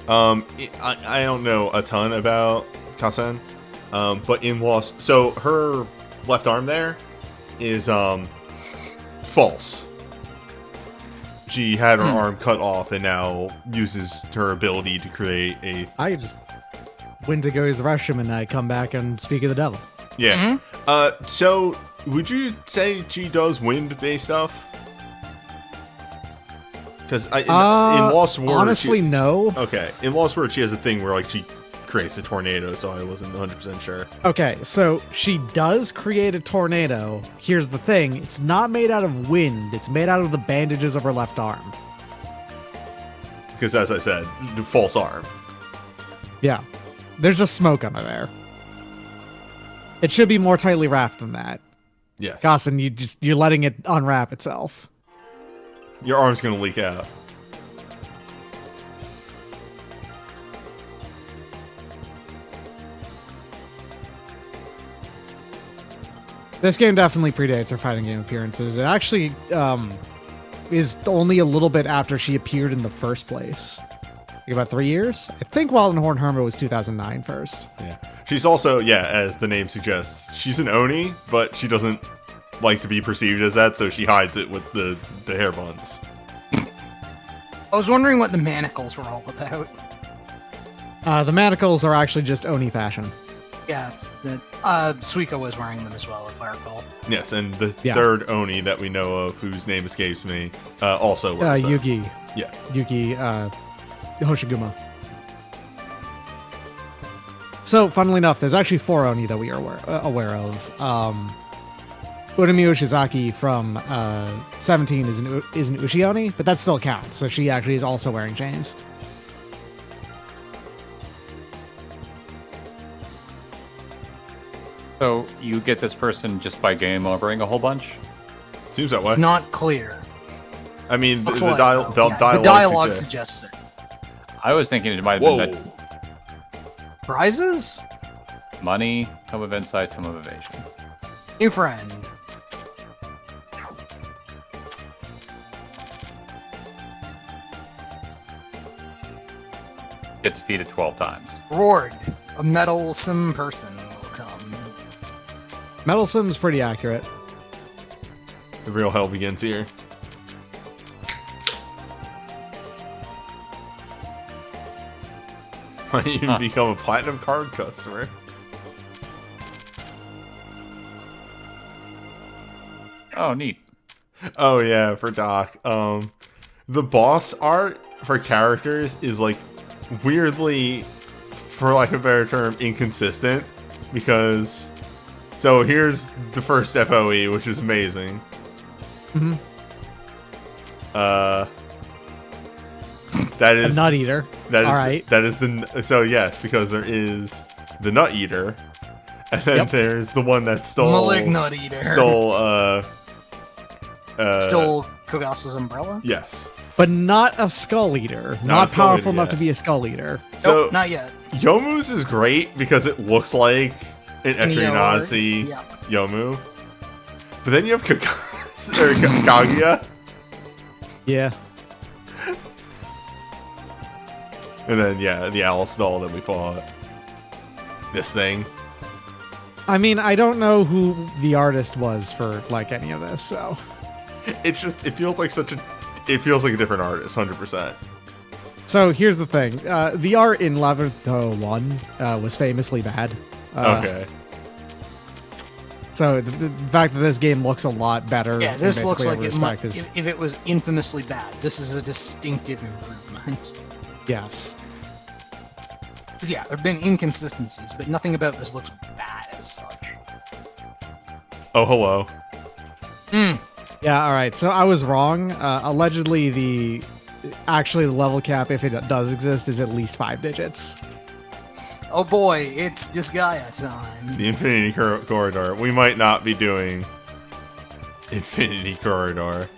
I don't know a ton about Kasen, but in Lost, so her left arm there is false. She had her arm cut off and now uses her ability to create a. I just went to go use the restroom and I come back and speak of the devil. Yeah. So would you say she does wind-based stuff? Because in Lost World, honestly, no. Okay, in Lost World, she has a thing where like she creates a tornado, so I wasn't 100% sure. Okay, so she does create a tornado. Here's the thing: it's not made out of wind. It's made out of the bandages of her left arm. Because as I said, the false arm. Yeah, there's just smoke under there. It should be more tightly wrapped than that. Yes. Gossen, you're letting it unwrap itself. Your arm's gonna leak out. This game definitely predates her fighting game appearances. It actually is only a little bit after she appeared in the first place. Like about 3 years? I think Wild and Horn Hermit was 2009 first. Yeah. She's also, yeah, as the name suggests, she's an Oni, but she doesn't like to be perceived as that, so she hides it with the hair buns. I was wondering what the manacles were all about. The manacles are actually just Oni fashion. Yeah, it's the Suika was wearing them as well, if I recall. Yes, and the third Oni that we know of, whose name escapes me, also wears them. Yugi. Yeah. Yugi Hoshiguma. So, funnily enough, there's actually 4 Oni that we are aware of. Urumi Ushizaki from 17 is an Ushi-Oni, but that still counts, so she actually is also wearing chains. So you get this person just by game overing a whole bunch? Seems that way. It's not clear. I mean, the Like, dialogue, the dialogue suggests it. I was thinking it might have been that Prizes? money, Tome of Insight, Tome of Evasion. New friend. Get defeated 12 times. Reward. A meddlesome person will come. Meddlesome's pretty accurate. The real hell begins here. Might even become a platinum card customer. Oh, neat. Oh yeah, for Doc. The boss art for characters is like weirdly, for lack of a better term, inconsistent. Because, so here's the first FOE, which is amazing. Mm-hmm. That is a nut eater. That is Alright. That is the so yes, because there is the nut eater, and then there's the one that stole Malignant eater. stole Kogasa's umbrella? Yes. But not a Skull Eater. Not a Skull powerful Eater enough yet. to be a Skull Eater. So Nope, not yet. Yomu's is great because it looks like an extra Neo, Nazi yeah. Yomu. But then you have Kaguya, Yeah. and then the Alice doll that we fought. This thing. I mean, I don't know who the artist was for like any of this, so. It's just it feels like a different artist, 100%. So here's the thing: the art in Labyrinth of Touhou was famously bad. Okay. So the fact that this game looks a lot better. Yeah, in this looks basically like every it might. respect is- If it was infamously bad, this is a distinctive improvement. Yes. 'Cause, yeah, there have been inconsistencies, but nothing about this looks bad as such. Oh, hello. Yeah. All right. So I was wrong. Allegedly, the level cap, if it does exist, is at least 5 digits. Oh boy, it's Disgaea time. The Infinity Corridor. We might not be doing Infinity Corridor.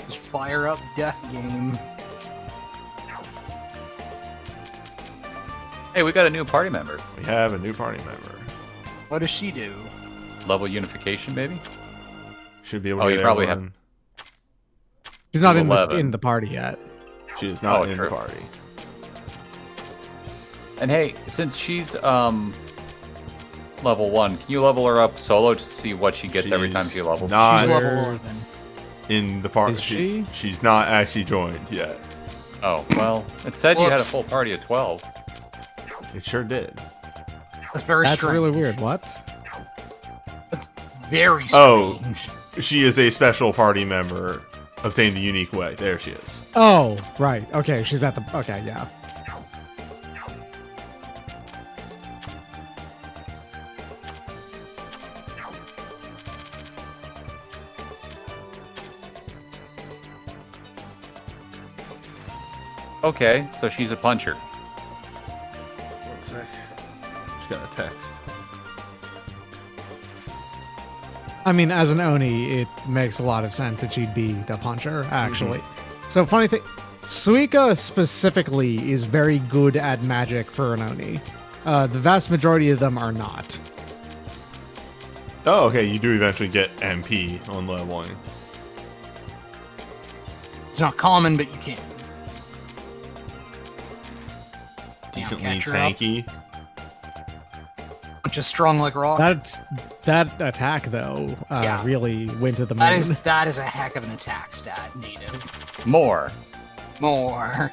Just fire up Death Game. Hey, we got a new party member. We have a new party member. What does she do? Level unification, maybe? Should be able Oh, to you get probably everyone. She's not in 11. the party yet. She is not Oh, in true. the party. And hey, since she's level 1, can you level her up solo to see what she gets every time she She's levels? not She's level 11. in the party. Is she? She's not actually joined yet. Oh, well, it said you had a Whoops. full party of 12. It sure did. That's very That's strange. really weird. What? That's very Oh. strange. She is a special party member obtained a unique way. There she is. Oh, right. Okay, she's at the. Okay, yeah. Okay, so she's a puncher. One sec. She got a text. I mean, as an Oni, it makes a lot of sense that she'd be the puncher, actually. So, funny thing, Suika specifically is very good at magic for an Oni. The vast majority of them are not. Oh, okay. You do eventually get MP on leveling. It's not common, but you can. Decently catch her up. tanky. Just strong like rock. That attack, though, Yeah. really went to the moon. That is a heck of an attack stat, native. More. More.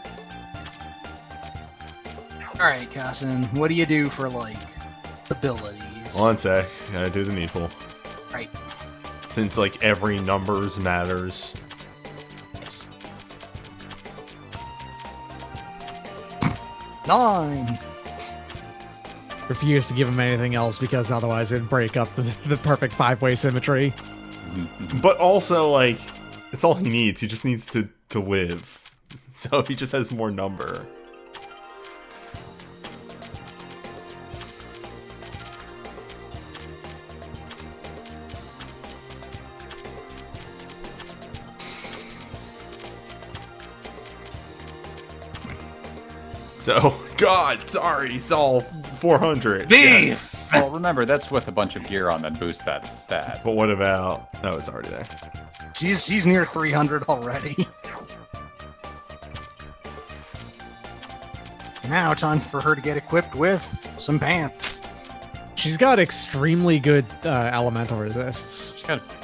Alright, Cousin, what do you do for, like, abilities? One sec. Gotta do the needful. Right. Since, like, every numbers matters. Yes. 9. Refuse to give him anything else because otherwise it'd break up the perfect 5-way symmetry. But also, like, it's all he needs. He just needs to live. So if he just has more number. So, God, sorry, it's all 400. Beef! Well, remember, that's with a bunch of gear on that boosts that stat. But what about... Oh, it's already there. She's near 300 already. Now, time for her to get equipped with some pants. She's got extremely good elemental resists.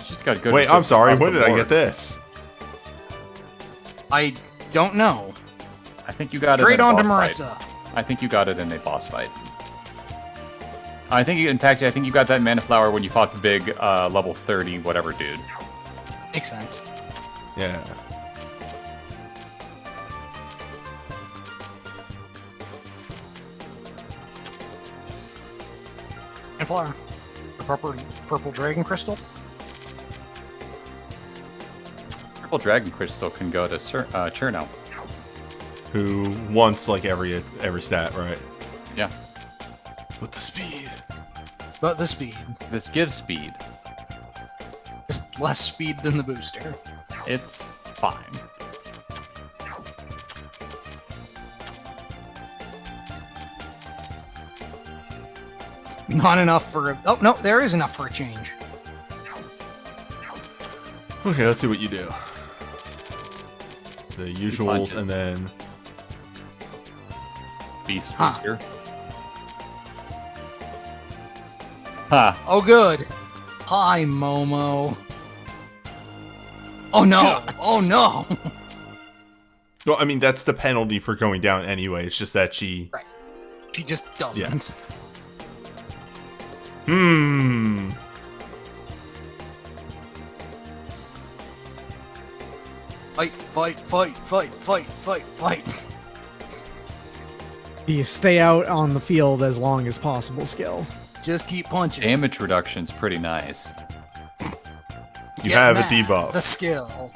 She's got good. Wait, I'm resistance sorry. across When the did I board. get this? I don't know. I think you got Straight it. on to in a boss Marissa. fight. I think you got it in a boss fight. I think, in fact, I think you got that mana flower when you fought the big level 30 whatever dude. Makes sense. Yeah. And flower. The purple dragon crystal. Purple dragon crystal can go to Cherno. Who wants, like, every stat, right? Yeah. With the speed. But the speed. This gives speed. Just less speed than the booster. It's fine. Not enough for a... Oh, no, there is enough for a change. Okay, let's see what you do. The punch usuals, it. and then... Beast Huh. booster. Ha! Oh, good. Hi, Momo. Oh, no. Oh, no. Well, I mean, that's the penalty for going down anyway. It's just that she... Right. She just doesn't. Hmm. Fight, fight, fight, fight, fight, fight, fight. The stay out on the field as long as possible skill. Just keep punching. Damage reduction's pretty nice. You Get have a mad, debuff. The skill.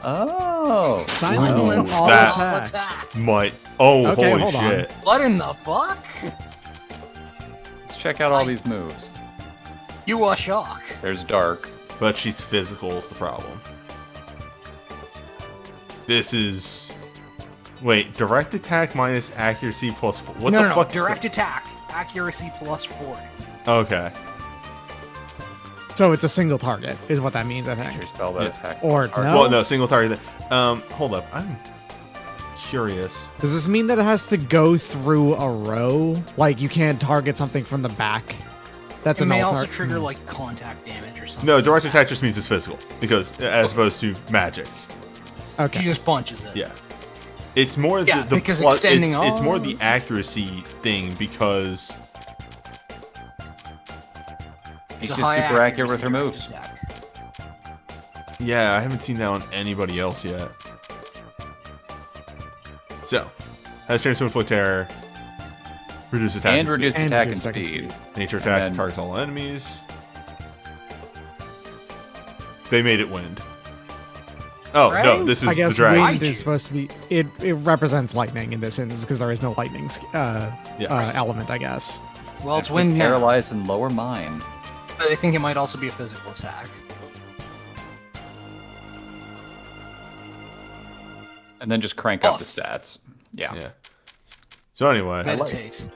Oh! Silent Silence all that all attacks. attacks. Might. Oh, Okay, holy hold on. shit. What in the fuck? Let's check out all these moves. You are shock. There's Dark. But she's physical is the problem. This is... Wait, direct attack minus accuracy plus... What No, the no, fuck? no. is Direct that? attack. Accuracy plus 40. Okay. So it's a single target, is what that means, I think. Your spell that Yeah. attacks. Or Dark. no. Well, no, single target. Hold up. I'm curious. Does this mean that it has to go through a row? Like, you can't target something from the back? That's It an may alt also tar- trigger like contact damage or something. No, direct attack just means it's physical. Because, as opposed to magic. She Okay. just punches it. Yeah. It's more Yeah, the because plus, extending it's more all- the accuracy thing because It's She's a just high super accurate with her direct moves. attack. yeah, I haven't seen that on anybody else yet. So, has chance to inflict terror, reduce attack And reduce And attack and reduce attack and speed. nature attack, then- targets all enemies. They made it wind. Oh no, Right? this I is the guess dragon. wind is supposed to be... It represents lightning in this instance, because there is no lightning Yes. element, I guess. Well, it's wind now. Paralyze and lower mind. But I think it might also be a physical attack. And then just crank up the Off. stats. Yeah. Yeah. So anyway, Meditate.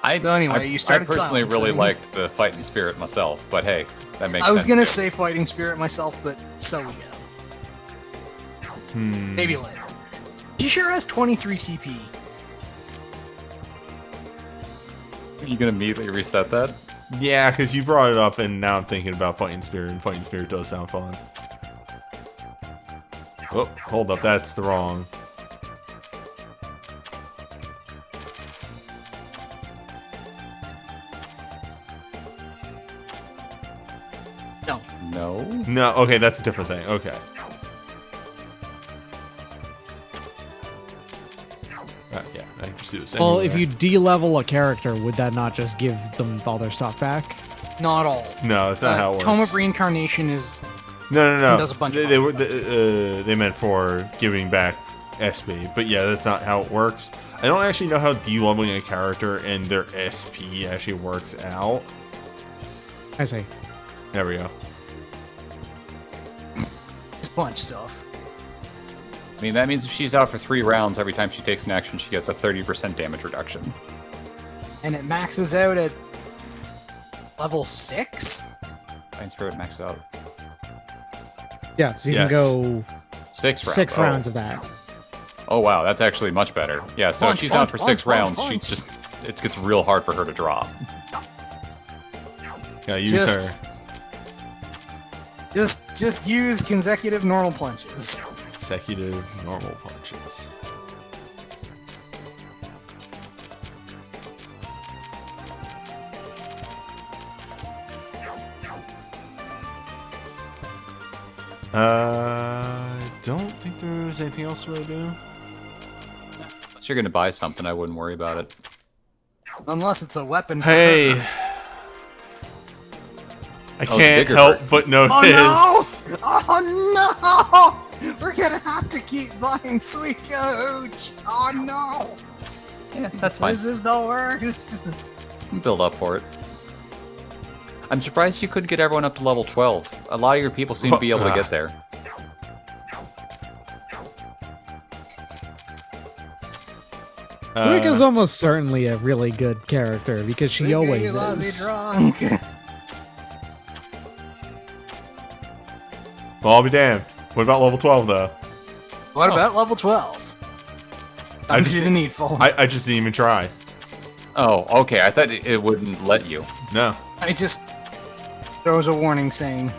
I, So anyway, I, you started I personally really silencing. liked the fighting spirit myself, but hey, that makes I was sense gonna too. say fighting spirit myself, but so we go. Maybe later. She sure has 23 TP. You gonna immediately reset that? yeah, because you brought it up, and now I'm thinking about fighting spirit, and fighting spirit does sound fun. Oh, hold up, that's the wrong. No. No. No, okay, that's a different thing. Okay. Yeah, I can just do this. Well, if anywhere. you de-level a character, would that not just give them all their stuff back? Not all. No, that's not how it works. Tome of Reincarnation is... No. It does a bunch of they were they meant for giving back SP, but yeah, that's not how it works. I don't actually know how de-leveling a character and their SP actually works out. I see. There we go. just punch stuff. I mean, that means if she's out for 3 rounds, every time she takes an action, she gets a 30% damage reduction. And it maxes out at level 6? Fighting spirit maxed out. Yeah, so you Yes. can go 6 rounds. 6 Oh. rounds of that. Oh wow, that's actually much better. Yeah, so Punch, if she's punch, out for 6 punch, rounds, punch, she punch. just it gets real hard for her to drop. Yeah, use Just- her. Just use consecutive normal punches. Consecutive normal punches. I don't think there's anything else to do. Unless you're gonna buy something, I wouldn't worry about it. Unless it's a weapon for Hey, her. I Oh, can't bigger help version. but notice. Oh no! Oh no! We're gonna have to keep buying Sweet Coach! Oh no! Yeah, that's fine. This is the worst! Build up for it. I'm surprised you couldn't get everyone up to level 12. A lot of your people seem to be able to get there. Suika's almost certainly a really good character because she always is. Drunk. Well, I'll be damned. What about level 12, though? What about level 12? I do the needful. I just didn't even try. Oh, okay. I thought it wouldn't let you. No. There was a warning saying...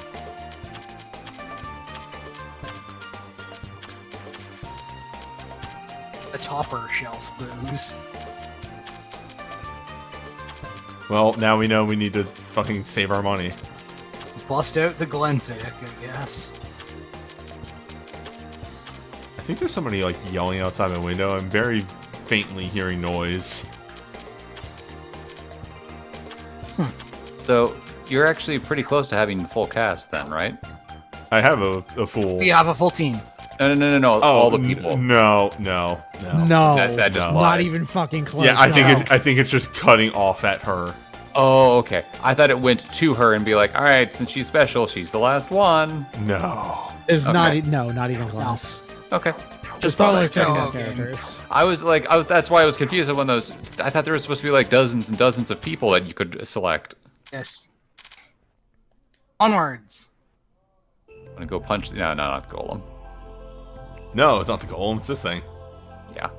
The topper shelf booze. Well, now we know we need to fucking save our money. Bust out the Glenfiddich, I guess. I think there's somebody, like, yelling outside my window. I'm very faintly hearing noise. So, you're actually pretty close to having full cast then, right? I have a full... We have a full team. No. All the people. No. No, That just not lied. even fucking close. Yeah, I no. think it's just cutting off at her. Oh, okay. I thought it went to her and be like, all right, since she's special, she's the last one. No. There's Okay. not even close. Okay. Just probably Bust checking out out again. characters. That's why I was confused when those. I thought there were supposed to be like dozens and dozens of people that you could select. Yes. Onwards. I'm gonna go punch. No, not the golem. No, it's not the golem. It's this thing. Yeah.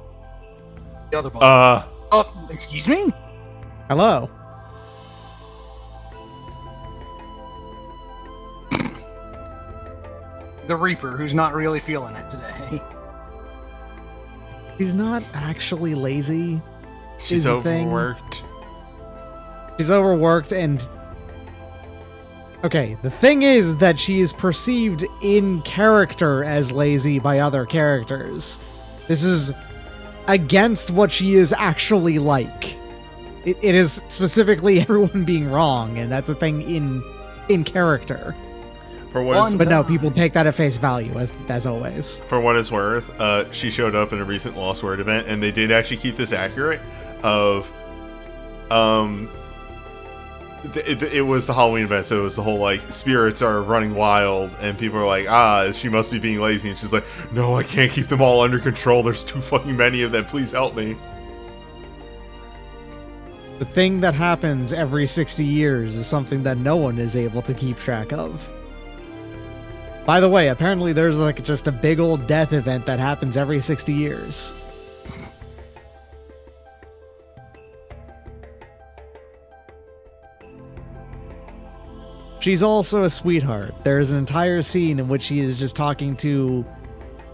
The other ball. Oh, excuse me? Hello. The Reaper, who's not really feeling it today. He's not actually lazy. She's the thing. overworked. She's overworked and... Okay, the thing is that she is perceived in character as lazy by other characters. This is against what she is actually like. It is specifically everyone being wrong, and that's a thing in character. For what it's, But no, people take that at face value, as always. for what it's worth, she showed up in a recent Lost Word event, and they did actually keep this accurate. It was the Halloween event, so it was the whole like spirits are running wild, and people are like, she must be being lazy, and she's like, no, I can't keep them all under control. There's too fucking many of them. Please help me. The thing that happens every 60 years is something that no one is able to keep track of. By the way, apparently there's like just a big old death event that happens every 60 years. She's also a sweetheart. There's an entire scene in which she is just talking to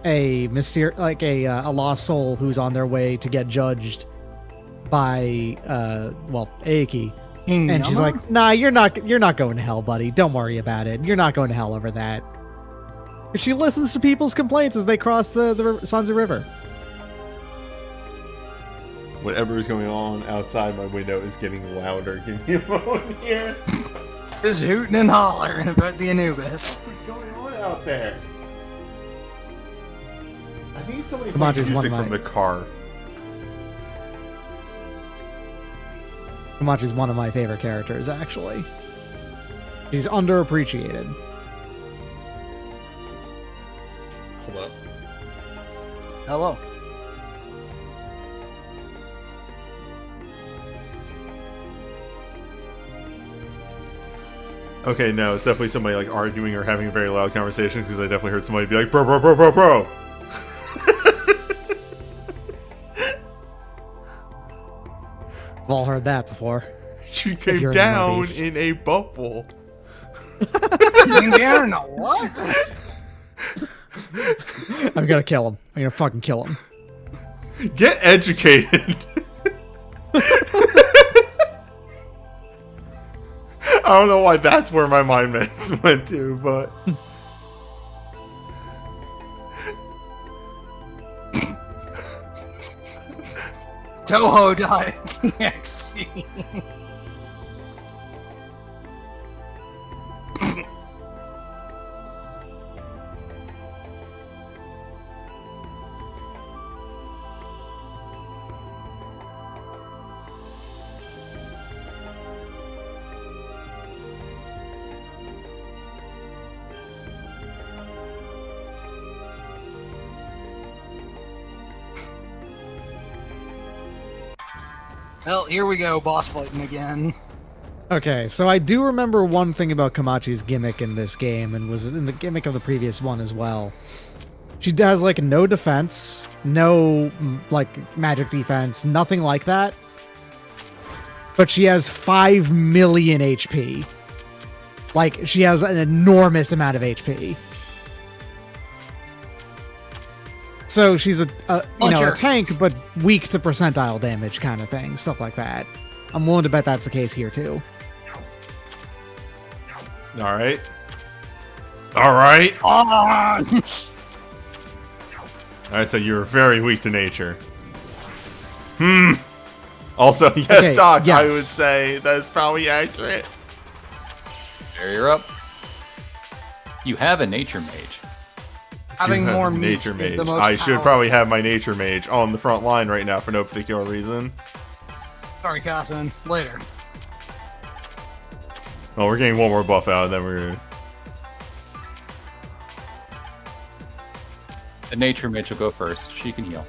a lost soul who's on their way to get judged by Aiki. And she's like, nah, you're not going to hell, buddy. Don't worry about it. You're not going to hell over that. She listens to people's complaints as they cross the Sanzu River. Whatever is going on outside my window is getting louder. Give me a moment here. Just hooting and hollering about the Anubis. What's going on out there? I think it's somebody Come on, playing just one music of from my- the car. Kamachi is one of my favorite characters, actually. He's underappreciated. Hold up. Hello. Okay, no, it's definitely somebody like arguing or having a very loud conversation, because I definitely heard somebody be like, bro. We've all heard that before. She you're came in the down Northeast. in a bubble. Indiana, what? I'm gonna kill him. I'm gonna fucking kill him. Get educated. I don't know why that's where my mind went to, but Touhou died. TXT. Well, here we go, boss fighting again. Okay, so I do remember one thing about Kamachi's gimmick in this game, and was in the gimmick of the previous one as well. She does, like, no defense, no, like, magic defense, nothing like that. But she has 5 million HP. Like, she has an enormous amount of HP. So she's a tank, but weak to percentile damage kind of thing, stuff like that. I'm willing to bet that's the case here, too. All right. All right. On! All right, so you're very weak to nature. Also, yes, Okay, Doc, I yes. would say that's probably accurate. Barrier up. You have a nature mage. Having You have more a meat nature is mage. the most I should powerful. probably have my nature mage on the front line right now for no particular reason. Sorry, Cassin. Later. Well, we're getting one more buff out, and then we're... The nature mage will go first. She can heal.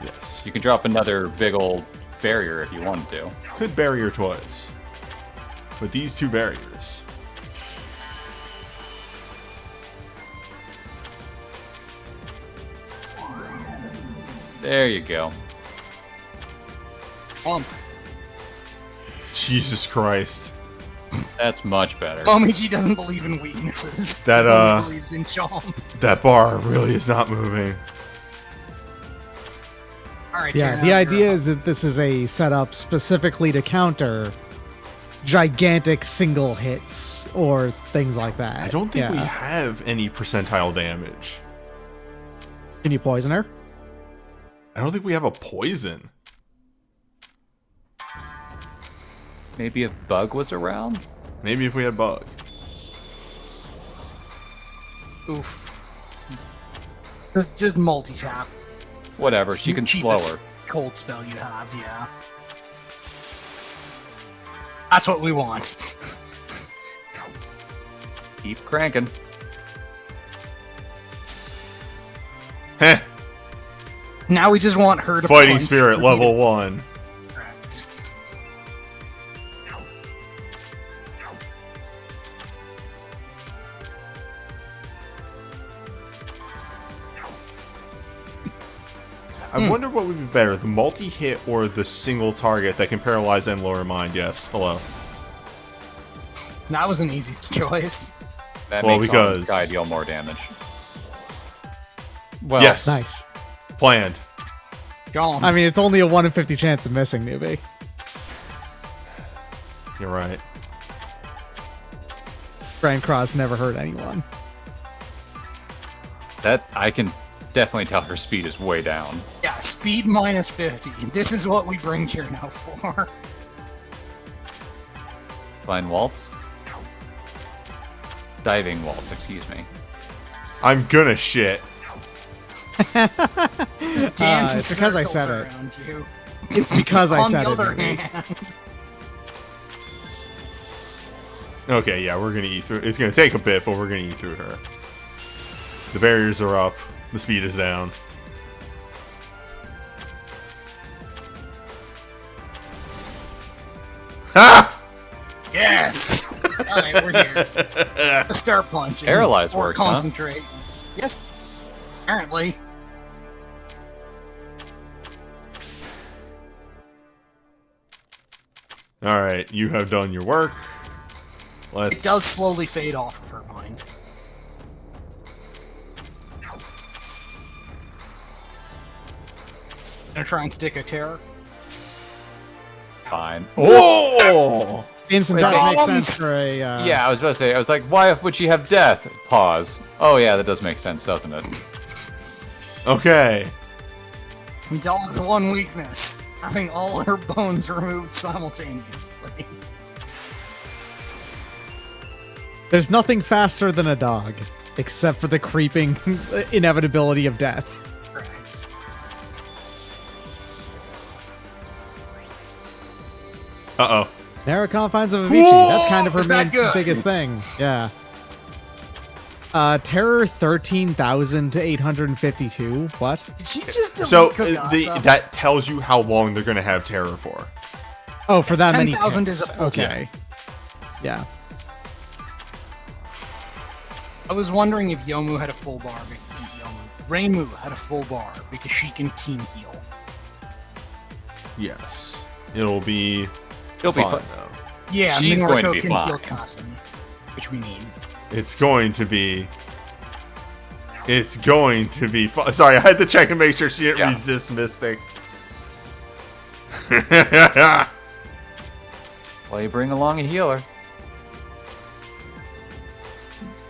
Yes. You can drop another big old barrier if you wanted to. Could barrier twice. With these two barriers. There you go. Jesus Christ. That's much better. Momiji doesn't believe in weaknesses. That, He only believes in chomp. That bar really is not moving. Alright, Yeah, Jared, the you're idea up. is that this is a setup specifically to counter gigantic single hits or things like that. I don't think we Yeah. have any percentile damage. Can you poison her? I don't think we have a poison. Maybe if Bug was around? Maybe if we had bug. Oof. Just multi-tap. Whatever, It's she the can slow her. cheapest cold spell you have, yeah. That's what we want. Keep cranking. Heh. Now we just want her to Fighting punch Spirit level repeatedly. 1. Correct. I wonder what would be better, the multi-hit or the single target that can paralyze and lower mind. Yes, hello. That was an easy choice. That Well, makes because- Guy deal more damage. Well, Yes. Nice. Planned. John. I mean, it's only a 1 in 50 chance of missing, newbie. You're right. Grand Cross never hurt anyone. that I can definitely tell her speed is way down. yeah, speed minus 50. This is what we bring here now for. Fine waltz. Diving waltz, excuse me. I'm gonna shit. Just dance in it's because I circles said it. around you. It's because I On said the it. other newbie. hand, Okay, yeah, we're gonna eat through. It's gonna take a bit, but we're gonna eat through her. The barriers are up. The speed is down. Ha! yes. All right, we're here. Let's start punching. Paralyze or works, huh? concentrate. Yes. Apparently. All right, you have done your work. Let's. It does slowly fade off of her mind. Gonna try and stick a terror. Fine. Whoa! Instant Wait, does make bombs! sense for a. Yeah, I was about to say, I was like, why would she have death? Pause. Oh yeah, that does make sense, doesn't it? Okay. Dog's one weakness: having all her bones removed simultaneously. There's nothing faster than a dog, except for the creeping inevitability of death. Correct. Uh oh. Narrow confines of Avicii. That's kind of her is that main good? biggest thing. Yeah. Terror 13,852. What? Did she just delete So Kogasa? that tells you how long they're going to have terror for. Oh, for that many. 10,000 is a full. Okay. Yeah. I was wondering if Yomu had a full bar. Reimu had a full bar because she can team heal. Yes. It'll be He'll be fun, fun. though. Yeah, She's going to Minoriko be can fine. heal Kasen, which we need. It's going to be fun. Sorry, I had to check and make sure she didn't resist Mystic. Well, you bring along a healer.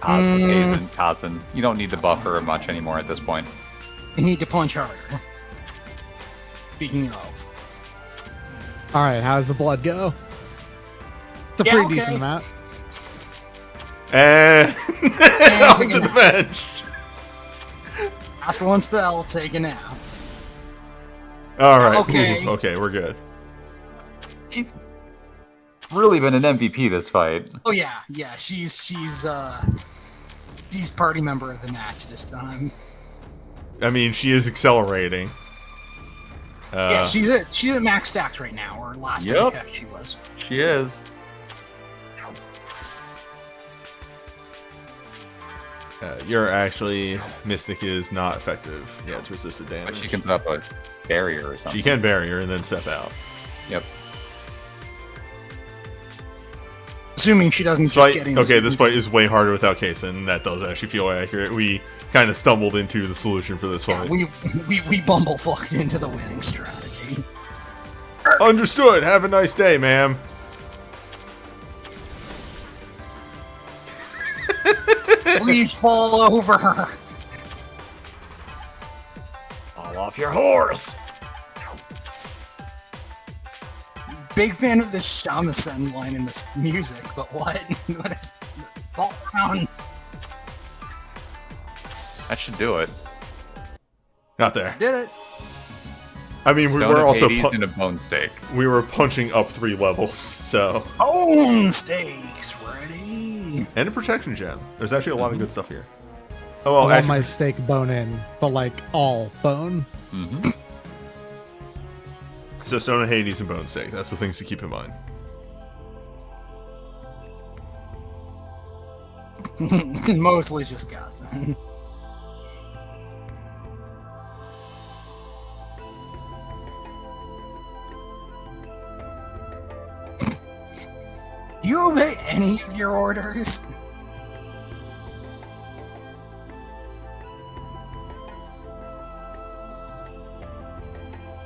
Kazen. You don't need to buff her much anymore at this point. We need to punch harder. Speaking of. All right. How's the blood go? It's a Yeah, pretty okay. decent amount. And onto the bench. Last one spell, take a nap. All right. Okay. Ooh, okay, we're good. He's really been an MVP this fight. Oh yeah, she's party member of the match this time. I mean, she is accelerating. Yeah, she's at max stacked right now, or last time I checked she was. She is. You're actually Mystic is not effective. Yeah, it's resisted But damage. she can put up a barrier or something. She can barrier and then step out. Yep. Assuming she doesn't So just get in. okay, this fight is way harder without Kason. That does actually feel accurate. We kind of stumbled into the solution for this Yeah, fight. we bumblefucked into the winning strategy. Understood. Have a nice day, ma'am. Please fall over. Fall off your horse. Big fan of the shamisen line in this music, but what? What is fall down? That should do it. Not there. Did it? I mean, we Stone were of also Hades and a bone steak. we were punching up 3 levels, so Bone steaks ready. and a protection gem. There's actually a lot of good stuff here. Oh well, I want actually, my steak bone in, but like all bone. Mm-hmm. so Stone of Hades and Bone Steak. That's the things to keep in mind. Mostly just Gaza. Do you obey any of your orders?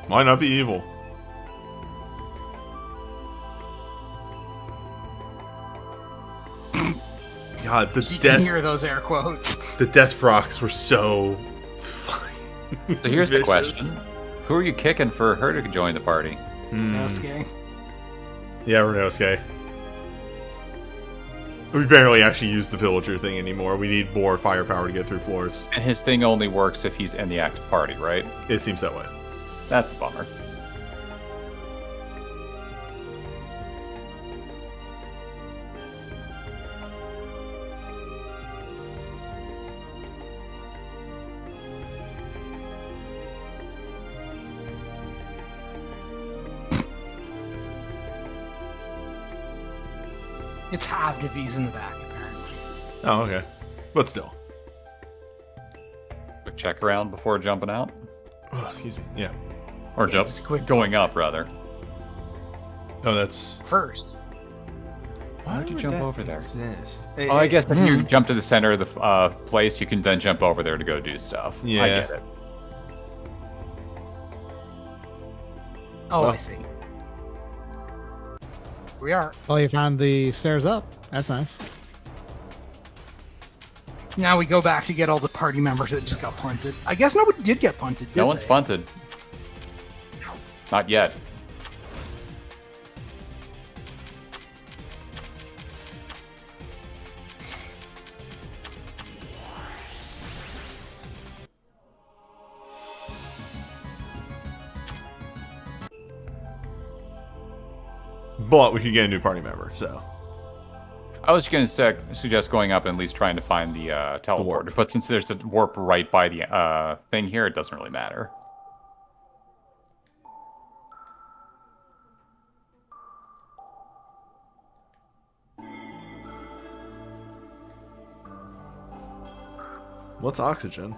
Why not be evil? God, She can hear those air quotes. the death procs were so fucking So here's the vicious. question. Who are you kicking for her to join the party? Nosuke. Yeah, Renosuke. We barely actually use the villager thing anymore. We need more firepower to get through floors. And his thing only works if he's in the active party, right? It seems that way. That's a bummer. It's halved if he's in the back, apparently. Oh, okay. But still. Quick check around before jumping out. Oh, excuse me. Yeah. Or Yeah, just quick going up, rather. Oh, that's... First. Why would you jump over there? Exist? Oh, I guess if you jump to the center of the place, you can then jump over there to go do stuff. Yeah. I get it. Oh, Well. I see. We are. Well, you found the stairs up. That's nice. Now we go back to get all the party members that just got punted. I guess nobody did get punted, did No one's they? punted. Not yet. But we could get a new party member, so... I was going to suggest going up and at least trying to find the teleporter, warp. but since there's a warp right by the thing here, it doesn't really matter. What's oxygen?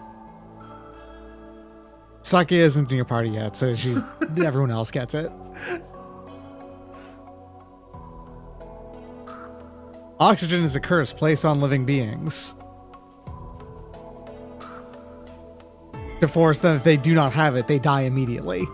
Sake isn't in your party yet, so she's everyone else gets it. Oxygen is a curse placed on living beings to force them, if they do not have it, they die immediately.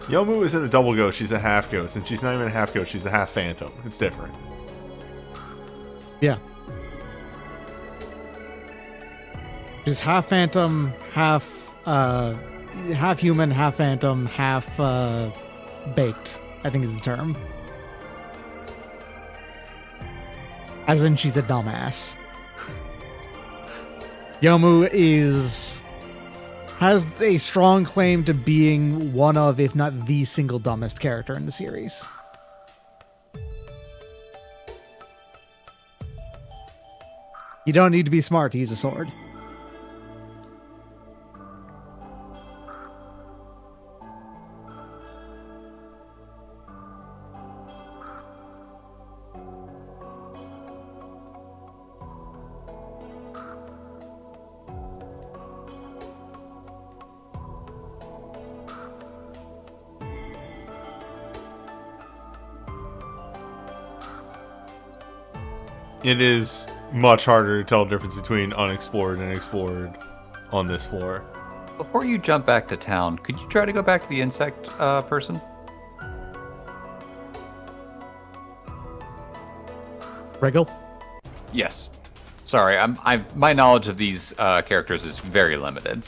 Yomu isn't a double ghost, she's a half ghost, and she's not even a half ghost, she's a half phantom. It's different. Yeah. She's half phantom, half human, half phantom, half baked, I think is the term. As in she's a dumbass. Yomu has a strong claim to being one of, if not the single dumbest character in the series. You don't need to be smart to use a sword. It is much harder to tell the difference between unexplored and explored on this floor. Before you jump back to town, could you try to go back to the insect person? Wriggle? Yes. Sorry, my knowledge of these characters is very limited.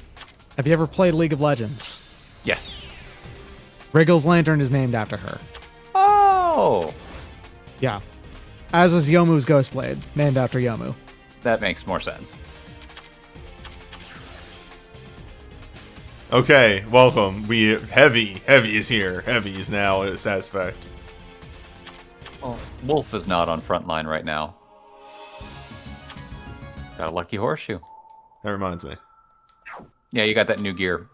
Have you ever played League of Legends? Yes. Wriggle's lantern is named after her. Oh! Yeah. As is Yomu's Ghostblade, named after Yomu. That makes more sense. Okay, welcome. Heavy is here. Heavy is now at Status Effect. Well, Wolf is not on frontline right now. Got a lucky horseshoe. That reminds me. Yeah, you got that new gear.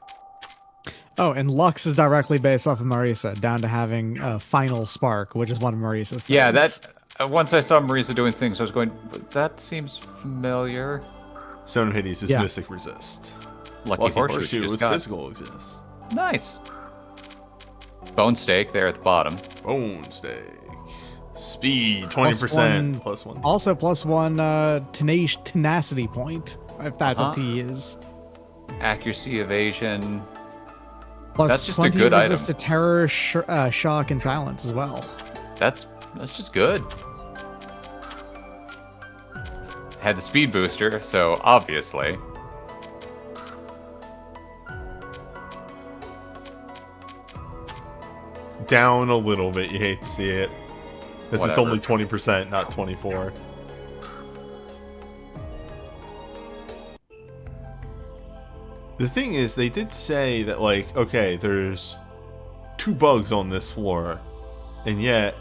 Oh, and Lux is directly based off of Marisa, down to having a final spark, which is one of Marisa's things. Yeah, that. Once I saw Marisa doing things, I was going, that seems familiar. Stone of Hades is Mystic Resist. Lucky horseshoe is got. Physical Exist. Nice. Bone steak there at the bottom. Bone Steak. Speed, 20%. Plus one. Also, plus one tenacity point, if that's what T is. Accuracy, evasion. Plus that's just 20 a good resist item. to terror, shock, and silence as well. That's just good. Had the speed booster, so obviously. Down a little bit, you hate to see it. Because it's Whatever. only 20%, not 24. The thing is, they did say that, like, okay, there's 2 bugs on this floor, and yet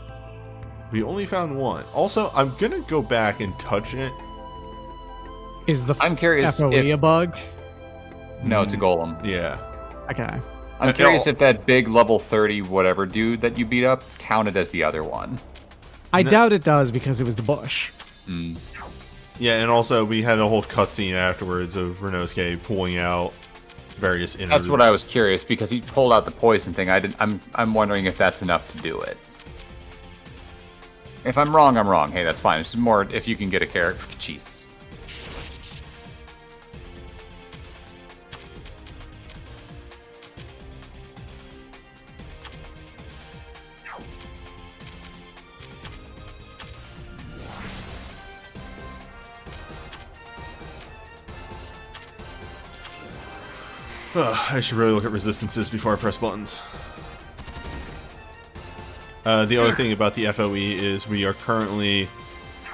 we only found 1. Also, I'm gonna go back and touch it. Is the I'm curious FOE if- a bug? No, it's a golem. Yeah. Okay. I'm curious if that big level 30 whatever dude that you beat up counted as the other one. I doubt it does because it was the bush. Yeah, and also we had a whole cutscene afterwards of Renosuke pulling out various innards. That's what I was curious because he pulled out the poison thing. I'm wondering if that's enough to do it. If I'm wrong, I'm wrong. Hey, that's fine. It's more if you can get a character. Jesus. I should really look at resistances before I press buttons. The other thing about the FOE is we are currently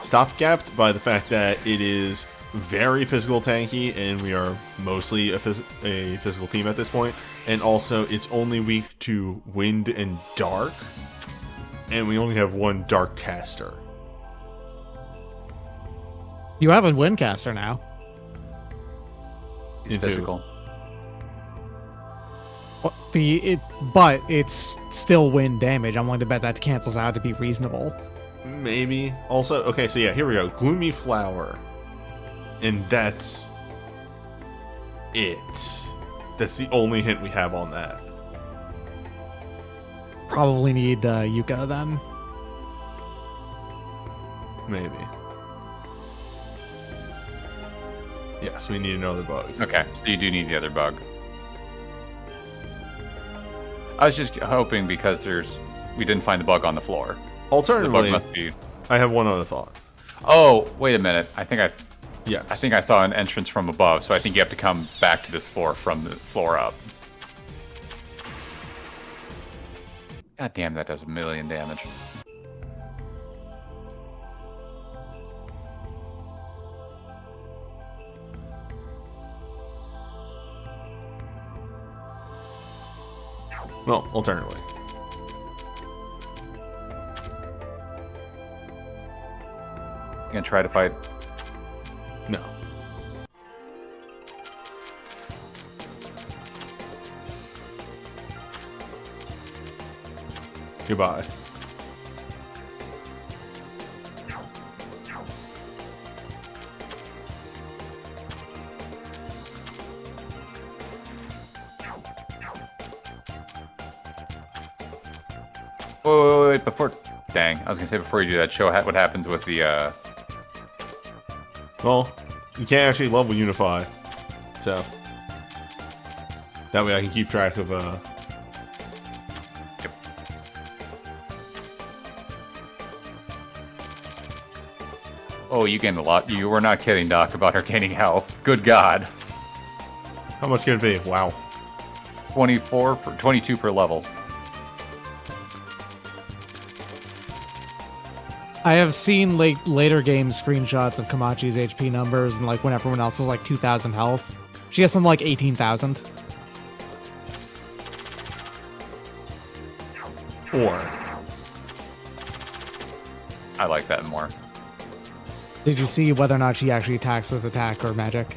stopgapped by the fact that it is very physical tanky, and we are mostly a physical team at this point. And also, it's only weak to wind and dark, and we only have one dark caster. You have a windcaster now. He's physical. But it's still wind damage. I'm willing to bet that cancels out to be reasonable. Maybe. Also, okay, so yeah, here we go. Gloomy Flower. And that's it. That's the only hint we have on that. Probably need Yuka then. Maybe. Yes, we need another bug. Okay, so you do need the other bug. I was just hoping because we didn't find the bug on the floor. Alternatively, the bug must be... I have one other thought. Oh, wait a minute. Yes. I think I saw an entrance from above, so I think you have to come back to this floor from the floor up. God damn, that does 1,000,000 damage. Well, alternatively. You gonna try to fight? No. Goodbye. Wait, before... Dang, I was gonna say before you do that, show what happens with the, Well, you can't actually level Unify. So. That way I can keep track of, Yep. Oh, you gained a lot. You were not kidding, Doc, about her gaining health. Good God. How much can it be? Wow. 22 per level. I have seen later game screenshots of Kamachi's HP numbers, and like when everyone else is like 2,000 health, she has something like 18,000. Or. I like that more. Did you see whether or not she actually attacks with attack or magic?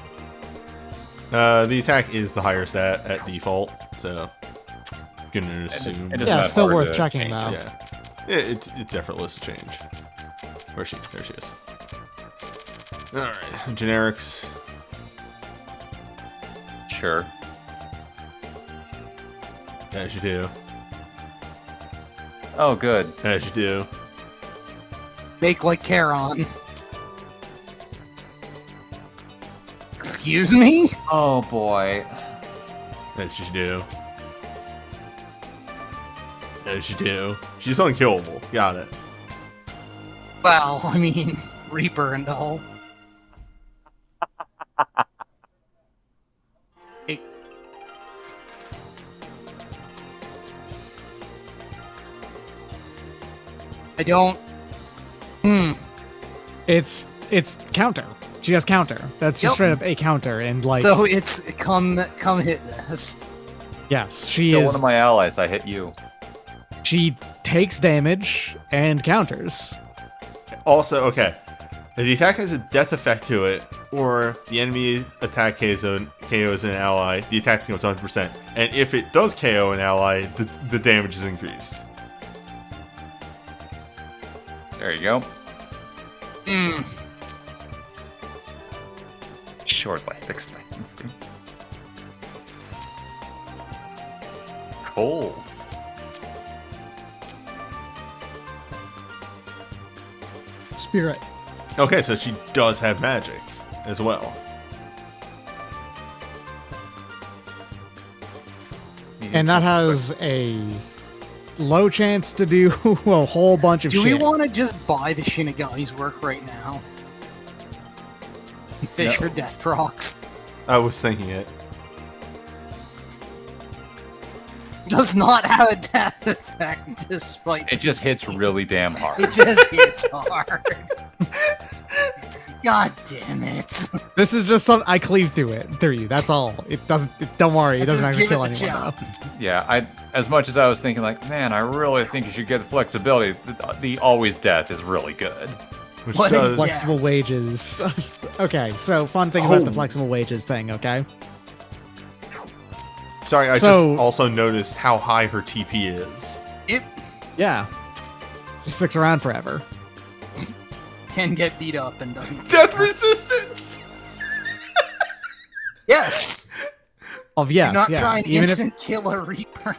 The attack is the higher stat at default, so I'm gonna assume. It is Yeah, not it's still hard worth to checking change though. Yeah, it's effortless to change. Where's she? There she is. All right, generics. Sure. As you do. Oh, good. As you do. Make like Charon. Excuse me? Oh, boy. As you do. As you do. She's unkillable. Got it. Well, I mean, Reaper and all. I don't. It's counter. She has counter. That's just Yep. straight up a counter, and like So it's come hit this. yes, she Kill is. one of my allies, I hit you. She takes damage and counters. Also, okay. If the attack has a death effect to it, or the enemy attack KOs an ally, the attack becomes 100%. And if it does KO an ally, the damage is increased. There you go. Short life expectancy. Cool. Spirit. Okay, so she does have magic as well. And that has a low chance to do a whole bunch of Do shit. we want to just buy the Shinigami's work right now? And fish No. for death procs? I was thinking it. Does not have a death effect, despite It just hits really damn hard. it just hits hard. God damn it! This is just something I cleave through you. That's all. It doesn't. Don't worry. It doesn't Just actually give kill it the anyone. jump. Though. Yeah, as much as I was thinking like, man, I really think you should get the flexibility. The always death is really good. Which What is does... Flexible wages. Okay, so fun thing about the flexible wages thing. Okay. Sorry, I So- just also noticed how high her TP is. It Yeah. Just sticks around forever. can get beat up and doesn't. Death resistance! Yes. Yes. Do not yeah. try and even instant kill a Reaper.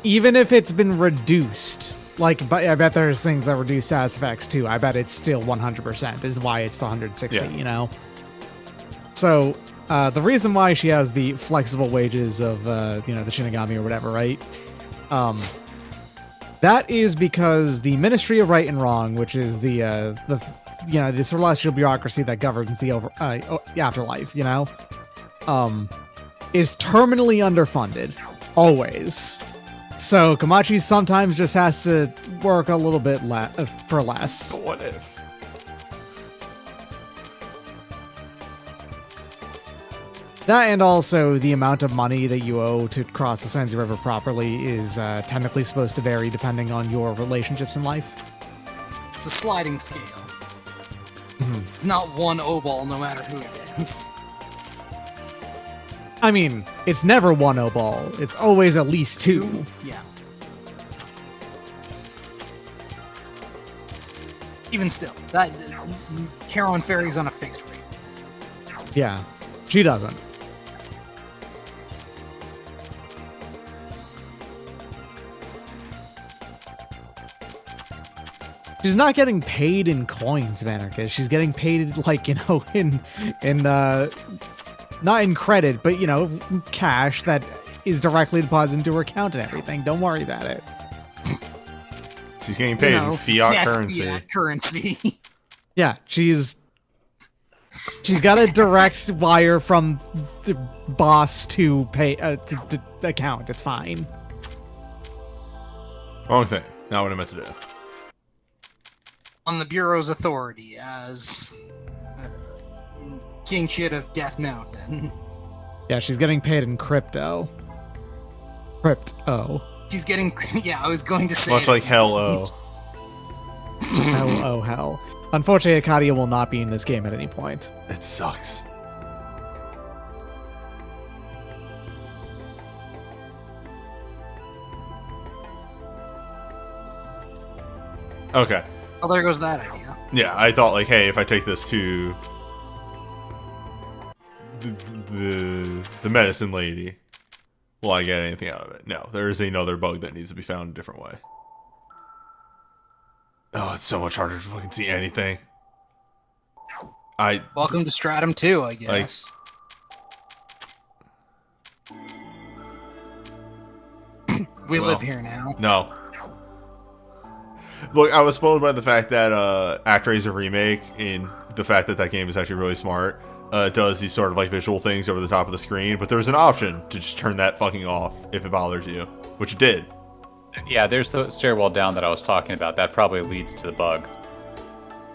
even if it's been reduced, like, but I bet there's things that reduce status effects too. I bet it's still 100%. Is why it's the 160. Yeah. You know. So the reason why she has the flexible wages of the Shinigami or whatever, right? That is because the Ministry of Right and Wrong, which is the celestial bureaucracy that governs the afterlife, is terminally underfunded, always. So Komachi sometimes just has to work a little bit for less. But what if? That and also the amount of money that you owe to cross the Senzu River properly is technically supposed to vary depending on your relationships in life. It's a sliding scale. It's not one O-ball, no matter who it is. I mean, it's never one O-ball. It's always at least two. Yeah. Even still, that Carolyn Ferry's on a fixed rate. Yeah, she doesn't. She's not getting paid in coins, Vanarcus. She's getting paid, like, in not in credit, but, cash that is directly deposited into her account and everything. Don't worry about it. She's getting paid in fiat currency. Fiat currency. Yeah, she's got a direct wire from the boss to pay to account. It's fine. Wrong thing. Not what I meant to do. On the Bureau's authority as King Shit of Death Mountain. Yeah, she's getting paid in crypto. Crypto. She's getting, yeah, I was going to say. Much like Hell-O. Hell. Unfortunately, Akadia will not be in this game at any point. It sucks. Okay. Oh, there goes that idea. Yeah, I thought like, hey, if I take this to the medicine lady, will I get anything out of it? No, there is another bug that needs to be found a different way. Oh, it's so much harder to fucking see anything. Welcome to Stratum 2, I guess. We live here now. No. Look, I was spoiled by the fact that ActRaiser Remake, in the fact that game is actually really smart, does these sort of like visual things over the top of the screen, but there's an option to just turn that fucking off if it bothers you, which it did. Yeah, there's the stairwell down that I was talking about. That probably leads to the bug.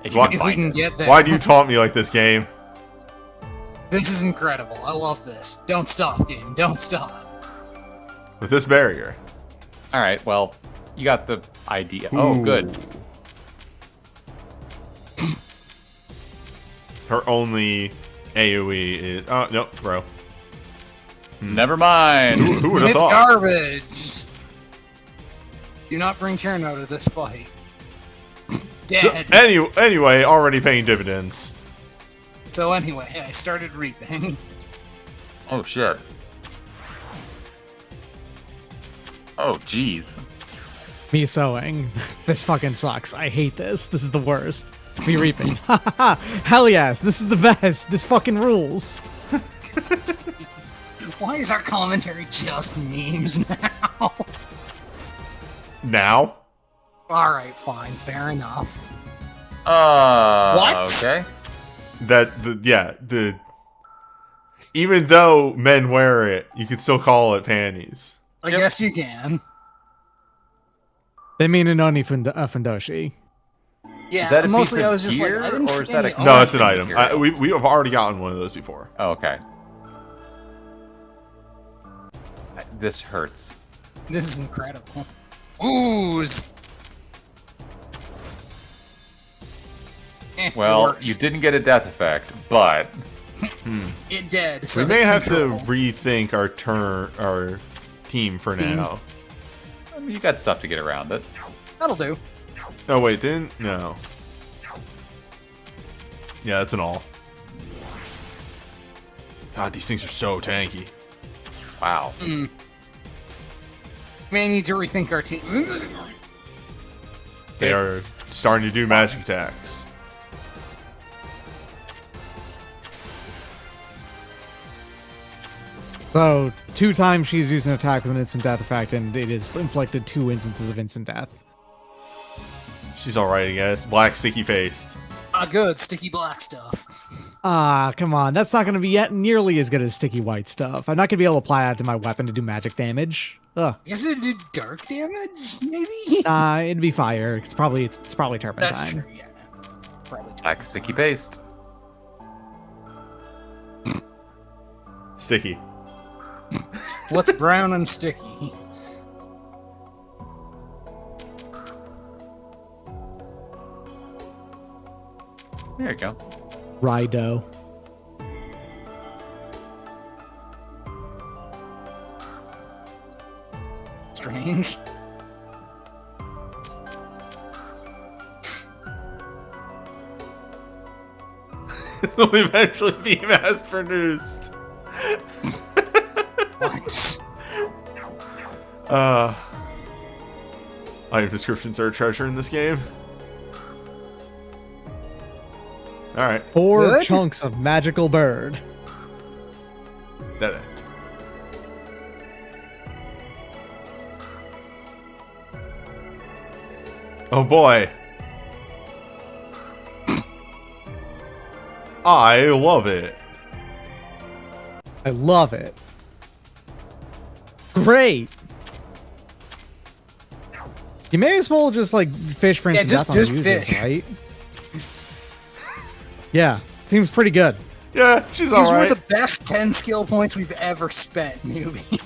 If What? you If we can can get there. Why do you taunt me like this, game? This is incredible. I love this. Don't stop, game. Don't stop. With this barrier. All right, well, you got the idea. Oh, good. Her only AoE is... Oh, no, bro. Never mind. Who would have It's thought? garbage. Do not bring Cherno to this fight. Dead. Anyway, already paying dividends. So anyway, I started reaping. Oh, shit. Oh, jeez. Me sewing. This fucking sucks. I hate this. This is the worst. Me reaping. Hell yes. This is the best. This fucking rules. Why is our commentary just memes now? Now? Alright, fine. Fair enough. What? Okay. Even though men wear it, you could still call it panties. I guess you can. They mean an Oni Fundoshi. Yeah, that a piece mostly of I was just gear, like, I didn't or see is that any a- No, Oni it's an item. materials. We have already gotten one of those before. Oh, okay. This hurts. This is incredible. Ooze. It Well, works. you didn't get a death effect, but It did. So We may hit have control. to rethink our team for now. I mean, you got stuff to get around it. That'll do. Oh wait, didn't no. Yeah, that's an all. God, these things are so tanky. Wow. May need to rethink our team. They are It's- starting to do magic attacks. So 2 times she's used an attack with an instant death effect, and it has inflicted 2 instances of instant death. She's alright, I guess. Black sticky faced. Ah, good. Sticky black stuff. Ah, come on. That's not going to be yet nearly as good as sticky white stuff. I'm not going to be able to apply that to my weapon to do magic damage. Ugh. I guess it did dark damage, maybe? Nah, it'd be fire. It's probably turpentine. That's true, yeah. Probably true. Black sticky paste. Sticky. What's brown and sticky? There you go. Rido. Strange. This will eventually be mass produced. What? Item descriptions are a treasure in this game. Alright. 4 Good. chunks of magical bird. That Oh boy. I love it. I love it. Great. You may as well just like fish for instant just- death on just users, fish. right? Yeah, seems pretty good. Yeah, she's These alright. were the best 10 skill points we've ever spent, newbie.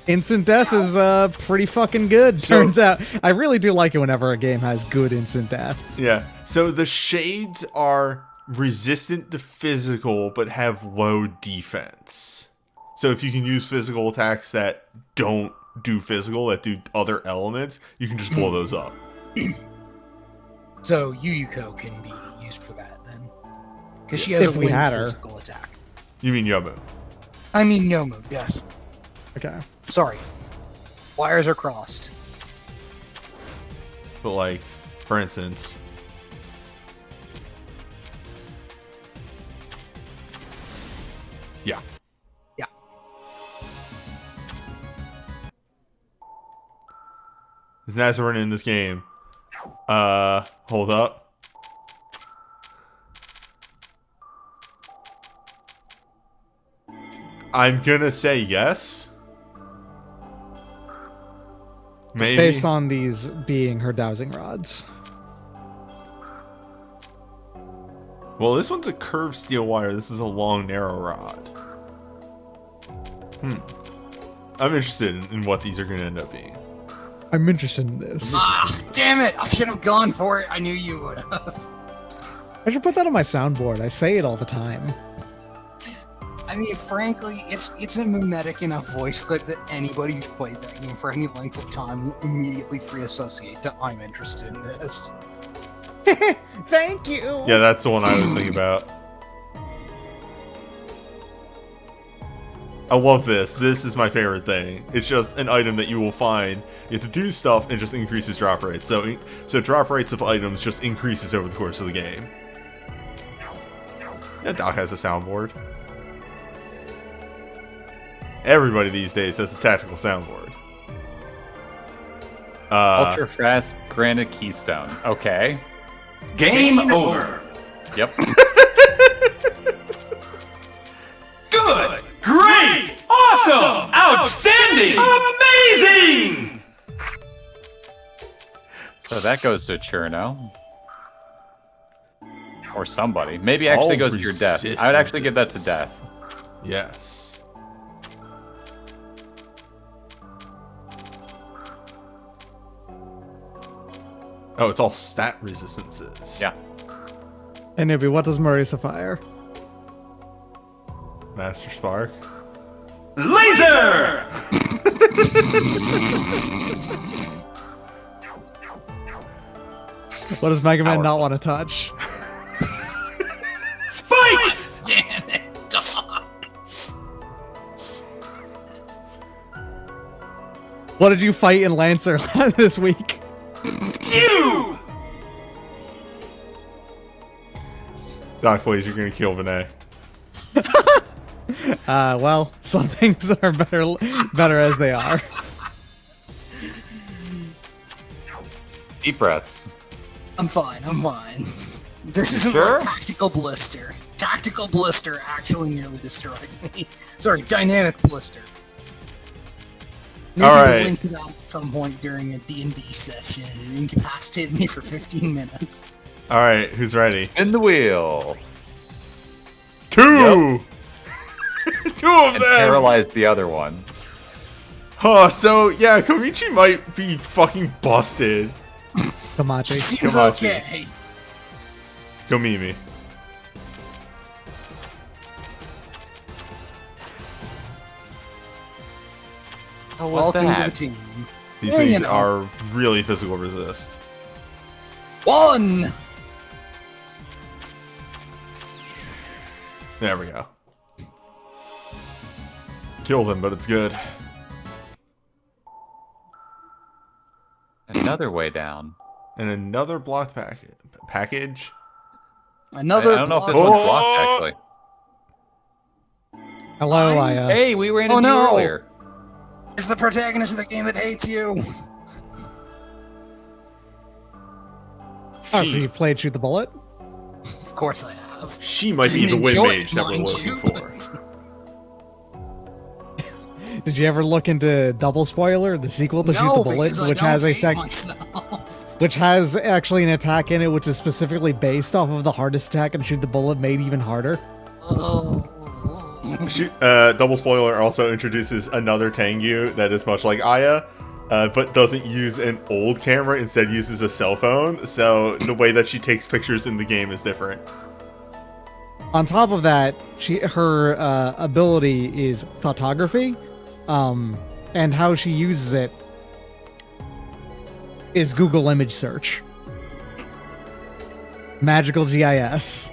Instant death is pretty fucking good. So- Turns out, I really do like it whenever a game has good instant death. Yeah. So the shades are resistant to physical but have low defense. So if you can use physical attacks that don't do physical, that do other elements, you can just blow those up. So Yuyuko can be used for that then. Because she has If a we wind had her. physical attack. You mean Yomu? I mean Nomu, yes. Okay. Sorry. Wires are crossed. But like, for instance, yeah. Yeah. There's Nazarene in this game. Hold up. I'm gonna say yes. Maybe. Based on these being her dowsing rods. Well, this one's a curved steel wire. This is a long, narrow rod. I'm interested in what these are going to end up being. I'm interested in this. Ah, damn it! I should have gone for it. I knew you would have. I should put that on my soundboard. I say it all the time. I mean, frankly, it's a mimetic enough voice clip that anybody who's played that game for any length of time will immediately free associate to I'm interested in this. Thank you. Yeah, that's the one I was thinking about. I love this. This is my favorite thing. It's just an item that you will find. You have to do stuff and it just increases drop rates. So drop rates of items just increases over the course of the game. Yeah, Doc has a soundboard. Everybody these days has a tactical soundboard. Ultra fast granite keystone. Okay. Game over. Yep. So that goes to Cherno. Or somebody. Maybe actually goes to your death. I would actually give that to death. Yes. Oh, it's all stat resistances. Yeah. And Newbie, what does Marisa fire? Master Spark. Laser! What does Mega Man Powerful. not want to touch? Spikes! Damn it, dog. What did you fight in Lancer this week? You! Doc Blaze, you're gonna kill Vinay. Well, some things are better as they are. Deep breaths. I'm fine. This isn't Sure? like Tactical Blister. Tactical Blister actually nearly destroyed me. Sorry, Dynamic Blister. Maybe All we'll right. link to that at some point during a D&D session. It incapacitated me for 15 minutes. All right, who's ready? In the wheel. 2! 2 of And them! paralyzed the other one. Huh, so, yeah, Komichi might be fucking busted. Kamachi. Seems Kamachi. okay. Komimi. How was Welcome to the that? team. These Yeah, you things know. are really physical resist. 1! There we go. Kill them, but it's good. Another way down. And another blocked package. Another I don't know if this block. one's blocked, actually. Hello, Aya. Hey, we ran into Oh, you no. earlier. It's the protagonist of the game that hates you. Oh, so you played Shoot the Bullet? Of course I have. She might be the Didn't wind enjoy mage it, that we're mind looking you, for. but- Did you ever look into Double Spoiler, the sequel to Shoot No, the Bullet, because I which don't has a hate myself. which has actually an attack in it which is specifically based off of the hardest attack and Shoot the Bullet made even harder? Double spoiler also introduces another Tengu that is much like Aya, but doesn't use an old camera, instead uses a cell phone, so the way that she takes pictures in the game is different. On top of that, her ability is photography, and how she uses it is Google image search. Magical GIS.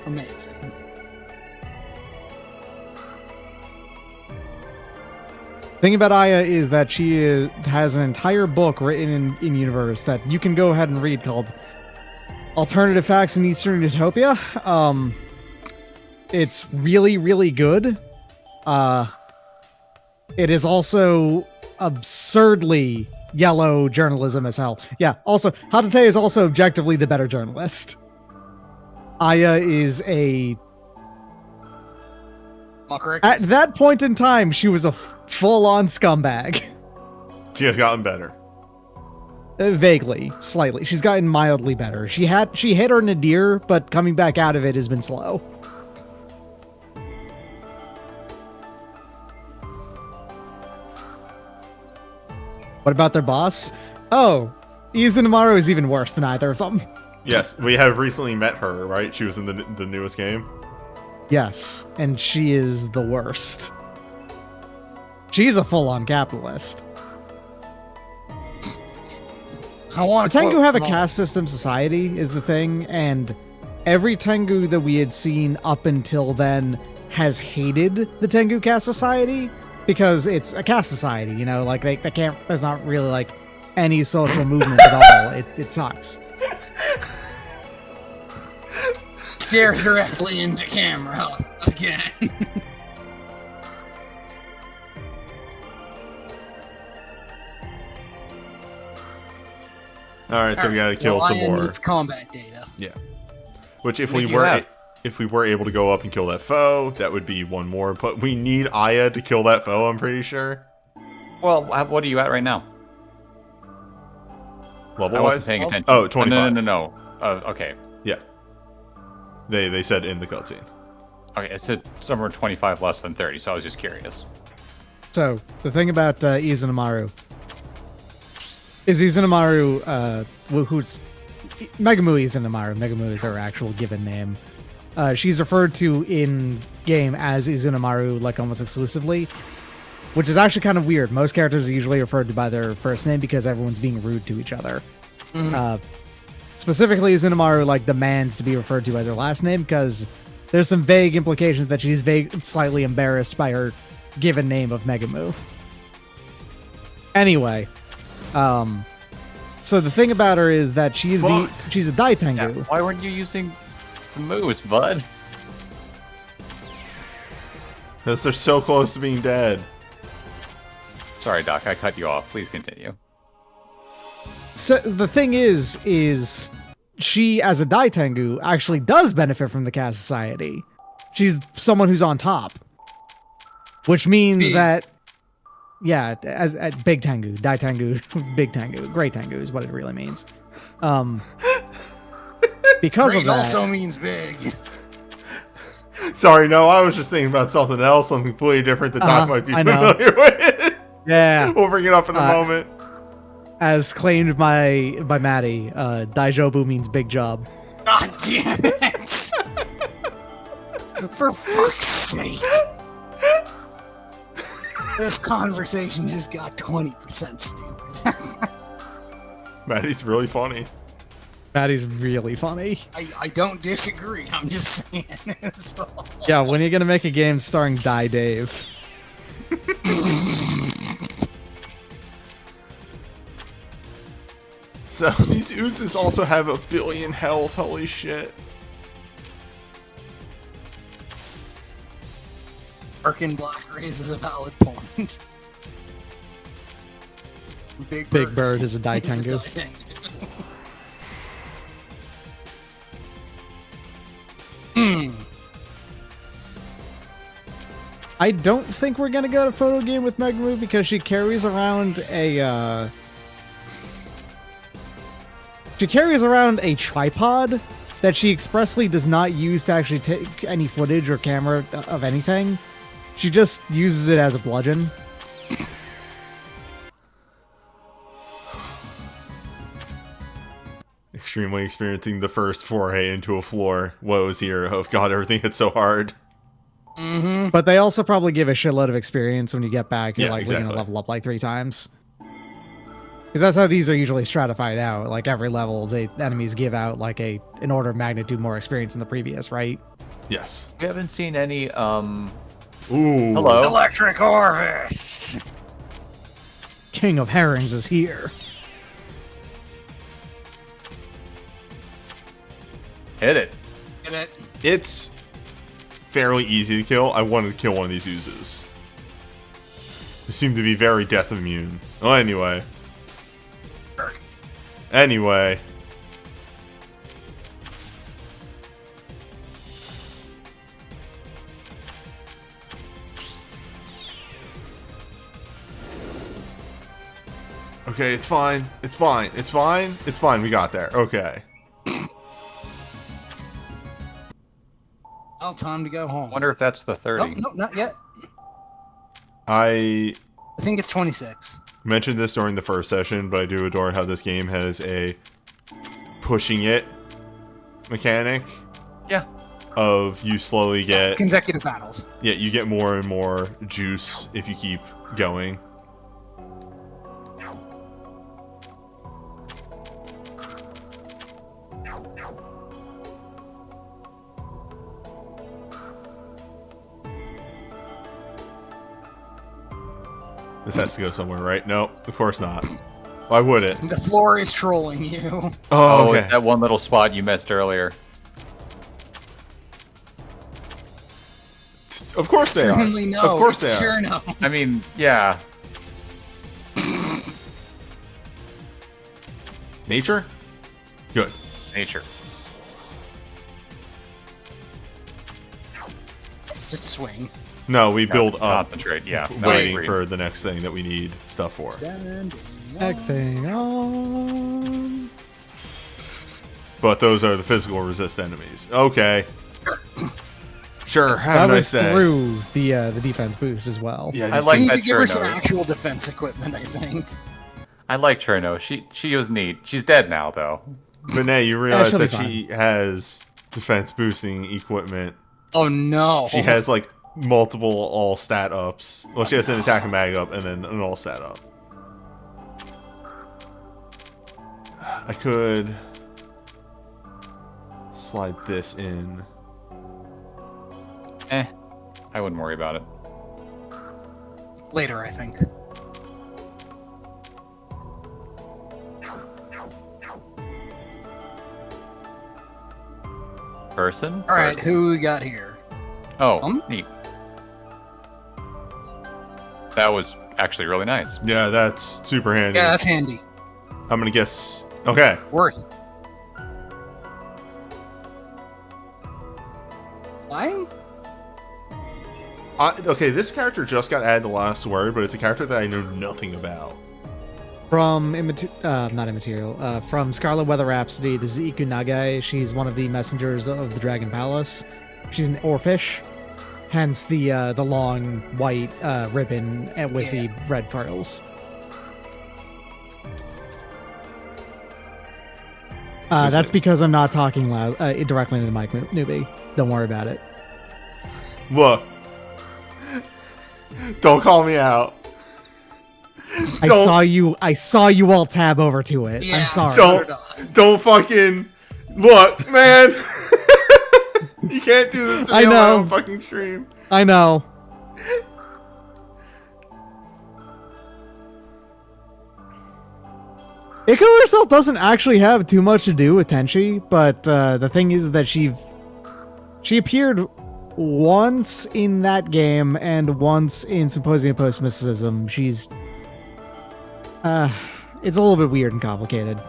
Amazing. Thing about Aya is that she has an entire book written in universe that you can go ahead and read called Alternative Facts in Eastern Utopia. It's really, really good. It is also absurdly yellow journalism as hell. Yeah, also, Hatate is also objectively the better journalist. Aya is Mockery. at that point in time, she was a full-on scumbag. She has gotten better. Vaguely, slightly. She's gotten mildly better. She hit her nadir, but coming back out of it has been slow. What about their boss? Oh, Izanamaru is even worse than either of them. Yes, we have recently met her, right? She was in the newest game. Yes, and she is the worst. She's a full-on capitalist. I want The to Tengu have a caste system society, is the thing, and every Tengu that we had seen up until then has hated the Tengu caste society because it's a caste society, you know, like they can't, there's not really like any social movement at all. It sucks. Stare directly into camera again. Alright, so we gotta kill some more. Needs combat data. Yeah. Which if What we do you were have? if we were able to go up and kill that foe, that would be one more. But we need Aya to kill that foe, I'm pretty sure. Well, what are you at right now? I Level-wise? wasn't paying attention. Oh, 25. No. Okay. Yeah. They said in the cutscene. Okay, it said somewhere 25 less than 30, so I was just curious. So, the thing about Izanamaru is Izanamaru, who's Megumu Izanamaru. Megumu is her actual given name. She's referred to in game as Izanamaru, like almost exclusively, which is actually kind of weird. Most characters are usually referred to by their first name because everyone's being rude to each other. Specifically, Izanamaru like demands to be referred to by their last name because there's some vague implications that she's slightly embarrassed by her given name of Megumu. Anyway, so the thing about her is that she's a Daitengu. Yeah, why weren't you using the moves, bud? Because they're so close to being dead. Sorry, Doc, I cut you off. Please continue. So the thing is she, as a Daitengu, actually does benefit from the caste society. She's someone who's on top. Which means that, yeah, as Big Tengu, Daitengu, Big Tengu, Great Tengu is what it really means. Because Great of that, also means big. Sorry, no, I was just thinking about something else, something completely different that Doc might be I know. familiar with. yeah, We'll bring it up in a moment. as claimed by Maddie, Daijobu means big job. God damn it! For fuck's sake! This conversation just got 20% stupid. Maddie's really funny. Maddie's really funny. I don't disagree. I'm just saying. So. Yeah, when are you gonna make a game starring Die Dave? So these oozes also have 1 billion health. Holy shit. Arkin Black raises a valid point. Big Bird is a is Daitengu. I don't think we're gonna go to photo game with Megumu because she carries around a tripod that she expressly does not use to actually take any footage or camera of anything. She just uses it as a bludgeon. Extremely experiencing the first foray into a floor. Woes here. Oh god, everything hits so hard. But they also probably give a shitload of experience when you get back. You're Yeah, like, we're exactly. gonna level up like 3 times. Because that's how these are usually stratified out. Like every level, the enemies give out like an order of magnitude more experience than the previous, right? Yes. We haven't seen any, Ooh. hello? Electric Orvis! King of Herrings is here. Hit it. Get it? It's fairly easy to kill. I wanted to kill one of these oozes. Who seem to be very death immune. Well, anyway. Okay, it's fine. It's fine. It's fine. It's fine. We got there. Okay. Well, time to go home. Wonder if that's the 30. Oh, no, not yet. I I think it's 26. mentioned this during the first session, but I do adore how this game has a pushing it mechanic Yeah. of you slowly get, Consecutive battles. yeah, you get more and more juice if you keep going. This has to go somewhere, right? No, of course not. Why would it? The floor is trolling you. Oh, Oh, okay. it's that one little spot you missed earlier. Of course they are. Certainly no. Of course It's they are. sure no. I mean, yeah. Nature? Good. Nature. Just swing. No, we build up, Concentrate, yeah. No, waiting agreed. for the next thing that we need stuff for. Standing Next thing on but those are the physical resist enemies. Okay. Sure, have That a was nice day. through the defense boost as well. Yeah, I these like We need that to give her some Cherno. actual defense equipment, I think. I like Cherno. She was neat. She's dead now, though. Renee, you realize she'll be that she has defense boosting equipment. Oh no. She has like multiple all stat ups. Well, she has an attack and mag up and then an all stat up. I could slide this in. I wouldn't worry about it. Later, I think. Person? All right, who we got here? Oh, neat. That was actually really nice. Yeah, that's super handy. Yeah, that's handy. I'm gonna guess. Okay. Worth. Why? Okay, this character just got added the last word, but it's a character that I know nothing about. From not immaterial, from Scarlet Weather Rhapsody, this is Ikunagai. She's one of the messengers of the Dragon Palace. She's an oarfish, hence the long white ribbon with the red curls. That's because I'm not talking loud directly into the mic, newbie. Don't worry about it. Look. Don't call me out. I saw you all tab over to it. Yeah, I'm sorry. Don't fucking look, man. You can't do this to me I on my know. own fucking stream. I know. Iko herself doesn't actually have too much to do with Tenchi, but the thing is that she appeared once in that game and once in Symposium Post Mysticism. She's it's a little bit weird and complicated.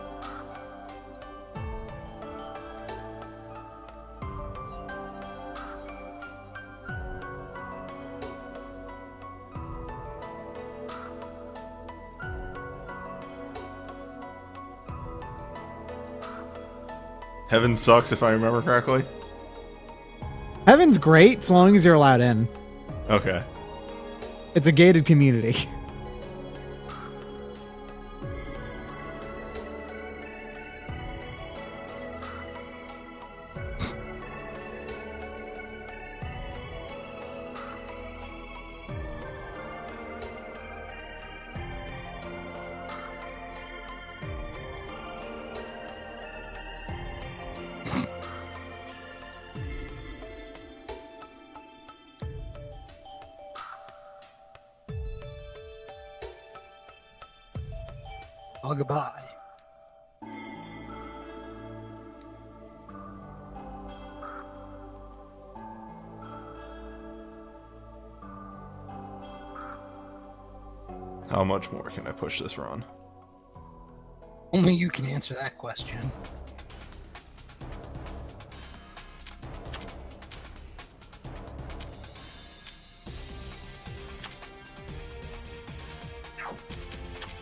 Heaven sucks if I remember correctly. Heaven's great as long as you're allowed in. Okay. It's a gated community. Oh, goodbye. How much more can I push this run? Only you can answer that question.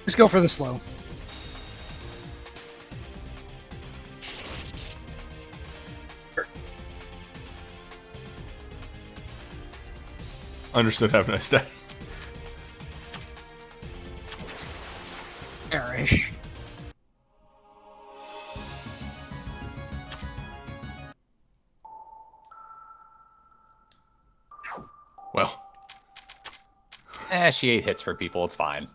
Just go for the slow. Understood. Have a nice day. Perish. Well, She 8 hits for people. It's fine.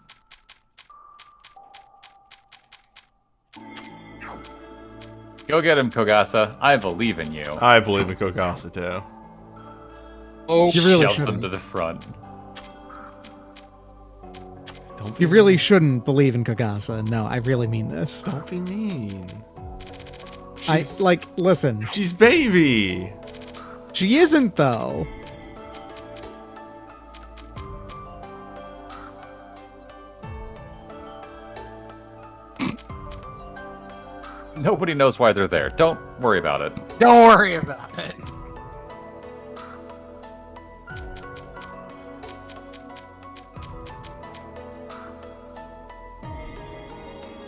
Go get him, Kogasa. I believe in you. I believe in Kokasa too. Oh, You really Shoves them shouldn't. to the front. Don't be You really shouldn't believe in Kagasa. No, I really mean this. Don't be mean. Listen. She's baby. She isn't, though. Nobody knows why they're there. Don't worry about it. don't worry about it.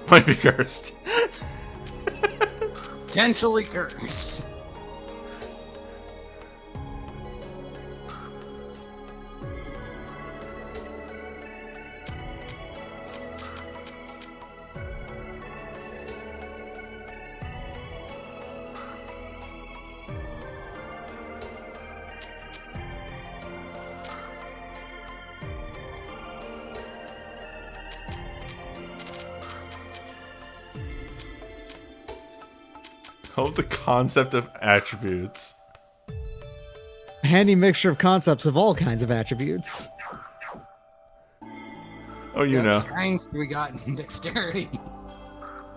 Might be cursed. Potentially cursed. I love the concept of attributes. A handy mixture of concepts of all kinds of attributes. Oh, you We got know. strength, we got dexterity.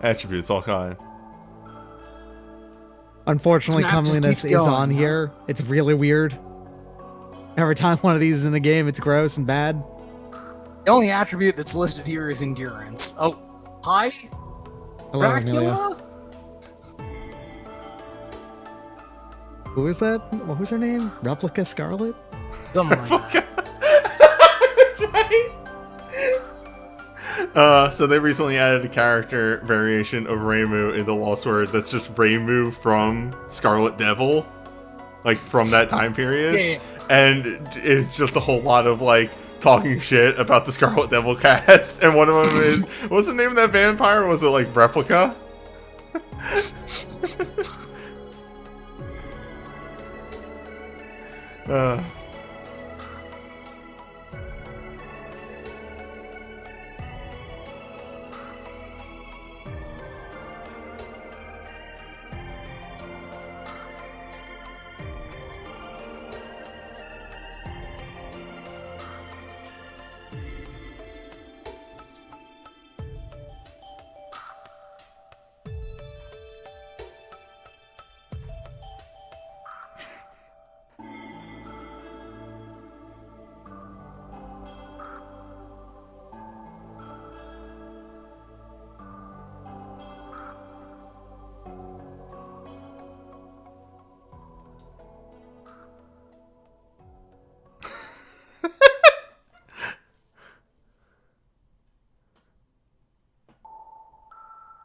Attributes, all kind. Unfortunately, This map just comeliness keeps is going, on huh? here. It's really weird. Every time one of these is in the game, it's gross and bad. The only attribute that's listed here is endurance. Oh, hi, Hello, Amelia. Dracula? Who is that? What was her name? Replica Scarlet? Something like that. That's right. So they recently added a character variation of Reimu in the Lost Word that's just Reimu from Scarlet Devil, like from that time period. Yeah. And it's just a whole lot of like talking shit about the Scarlet Devil cast. And one of them is, what's the name of that vampire? Was it like Replica?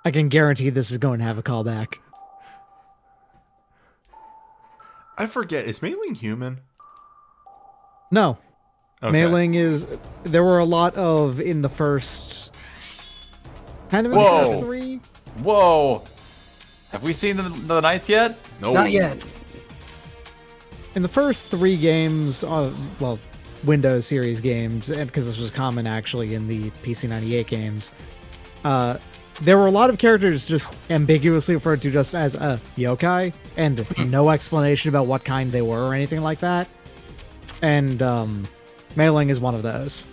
I can guarantee this is going to have a callback. I forget, is Mailing human? No. Okay. Mailing is... There were a lot of, in the first... Kind of in the Whoa. first three? Whoa! Have we seen the Knights yet? No. Not yet. In the first three games, well, Windows series games, and because this was common actually in the PC98 games, there were a lot of characters just ambiguously referred to just as a yokai, and no explanation about what kind they were or anything like that. And Mailing is one of those.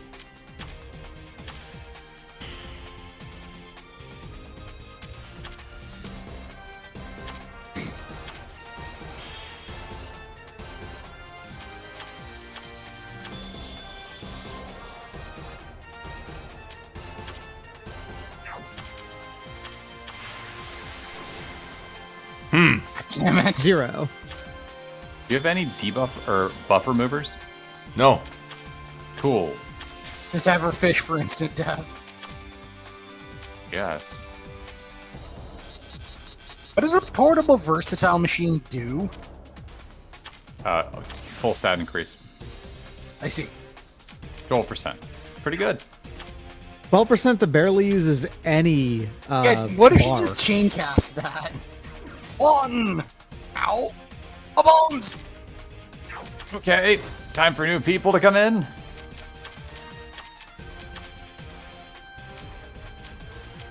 Damn it. 0. Do you have any debuff or buff removers? No. Cool. Just have her fish for instant death. Yes. What does a portable versatile machine do? It's full stat increase. I see. 12%. Pretty good. 12% that barely uses any Yeah, what if bar. you just chain cast that? One! Ow! A bones! Okay, time for new people to come in.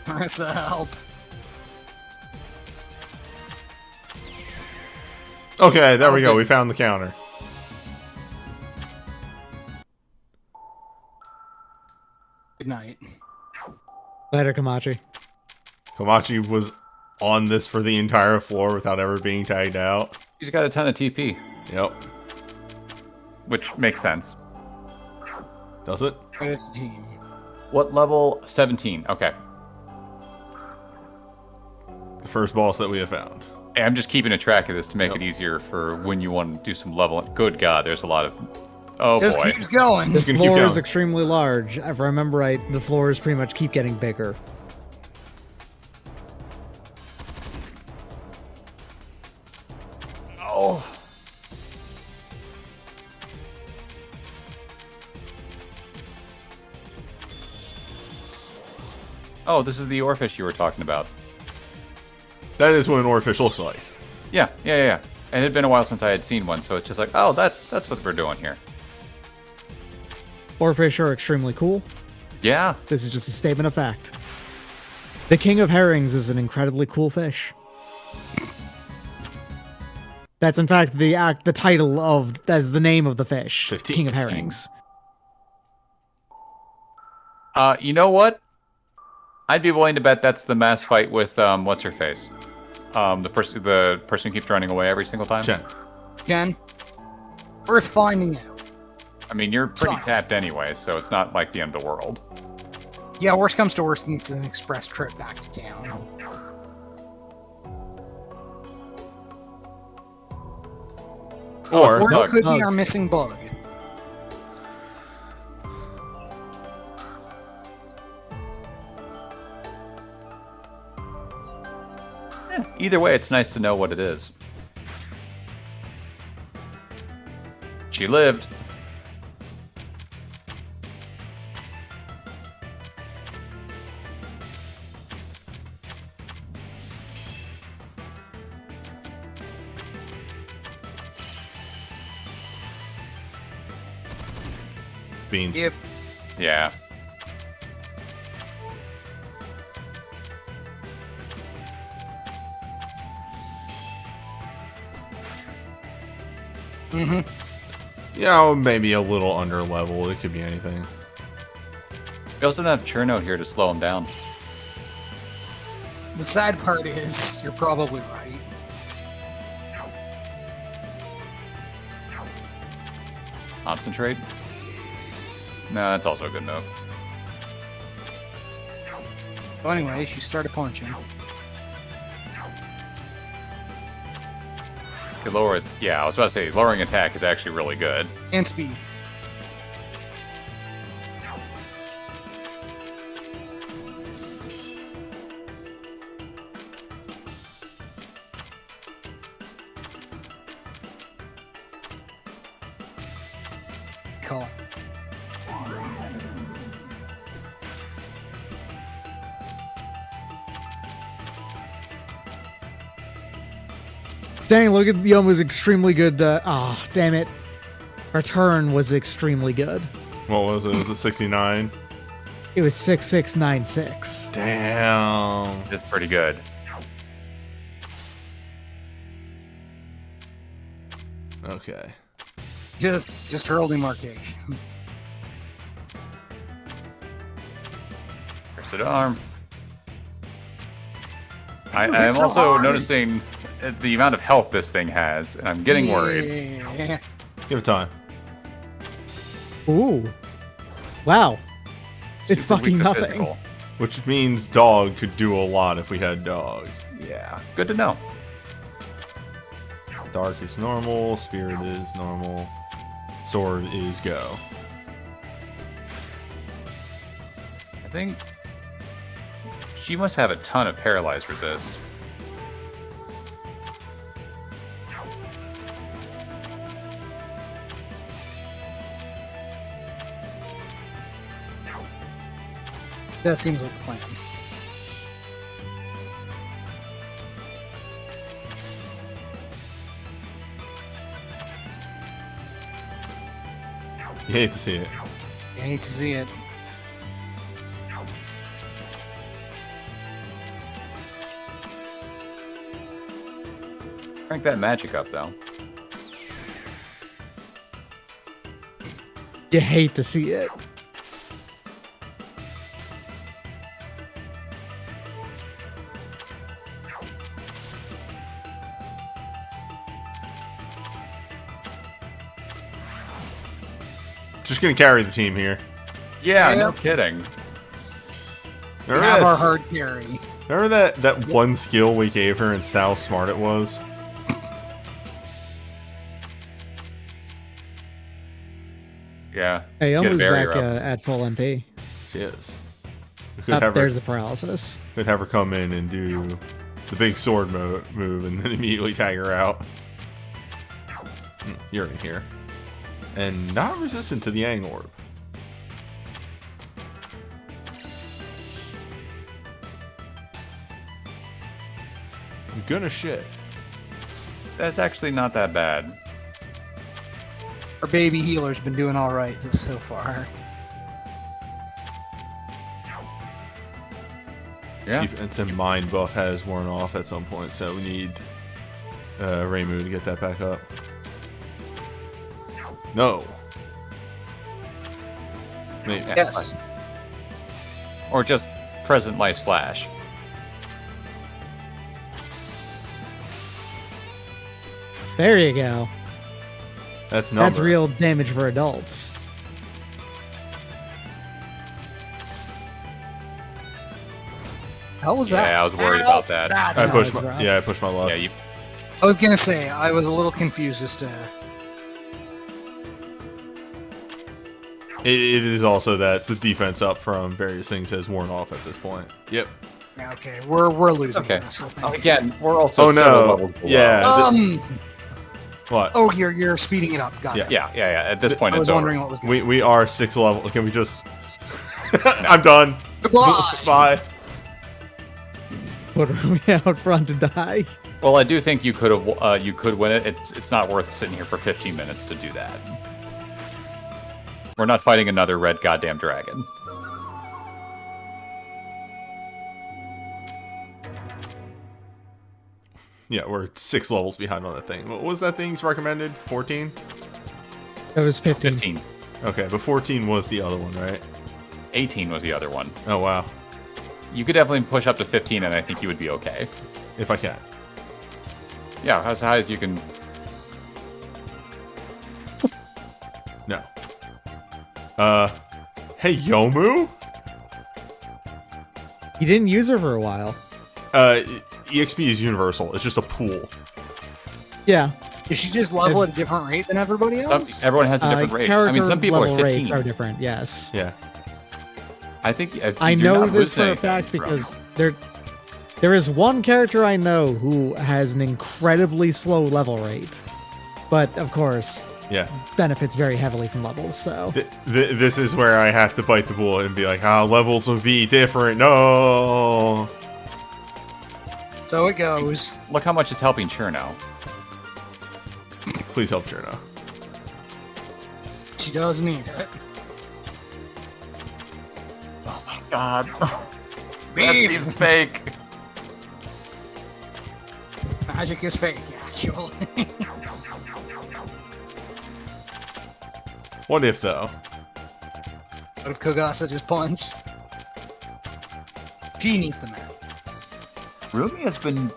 Marissa, help. Okay, there we go. Okay. We found the counter. Good night. Later, Kamachi. Komachi was on this for the entire floor without ever being tagged out. He's got a ton of TP, Yep. which makes sense. Does it? Credit to team. What level? 17. Okay. The first boss that we have found. Hey, I'm just keeping a track of this to make Yep. it easier for when you want to do some leveling. Good God, there's a lot of... Oh Just boy. keeps going. This can keep floor is going. extremely large. If I remember right, the floors pretty much keep getting bigger. Oh, this is the oarfish you were talking about. That is what an oarfish looks like. Yeah. And it had been a while since I had seen one, so it's just like, oh, that's what we're doing here. Oarfish are extremely cool. Yeah. This is just a statement of fact. The king of herrings is an incredibly cool fish. That's in fact the title of, that's the name of the fish. 15. King of herrings. You know what? I'd be willing to bet that's the mass fight with what's her face, the person who keeps running away every single time. Jen, worth finding out. I mean, you're pretty Sorry. tapped anyway, so it's not like the end of the world. Yeah, worst comes to worst, it's an express trip back to town. Or, Or it Bug. could be Bug. our missing bug. Either way, it's nice to know what it is. She lived. beans. Yep. Yeah. Yeah, well, maybe a little under level. It could be anything. We also don't have Cherno here to slow him down. The sad part is, you're probably right. Concentrate? No, that's also a good move. So anyway, she started punching. Okay, lower it. Yeah, I was about to say, lowering attack is actually really good. And speed. Call. Dang, look at Yomu's extremely good. Damn it. Her turn was extremely good. What was it? Was it 69? It was 6696. Damn. It's pretty good. Okay. Just hurl demarcation. Cursed arm. I'm It's so also hard. noticing the amount of health this thing has, and I'm getting worried. Yeah. Give it time. Ooh. Wow. It's Super fucking weak to nothing. physical. Which means dog could do a lot if we had dog. Yeah, good to know. Dark is normal. Spirit is normal. Sword is go. I think she must have a ton of paralyzed resist. That seems like the plan. You hate to see it. I hate to see it. Crank that magic up, though. You hate to see it. Just gonna carry the team here. Yeah, no Yep. kidding. We Remember have our that, hard carry. remember that one skill we gave her and how smart it was? Yeah. Hey, Get a Yomu's barrier back up. at full MP. She is. We could Up have her, there's the paralysis. could have her come in and do the big sword move and then immediately tag her out. You're in here. And not resistant to the Yang Orb. gonna shit. That's actually not that bad. Our baby healer's been doing all right so far. Yeah. Defense and mind buff has worn off at some point, so we need Reimu to get that back up. No. Maybe. Yes. Or just present life slash. There you go. That's number. That's real damage for adults. How was that? Yeah, I was worried about that. That's I pushed not my, rough. yeah, I pushed my luck. Yeah, you. I was gonna say I was a little confused as to. It is also that the defense up from various things has worn off at this point. Yep. Yeah, okay, we're losing. Okay. This, I think. Again, we're also Oh several no. levels below. Yeah. What? Oh, you're speeding it up. Got it. Yeah. At this point, I was it's wondering over. what was going on. We are 6 level. Can we just? I'm done. Goodbye. Bye. Put me out front to die. Well, I do think you could have. You could win it. It's not worth sitting here for 15 minutes to do that. We're not fighting another red goddamn dragon. Yeah, we're 6 levels behind on that thing. What was that thing's recommended? 14? That was 15. 15. Okay, but 14 was the other one, right? 18 was the other one. Oh wow. You could definitely push up to 15, and I think you would be okay. If I can. Yeah, as high as you can. No. Hey Yomu? You didn't use her for a while. EXP is universal. It's just a pool. Yeah. Did she just level at a different rate than everybody else? Everyone has a different rate. I mean, some people are level 15. rates are different, yes. Yeah. I think I do know not this for a hallucinate fact from- because there is one character I know who has an incredibly slow level rate. But, of course, Yeah. benefits very heavily from levels, so... This is where I have to bite the bullet and be like, levels will be different. No. So it goes. Look how much it's helping Cherno. Please help Cherno. She does need it. Oh my god. Beef. That's fake. Magic is fake, actually. What if though? What if Kogasa just punched? She needs the man. Rumi has been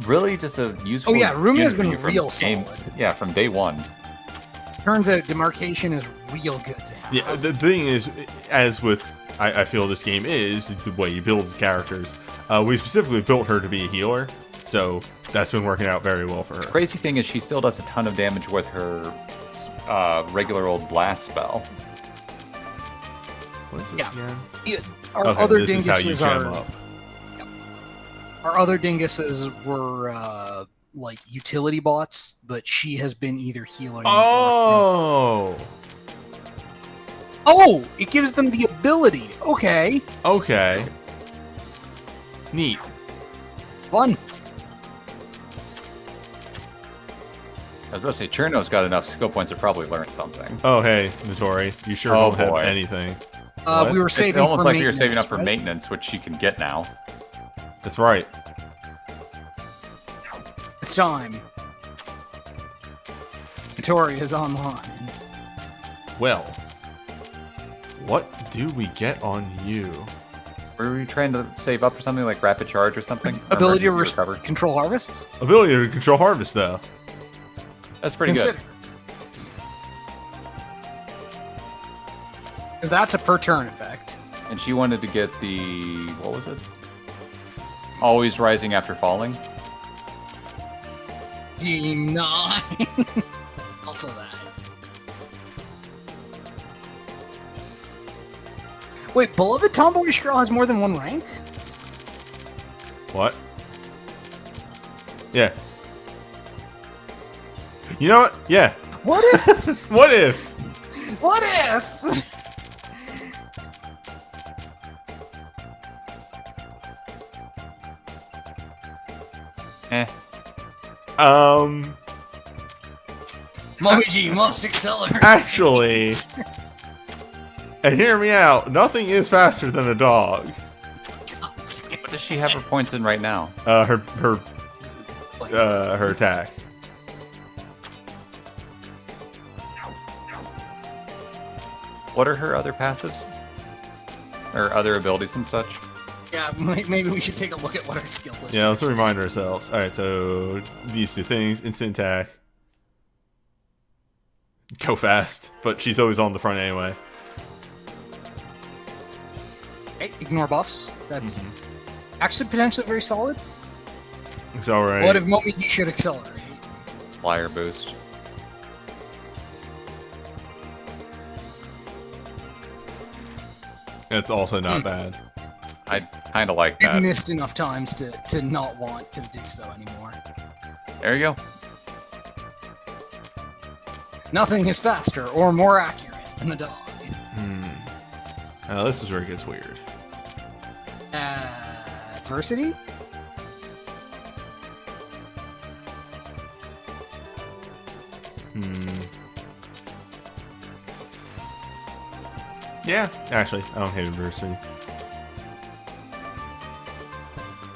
really just a useful. Oh yeah, Rumi has unit been from real game- solid. Yeah, from day one. Turns out demarcation is real good to have. Yeah, the thing is, as with, I feel this game is, the way you build characters, we specifically built her to be a healer, so that's been working out very well for her. The crazy thing is she still does a ton of damage with her regular old blast spell. What is this Yeah. again? Yeah, our Okay, other this is how you dinguses jam are. up. Our other dinguses were like utility bots, but she has been either healing. Oh! Oh, it gives them the ability. Okay, Okay. Neat. fun. I was going to say, Cherno's got enough skill points to probably learn something. Oh, hey, Notori. You sure Oh, don't boy. have anything. What? We were It's saving almost for like you're maintenance, saving up for right? maintenance, which she can get now. That's right. It's time. Tori is online. Well, what do we get on you? Were you trying to save up for something like rapid charge or something? Or Ability to emergency recover? control harvests. Ability to control harvest, though. That's pretty good. Because that's a per turn effect. And she wanted to get the, what was it? Always rising after falling. D9. Also that. Wait, Beloved Tomboyish Girl has more than one rank? What? Yeah. You know what? Yeah. What if? What if? What if? Momiji must accelerate. Actually, and hear me out, nothing is faster than a dog. What does she have her points in right now? Her attack. What are her other passives? Or other abilities and such? Yeah, maybe we should take a look at what our skill list is. Yeah, let's remind ourselves. Alright, so these two things, instant attack. Go fast, but she's always on the front anyway. Hey, ignore buffs. That's actually potentially very solid. It's alright. What if Momiji should accelerate? Flyer boost. It's also not bad. I kind of like I've that. missed enough times to not want to do so anymore. There you go. Nothing is faster or more accurate than a dog. Now this is where it gets weird. Adversity? Yeah, actually, I don't hate adversity.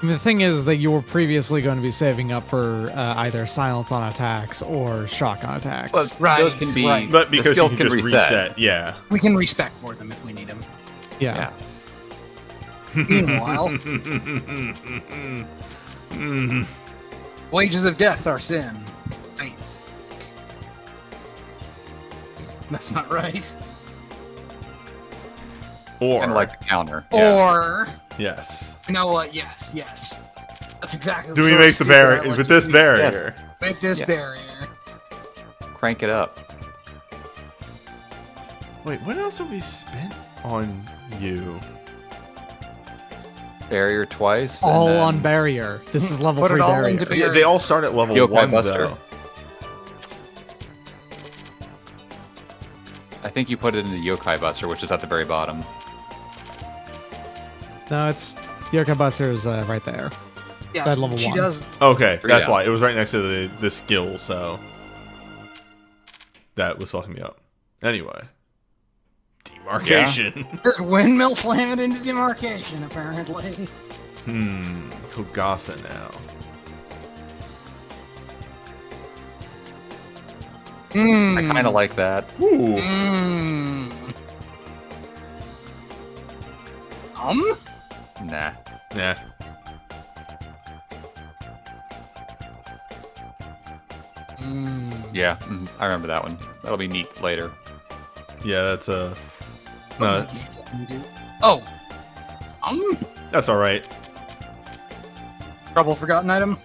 I mean, the thing is that you were previously going to be saving up for either silence on attacks or shock on attacks. But Right, those can be. right. But the because skill you can just reset, yeah. We can respec for them if we need them. yeah. Meanwhile, wages of death are sin. Wait. That's not right. Or, Kind of like the counter. Or, yes. you know what? Yes, yes. That's exactly. Do we sort of make the stupid I barrier like with to this do. barrier? With this Yeah. barrier. Crank it up. Wait, what else have we spent on you? Barrier twice. and All then on barrier. This is level Put it 3 all barrier. into Yeah, they all start at level Yokai 1 Buster. though. I think you put it in the Yokai Buster, which is at the very bottom. No, it's the Yokai Buster is right there. Yeah, At level she 1. does. Okay, that's Yeah. why. It was right next to the skill, so that was fucking me up. Anyway. Demarcation. Just windmill slam it into demarcation, apparently. Kogasa now. I kind of like that. Ooh. Nah. Nah. Yeah, I remember that one. That'll be neat later. Yeah, that's What no, does this thing do? Oh. that's alright. Trouble forgotten item?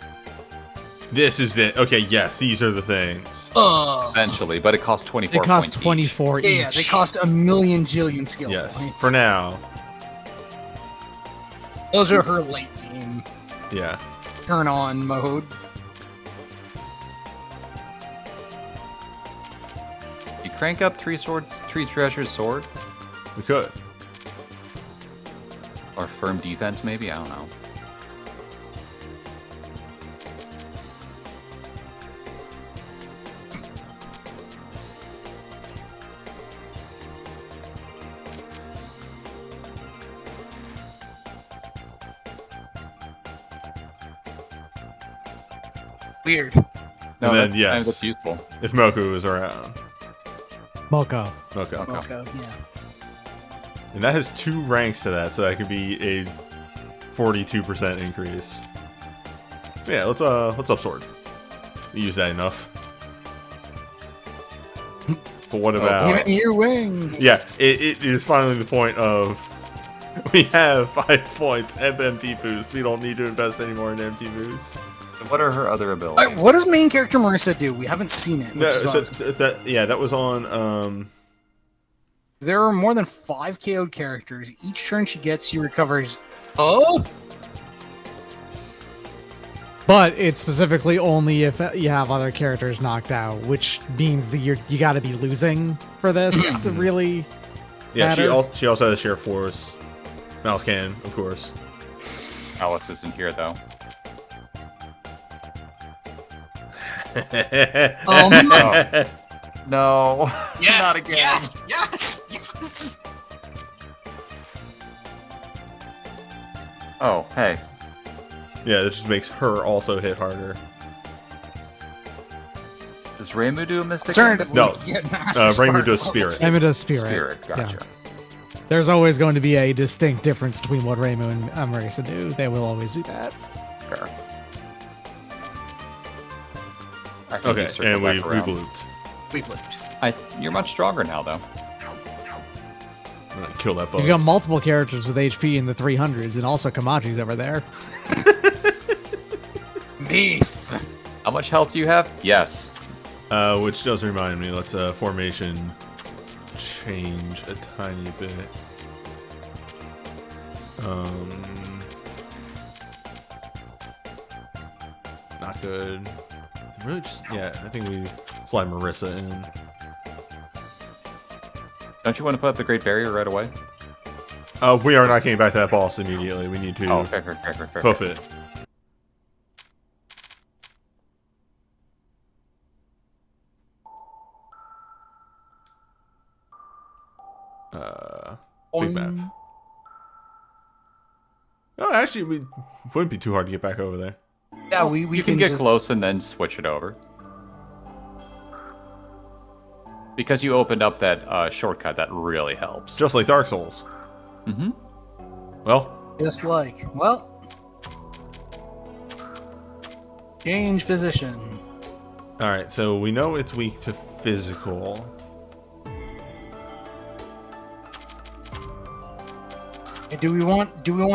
This is it. Okay, yes, these are the things. Eventually, but it costs 24 It costs points each. 24 each. Yeah, they cost a million jillion skill Yes. points. For now. Those are her late game Yeah. turn on mode. You crank up three treasures sword? We could. Or firm defense, maybe? I don't know. Weird. No, then, that, yes. that's useful. If Moku is around. Moko. Okay. Okay, yeah. And that has 2 ranks to that, so that could be a 42% increase. Yeah, let's up sword. We use that enough. But what about... Give me your wings. Yeah, it is finally the point of... We have 5 points of MP boost. We don't need to invest anymore in MP boost. What are her other abilities? What does main character Marissa do? We haven't seen it. No, Which is so awesome. that was on... There are more than 5 KO'd characters. Each turn she gets, she recovers. Oh! But it's specifically only if you have other characters knocked out, which means that you got to be losing for this to really Yeah, matter. she also has Share Force. Mouse cannon, of course. Alice isn't here, though. Oh my! No. Yes! Not again. Yes! Yes! Yes! Oh, hey. Yeah, this just makes her also hit harder. Does Reimu do a Mystic? Alternatively, No. you get Master Reimu Spark does level Spirit. 2. Reimu does Spirit. Spirit, Yeah. gotcha. There's always going to be a distinct difference between what Reimu and Marisa do. They will always do that. Fair. I think Okay, you've circled and back we've around. looped. We've looped. You're much stronger now, though. I'm gonna kill that bug. You got multiple characters with HP in the 300s, and also Kamachi's over there. Beef. How much health do you have? Yes. Which does remind me, let's formation change a tiny bit. Not good. Really just, yeah, I think we slide Marissa in. Don't you want to put up the Great Barrier right away? We are not getting back to that boss immediately. We need to Oh, fair. poof it. Big map. Oh, actually, we wouldn't be too hard to get back over there. Yeah, we You can get just, close and then switch it over. Because you opened up that shortcut, that really helps. Just like Dark Souls. Mm-hmm. Well, just like, well, change position. all right. So we know it's weak to physical. Do we want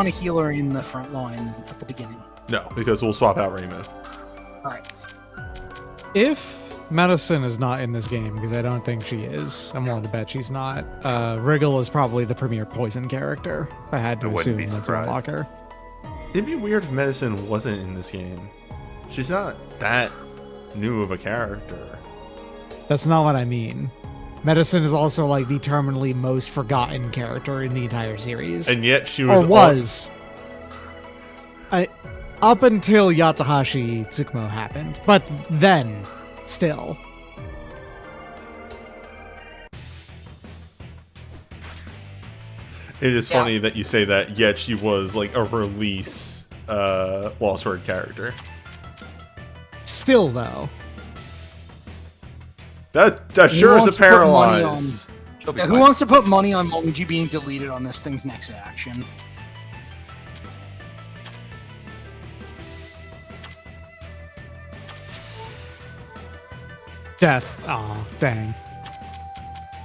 a healer in the front line at the beginning? No, because we'll swap out Reimu. All right. If Medicine is not in this game, because I don't think she is, I'm willing to bet she's not, Wriggle is probably the premier poison character. If I had to I wouldn't assume be that's a surprised. blocker. It'd be weird if Medicine wasn't in this game. She's not that new of a character. That's not what I mean. Medicine is also like the terminally most forgotten character in the entire series. And yet she was... or was. Up until Yatahashi Tsukumo happened. But then, still. It is funny that you say that, yet she was like a release Lost Word character. Still, though. That sure is wants a to put money paralyze. She'll be Yeah, who fine. wants to put money on Momiji being deleted on this thing's next action? Death. Aw, dang.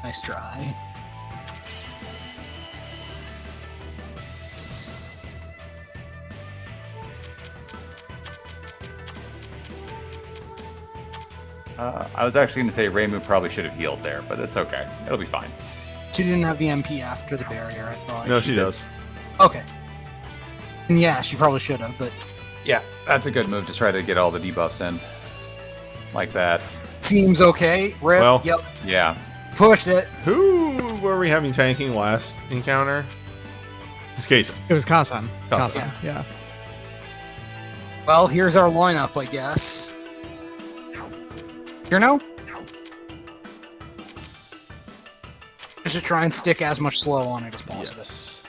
Nice try. I was actually going to say Reimu probably should have healed there, but it's okay. It'll be fine. She didn't have the MP after the barrier, I thought. No, she does. Okay. And yeah, she probably should have, but Yeah, that's a good move to try to get all the debuffs in. Like that. seems okay. Rip. Well. Yep. Yeah. Pushed it. Who were we having tanking last encounter? It's Kason. It was Kasan. Kasan. Kasan, yeah. Well, here's our lineup, I guess. You know? Just to try and stick as much slow on it as possible. Yes.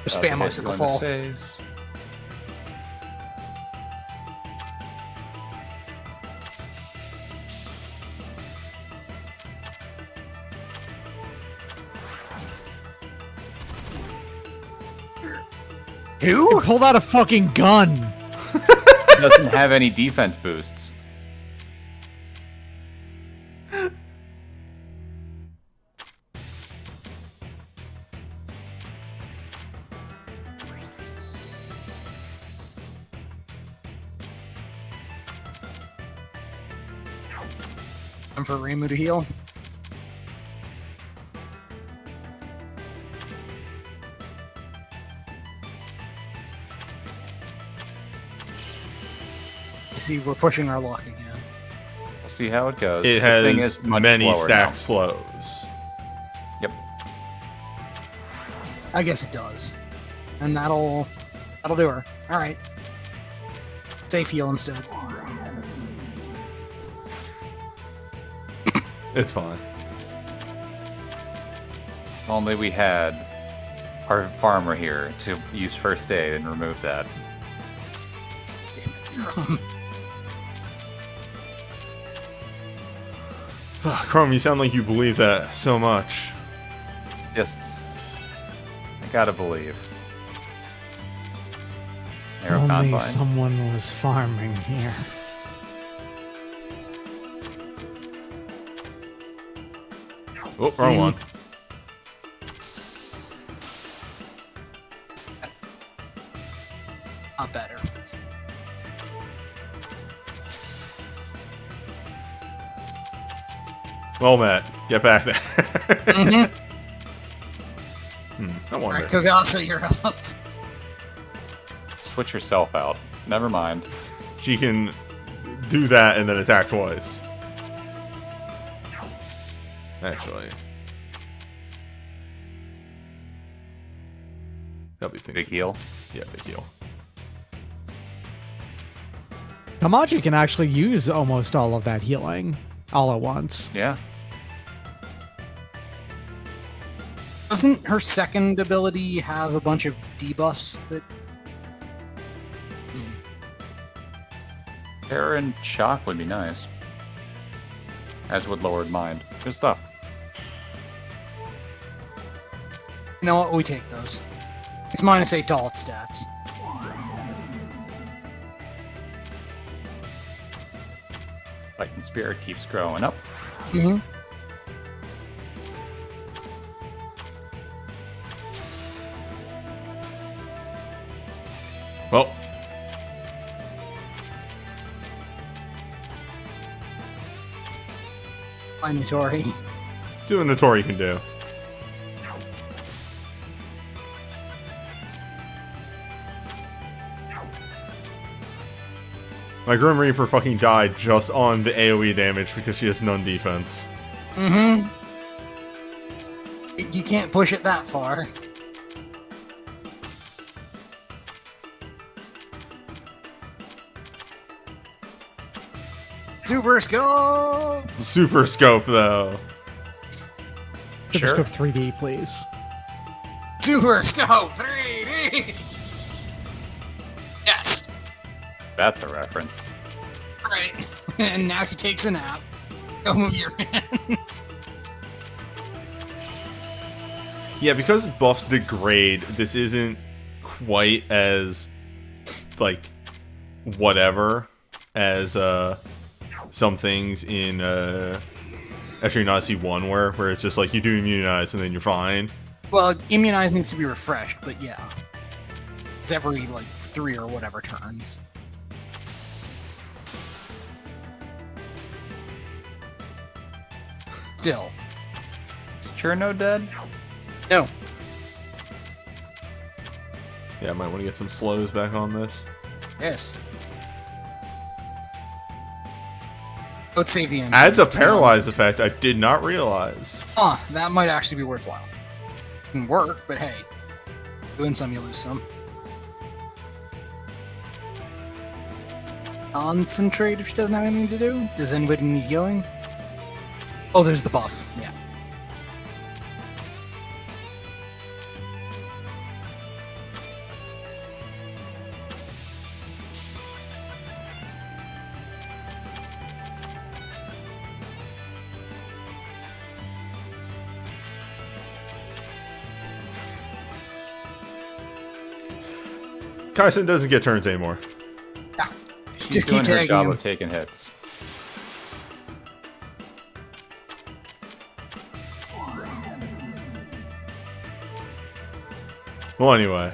Just spam Icicle Fall. Who? Pulled out a fucking gun. Doesn't have any defense boosts. Time for Reimu to heal. You see, we're pushing our luck again. We'll see how it goes. It This thing has is much many slower stacked now. slows. Yep. I guess it does. And that'll do her. Alright. Safe heal instead. It's fine. Only we had our farmer here to use first aid and remove that. Damn it. Chrome, you sound like you believe that so much. Just, I gotta believe. Narrow Only confines. someone was farming here. Oh, wrong one. Not better. Well, Matt, get back there. Mm-hmm. I wonder. Alright, Kogasa, you're up. Switch yourself out. Never mind. She can do that and then attack twice. Actually. That'll be things. Big heal. Yeah, big heal. Kamaji can actually use almost all of that healing all at once. Yeah. Doesn't her second ability have a bunch of debuffs that... Terror and shock would be nice. As would lowered mind. Good stuff. You know what? We take those. It's -8 to all its stats. Fighting spirit keeps growing up. Mm-hmm. Well, Fine, Notori. doing the Tori you can do. My Grim Reaper fucking died just on the AoE damage because she has none defense. Mm-hmm. You can't push it that far. Super Scope! Super Scope, though. Super Sure. Scope 3D, please. Super Scope 3D! Yes! That's a reference. Right. And now she takes a nap. Go move your hand. Yeah, because buffs degrade, this isn't quite as, like, whatever as, some things in, actually not C1 where it's just like you do immunize and then you're fine. Well, Immunize needs to be refreshed, but yeah. It's every, like, 3 or whatever turns. Still. Is Cherno dead? No. Yeah, I might want to get some slows back on this. Yes. Let's save the engine. Adds a to be paralyze honest. effect I did not realize. Huh, that might actually be worthwhile. Can work, but hey. You win some, you lose some. Concentrate if she doesn't have anything to do? Does anybody need healing? Oh, there's the buff. Yeah. Kaisen doesn't get turns anymore. Yeah. She's Just keep doing her tagging job him. of taking hits. Well, anyway.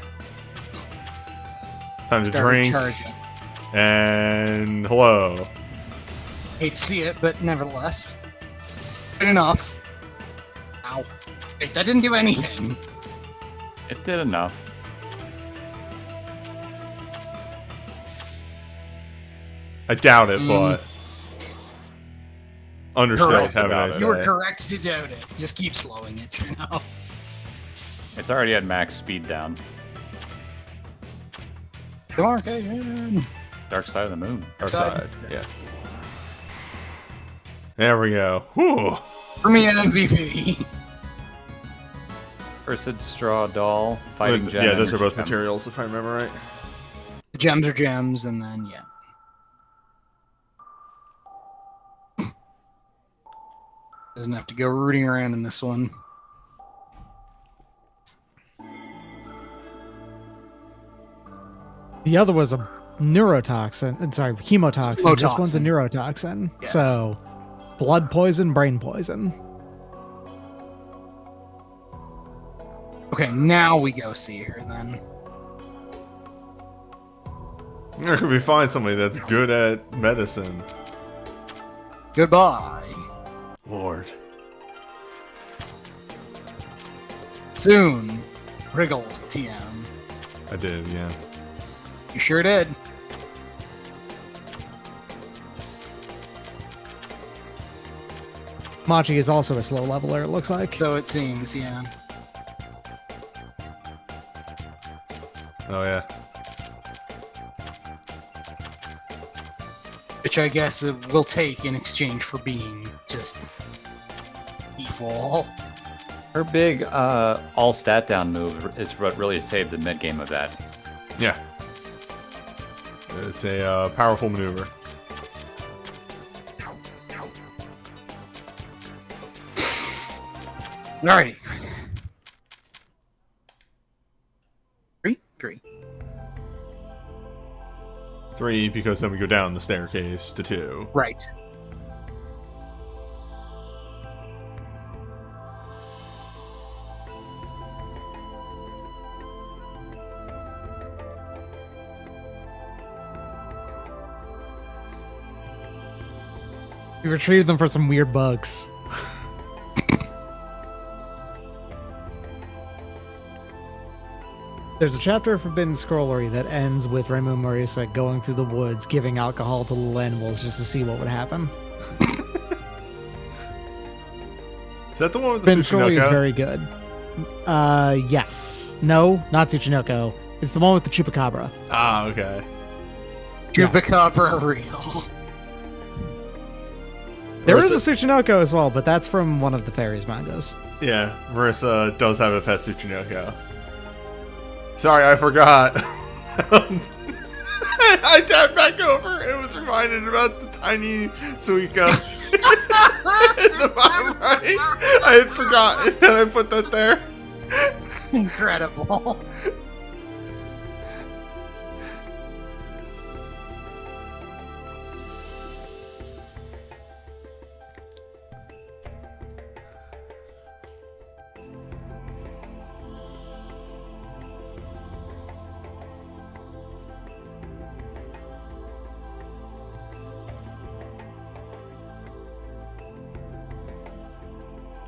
Time to Start drink. recharging. And hello. Hate to see it, but nevertheless. Good enough. Ow. Wait, that didn't do anything. It did enough. I doubt it, but understood. Correct. Have a nice You were day. correct to doubt it. Just keep slowing it, you know. It's already had max speed down. Come on, okay. Dark Side of the Moon. Dark side. Yeah. There we go. Whew. For me, an MVP. Cursed Straw Doll, Fighting Gem. Yeah, those are both Gem. materials, if I remember right. The gems are gems, and then, yeah. Doesn't have to go rooting around in this one. The other was a neurotoxin. Sorry, chemotoxin. This one's a neurotoxin. Yes. So, blood poison, brain poison. Okay, now we go see her then. Where can we find somebody that's good at medicine? Goodbye. Lord. Soon. Wriggle, TM. I did, yeah. You sure did. Machi is also a slow leveler, it looks like. So it seems, yeah. Oh, yeah. Which I guess it will take in exchange for being just evil. Her big all stat down move is what really saved the mid game of that. Yeah. It's a powerful maneuver. Alrighty. Three. 3, because then we go down the staircase to 2. Right. We retrieved them for some weird bugs. There's a chapter of Forbidden Scrollery that ends with Reimu Marisa going through the woods, giving alcohol to little animals just to see what would happen. Is that the one with the Forbidden Scrollery is Tsuchinoko? very good. Yes. No, not Tsuchinoko. It's the one with the Chupacabra. Ah, okay. Chupacabra real. There is Marissa- a Tsuchinoko as well, but that's from one of the fairies mangas. Yeah, Marissa does have a pet Tsuchinoko. Sorry, I forgot. I tapped back over. It was reminded about the tiny Suika in the bottom right. I had forgotten, and I put that there. Incredible.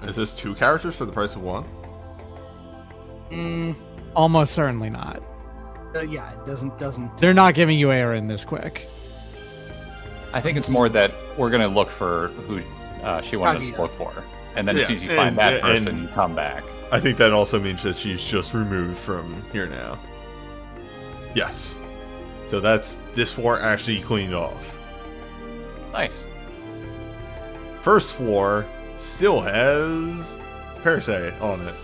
Is this 2 characters for the price of 1? Almost certainly not. Yeah, it doesn't. They're not giving you Aaron this quick. I think it's more that we're gonna look for who she wanted us to look for, and then as soon as you find that person, you come back. I think that also means that she's just removed from here now. Yes. So that's this floor actually cleaned off. Nice. First floor still has Parasite on it.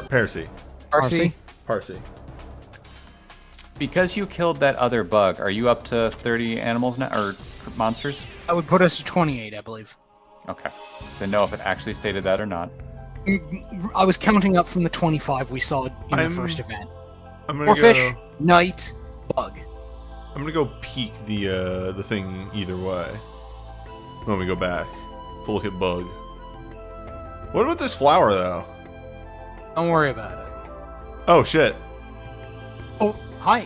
Parasy. RC? Parsi. Because you killed that other bug, are you up to 30 animals now, or monsters? That would put us to 28, I believe. Okay. Didn't know if it actually stated that or not. I was counting up from the 25 we saw in the first event. I'm gonna More go, fish, knight, bug. I'm gonna go peek the thing either way. When we go back to look at bug. What about this flower though? Don't worry about it. Oh shit. Oh, hi.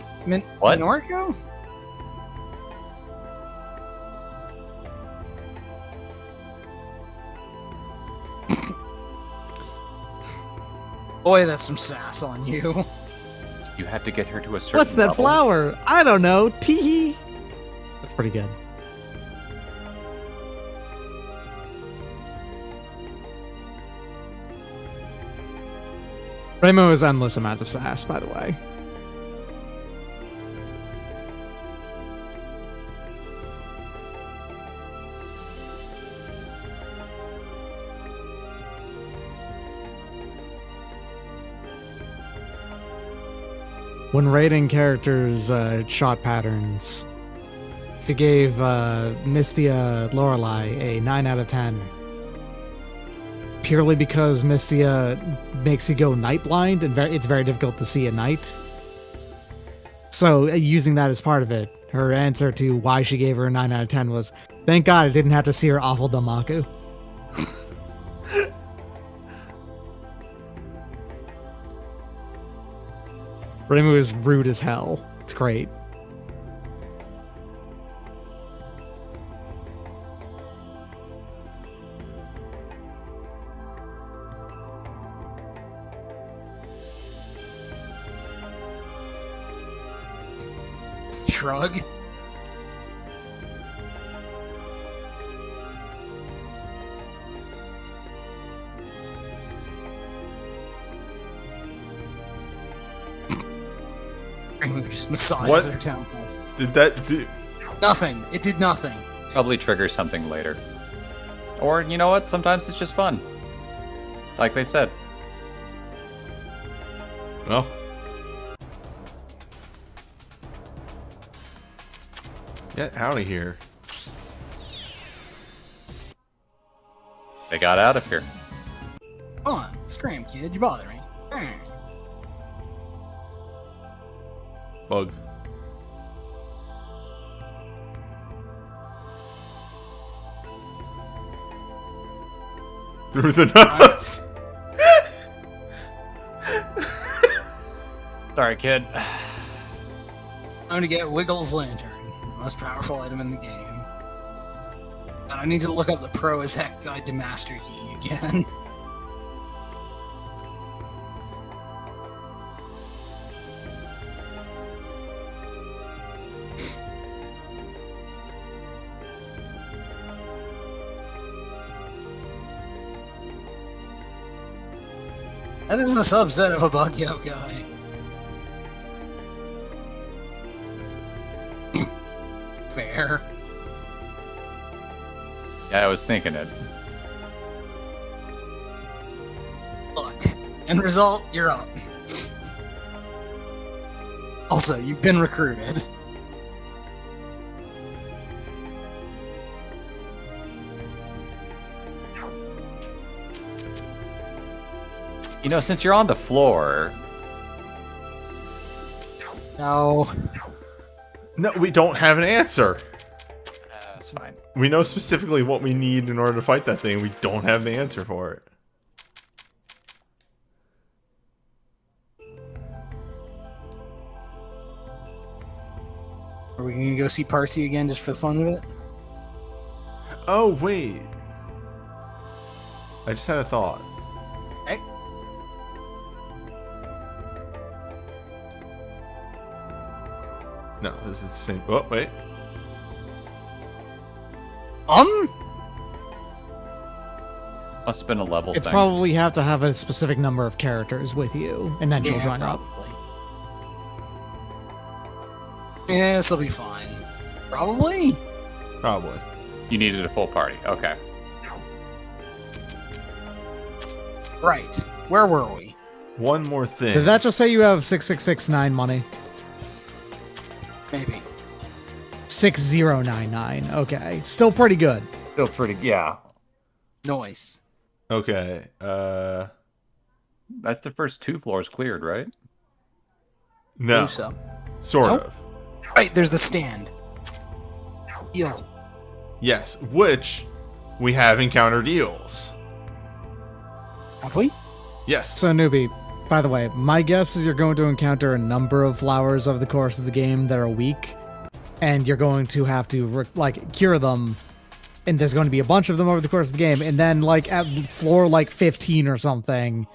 What? Minorco? Boy, that's some sass on you. You had to get her to a certain What's that level. flower? I don't know. Teehee. That's pretty good. Remo is endless amounts of sass, by the way. When rating characters' shot patterns, she gave Mystia Lorelei a 9 out of 10. Purely because Mystia makes you go night blind, and it's very difficult to see at night. So, using that as part of it, her answer to why she gave her a 9 out of 10 was, thank God I didn't have to see her awful Damaku. Reimu is rude as hell. It's great. Shrug. Just massages her temples. Did that do? Nothing. It did nothing. Probably triggers something later. Or, you know what? Sometimes it's just fun. Like they said. Well. Get out of here. They got out of here. Come on, scream, kid. You bother me. Bug. Through the nose. Sorry, kid. I'm gonna get Wiggles Lantern, the most powerful item in the game. And I need to look up the Pro as Heck Guide to Master Yi again. That is a subset of a bug yokai. Fair. Yeah, I was thinking it. Look, end result, you're up. Also, you've been recruited. You know, since you're on the floor, No. No, we don't have an answer. that's fine. We know specifically what we need in order to fight that thing. We don't have the answer for it. Are we gonna go see Parsi again just for the fun of it? Oh, wait. I just had a thought. Hey. No, this is the same. Oh, wait. Must have been a level It's thing. probably have to have a specific number of characters with you, and then she'll join up. probably. Yeah, this'll be fine. Probably? Probably. You needed a full party. Okay. Right. Where were we? One more thing. Did that just say you have 6669 money? Maybe. 6099. Okay. Still pretty good. Still pretty, yeah. Noise. Okay. That's the first 2 floors cleared, right? No. So. Sort Nope. of. Right, there's the stand. Eel. Yes, which we have encountered eels. Have we? Yes. So, newbie, by the way, my guess is you're going to encounter a number of flowers over the course of the game that are weak, and you're going to have to, cure them, and there's going to be a bunch of them over the course of the game, and then, at floor, 15 or something,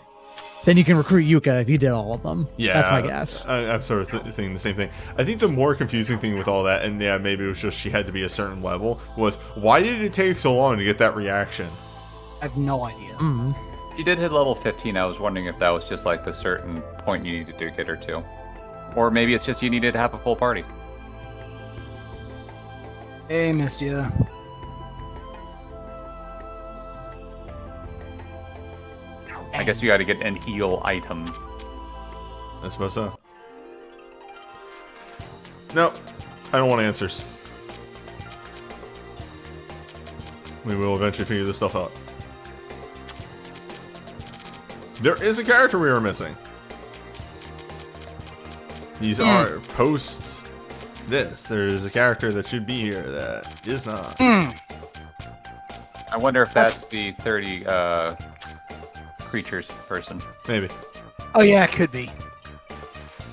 then you can recruit Yuka if you did all of them. Yeah, That's my guess. I'm sort of thinking the same thing. I think the more confusing thing with all that, and yeah, maybe it was just she had to be a certain level, was why did it take so long to get that reaction? I have no idea. Mm. You did hit level 15. I was wondering if that was just the certain point you needed to get her to. Or maybe it's just you needed to have a full party. Hey, missed ya. I guess you got to get an eel item. I suppose so. No, I don't want answers. We will eventually figure this stuff out. There is a character we were missing. These are posts. There's a character that should be here that is not. I wonder if that's the 30 creatures person. Maybe. Oh yeah, it could be.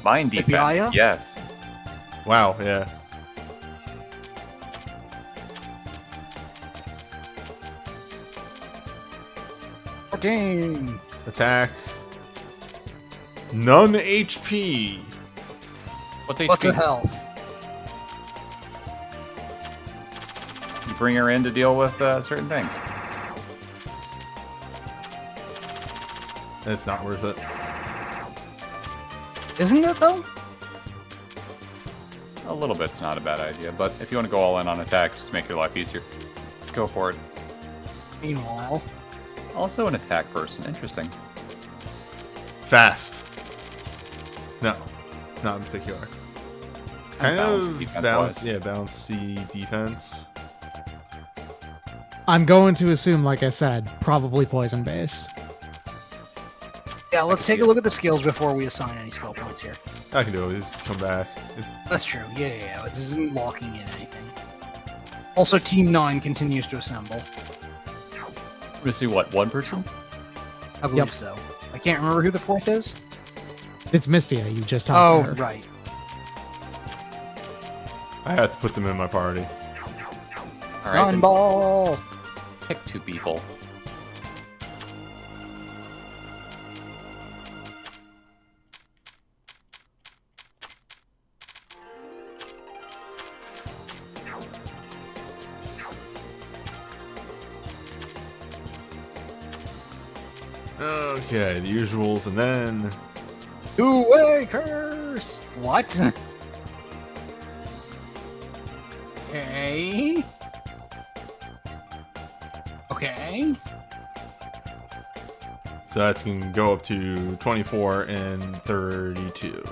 Mind Like the defense. Aya? Yes. Wow, yeah. Dang. Attack. None HP. What's What's HP? a health? You bring her in to deal with certain things. It's not worth it. Isn't it though? A little bit's not a bad idea, but if you want to go all in on attack just to make your life easier, go for it. Meanwhile, Also an attack person. Interesting. Fast. No, not in particular. Kind balance of defense-wise. balance, yeah, bouncy defense. I'm going to assume, like I said, probably poison based. yeah. Let's take a look at the skills before we assign any skill points here. I can do it. Just come back. That's true. Yeah. This isn't locking in anything. Also, Team 9 continues to assemble. We're gonna see what, one person? I believe so. I can't remember who the fourth is. It's Mystia. You just talked Oh, to her. right. I have to put them in my party. All right, then Gunball! pick 2 people. Okay, the usuals, and then Two-way curse! What? Okay. Okay. so that's can go up to 24 and 32.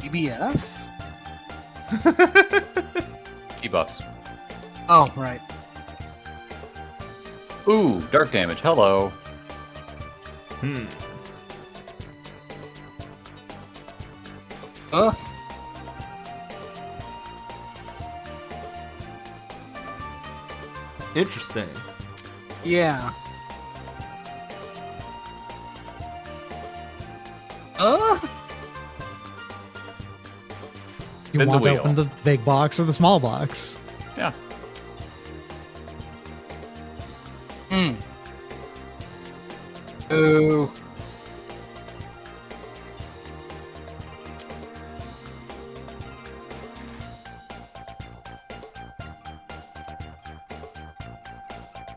EBF? Debuffs. Oh, right. Ooh, dark damage. Hello. Hmm. Interesting. Yeah. You Spin the want to wheel. open the big box or the small box? Yeah. Hmm. Ooh.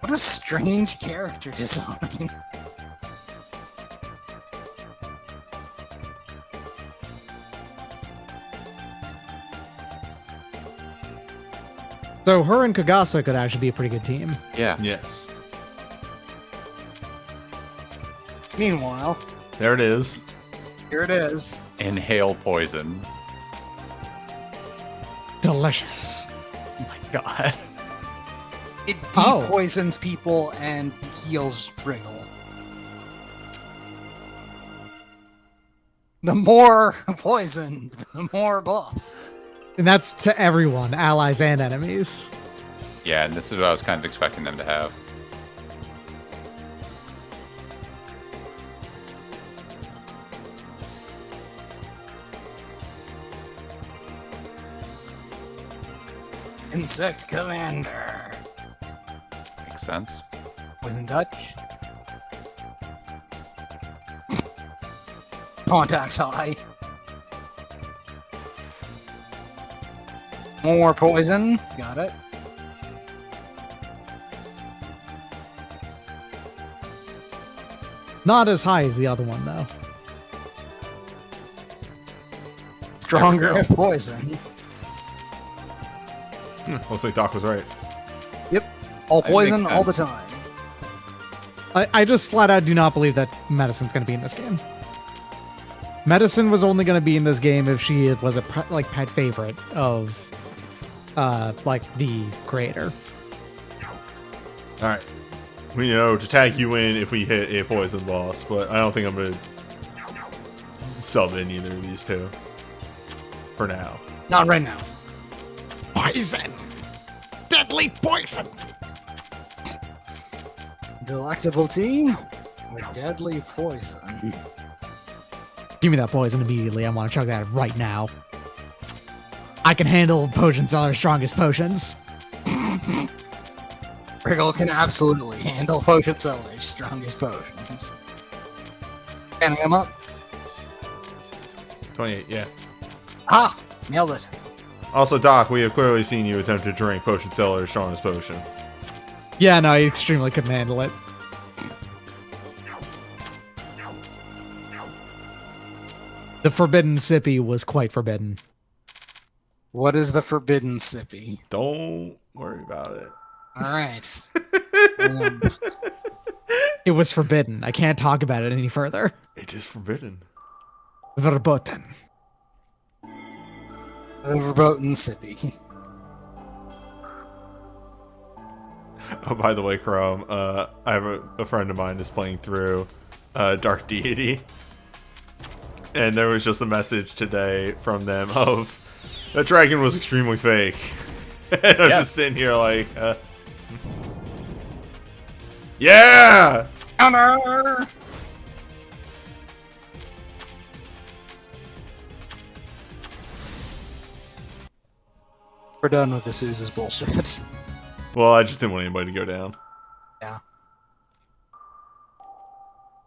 What a strange character design. So her and Kagasa could actually be a pretty good team. Yeah. Yes. Meanwhile, There it is. here it is. Inhale poison. Delicious. Oh my god. It Oh. de-poisons people and heals Wriggle. The more poisoned, the more buff. And that's to everyone, allies and enemies. Yeah, and this is what I was kind of expecting them to have. Insect Commander. Makes sense. Poison touch. Contact high. More poison. Got it. Not as high as the other one, though. Stronger go. if poison. Looks like Doc was right. All That poison makes all the sense. time. I just flat out do not believe that medicine's going to be in this game. Medicine was only going to be in this game if she was a pet favorite of like the creator. All right. We know to tag you in if we hit a poison boss, but I don't think I'm gonna sub in either of these two for now. Not right now. Poison, deadly poison. Delectable tea or deadly poison? Give me that poison immediately. I want to chug that right now. I can handle potion seller's strongest potions. Wriggle can absolutely handle potion seller's strongest potions. Scanning him up. 28, yeah. Ah! Nailed it. Also, Doc, we have clearly seen you attempt to drink Potion Seller's strongest potion. Yeah, no, I extremely couldn't handle it. The forbidden sippy was quite forbidden. What is the forbidden sippy? Don't worry about it. Alright. It was forbidden. I can't talk about it any further. It is forbidden. Verboten. The verboten sippy. Oh, by the way, Chrome, I have a friend of mine that's playing through Dark Deity. And there was just a message today from them of that dragon was extremely fake. And I'm just sitting here like, yeah! Counter! We're done with this Ooze's bullshit. Well, I just didn't want anybody to go down. Yeah.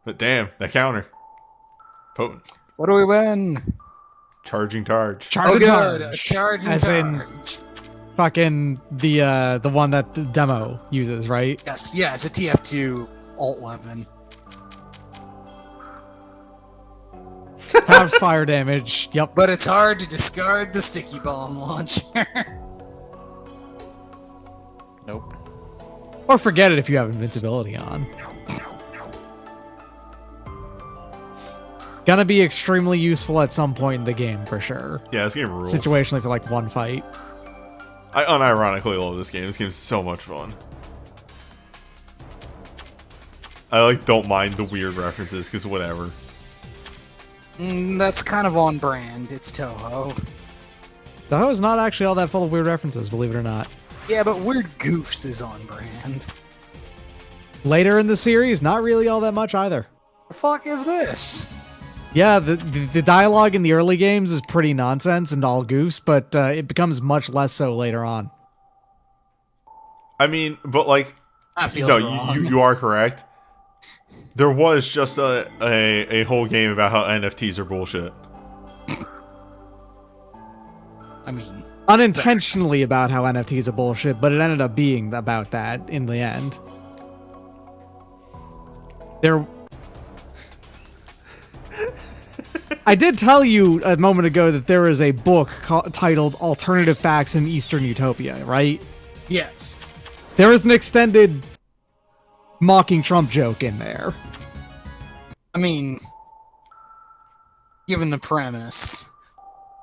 But damn, that counter. Potent. What do we win? Charging charge. Charge Oh, and good. charge. Charge and As in- charge. Fucking the one that the demo uses, right? Yes, yeah, it's a TF2 alt weapon. Halves fire damage. Yep. But it's hard to discard the sticky bomb launcher. Nope. Or forget it if you have invincibility on. Gonna be extremely useful at some point in the game for sure. Yeah, this game rules. Situationally for like one fight. I unironically love this game. This game is so much fun. I like don't mind the weird references because whatever. That's kind of on brand. It's Touhou. That was not actually all that full of weird references, believe it or not. Yeah, but Weird Goofs is on brand. Later in the series, not really all that much either. The fuck is this? Yeah, the dialogue in the early games is pretty nonsense and all goofs, but it becomes much less so later on. I mean, but like, I feel no, wrong. you are correct. There was just a whole game about how NFTs are bullshit. I mean, Unintentionally about how NFTs are bullshit, but it ended up being about that in the end. I did tell you a moment ago that there is a book titled Alternative Facts in Eastern Utopia, right? yes. There is an extended mocking Trump joke in there. I mean, given the premise,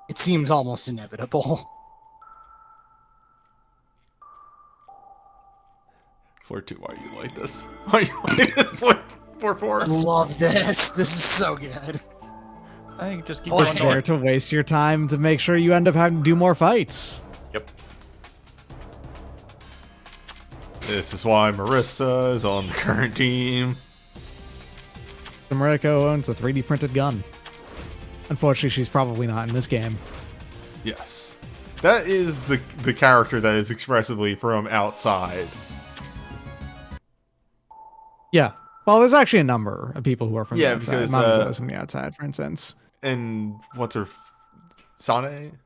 it seems almost inevitable. Floor 2, why are you like this? Why are you like this? Floor 4. I love this. This is so good. I think just keep Oh, going It's yeah. there north. to waste your time to make sure you end up having to do more fights. Yep. This is why Marissa is on the current team. Mariko owns a 3D printed gun. Unfortunately, she's probably not in this game. Yes. That is the character that is expressively from outside. Yeah. Well, there's actually a number of people who are from Yeah, the outside. because, Mamozo's from the outside, for instance. And what's her... Sane?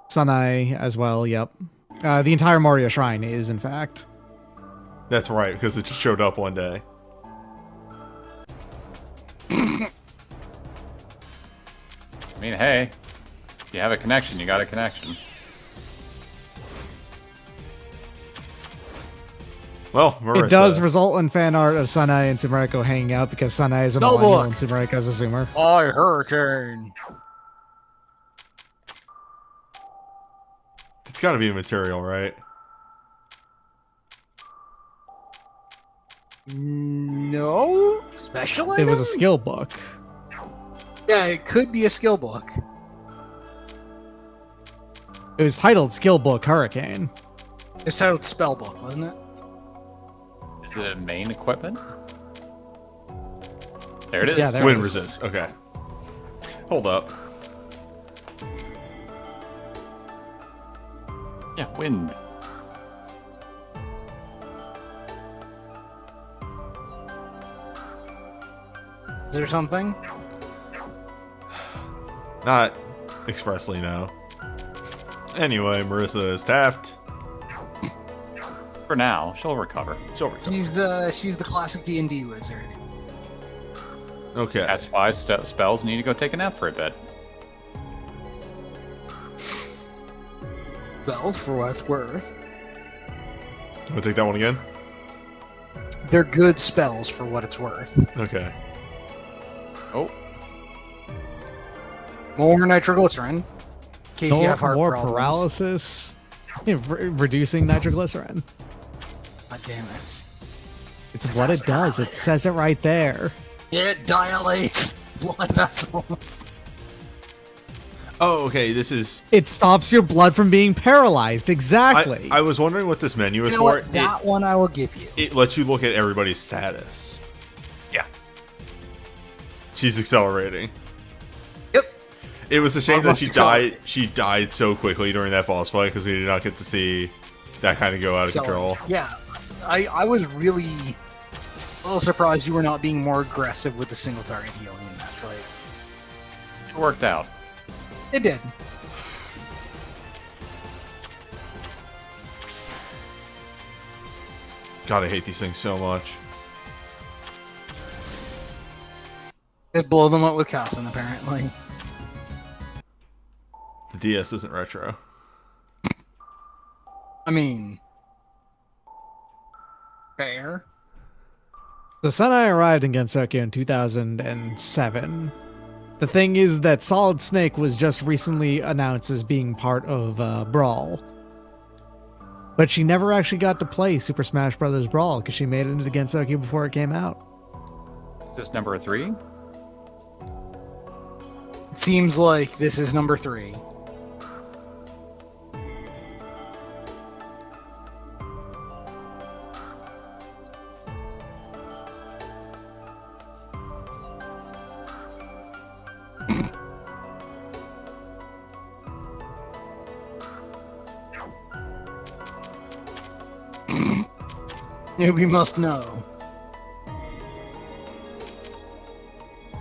Sanai as well, yep. The entire Moria Shrine is, in fact. That's right, because it just showed up one day. I mean, hey, if you have a connection, you got a connection. Well, Marissa. It does result in fan art of Sanae and Sumeriko hanging out because Sanae is a No millennial book. and Sumeriko is a zoomer. Hi, Hurricane. It's got to be a material, right? No? Special It was item? a skill book. Yeah, it could be a skill book. It was titled Skill Book Hurricane. It's titled spell book, wasn't it? Is it a main equipment? There it is. Yeah, there Wind it is. resist. Okay. Hold up. Yeah, wind. Is there something? Not expressly, no. Anyway, Marissa is tapped. For now, she'll recover. She'll recover. She's the classic D&D wizard. Okay. Has 5 spells. Need to go take a nap for a bit. Spells for what it's worth. Wanna take that one again? They're good spells for what it's worth. Okay. Oh, More nitroglycerin. In case you have heart More problems. paralysis. Reducing nitroglycerin. God damn it. It's what it does. It says it right there. It dilates blood vessels. Oh, okay. This is. It stops your blood from being paralyzed. Exactly. I was wondering what this menu is You know for. what? That one I will give you. It lets you look at everybody's status. yeah. She's accelerating. Yep. It was a shame that Almost she accelerate. died. She died so quickly during that boss fight because we did not get to see that kind of go out of control. Yeah, I was really a little surprised you were not being more aggressive with the single target healing in that fight. It worked out. It did. God, I hate these things so much. It blow them up with Cassin, apparently. The DS isn't retro. I mean, fair. So Sanae arrived in Gensoukyo in 2007. The thing is that Solid Snake was just recently announced as being part of Brawl. But she never actually got to play Super Smash Bros. Brawl because she made it into Gensoukyo before it came out. Is this number 3? It seems like this is number 3. We must know.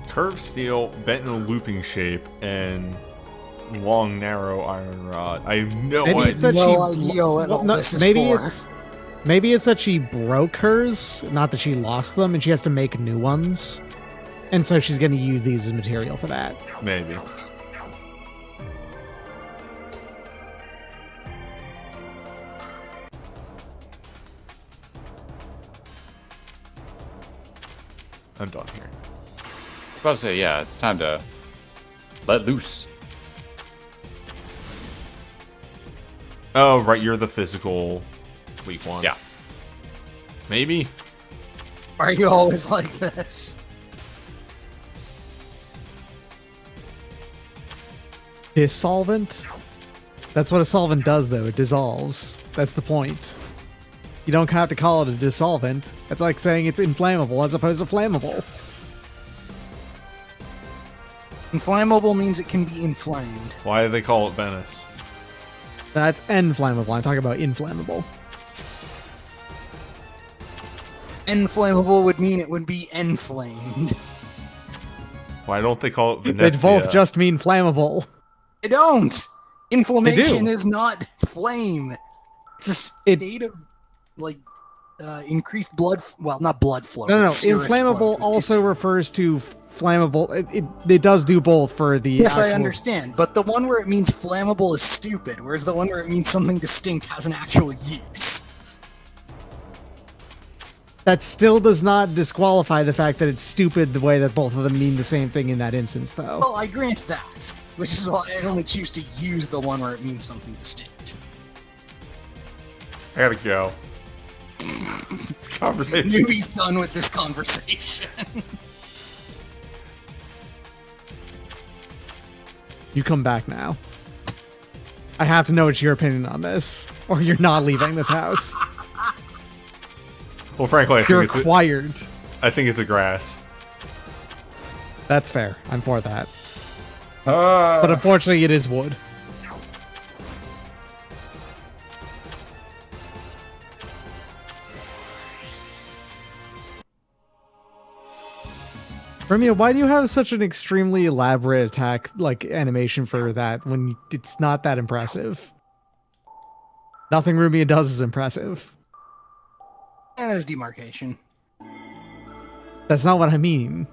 Curved steel, bent in a looping shape, and long, narrow iron rod. I have no Maybe idea. it's that No she idea what all this is maybe for. maybe it's that she broke hers, not that she lost them, and she has to make new ones. And so she's going to use these as material for that. Maybe. I'm done here. I was about to say, yeah, it's time to let loose. Oh, right, you're the physical weak one. Yeah. Maybe? Why are you always like this? Dissolvent? That's what a solvent does, though. It dissolves. That's the point. You don't have to call it a dissolvent. It's like saying it's inflammable as opposed to flammable. Inflammable means it can be inflamed. Why do they call it Venice? That's inflammable. I'm talking about inflammable. Inflammable would mean it would be enflamed. Why don't they call it Venezia? They both just mean flammable. They don't! Inflammation They do. is not flame. It's a state of, like, increased blood... Well, not blood flow. No, it's serous inflammable flow. also refers to flammable. It does do both for the Yes, I actual- understand, but the one where it means flammable is stupid, whereas the one where it means something distinct has an actual use. That still does not disqualify the fact that it's stupid the way that both of them mean the same thing in that instance, though. Well, I grant that, which is why I only choose to use the one where it means something distinct. I gotta go. This conversation. Newbie's done with this conversation. You come back now. I have to know what's your opinion on this, or you're not leaving this house. Well, frankly, You're required. I think it's a grass. That's fair. I'm for that. But unfortunately, it is wood. Remia, why do you have such an extremely elaborate attack like animation for that when it's not that impressive? Nothing Rumia does is impressive. And there's demarcation. That's not what I mean.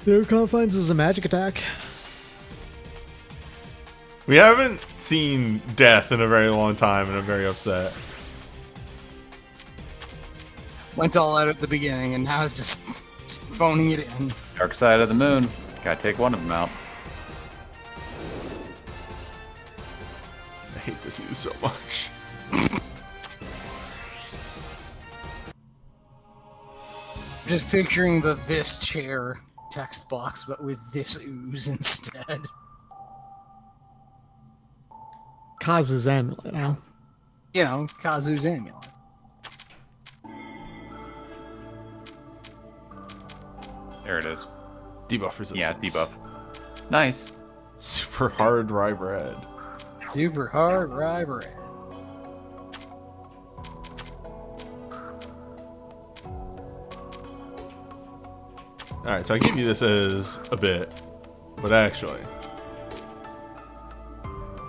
Their confines is a magic attack. We haven't seen death in a very long time, and I'm very upset. Went all out at the beginning, and now it's just phoning it in. Dark side of the moon. Gotta take one of them out. I hate this use so much. Just picturing the "this chair" text box, but with this ooze instead. Kazu's amulet, huh? You know, Kazu's amulet. There it is. Debuff resistance. Yeah, debuff. Nice. Super hard rye bread. Super hard rye bread. Alright, so I give you this as a bit, but actually...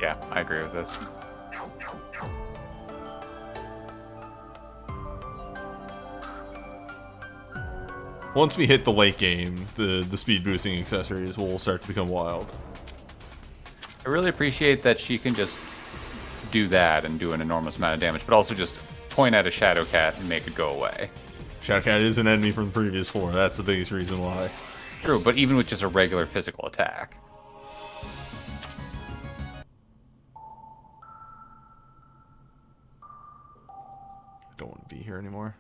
Yeah, I agree with this. Once we hit the late game, the speed boosting accessories will start to become wild. I really appreciate that she can just do that and do an enormous amount of damage, but also just point at a Shadow Cat and make it go away. Shadowcat is an enemy from the previous floor, that's the biggest reason why. True, but even with just a regular physical attack. I don't want to be here anymore.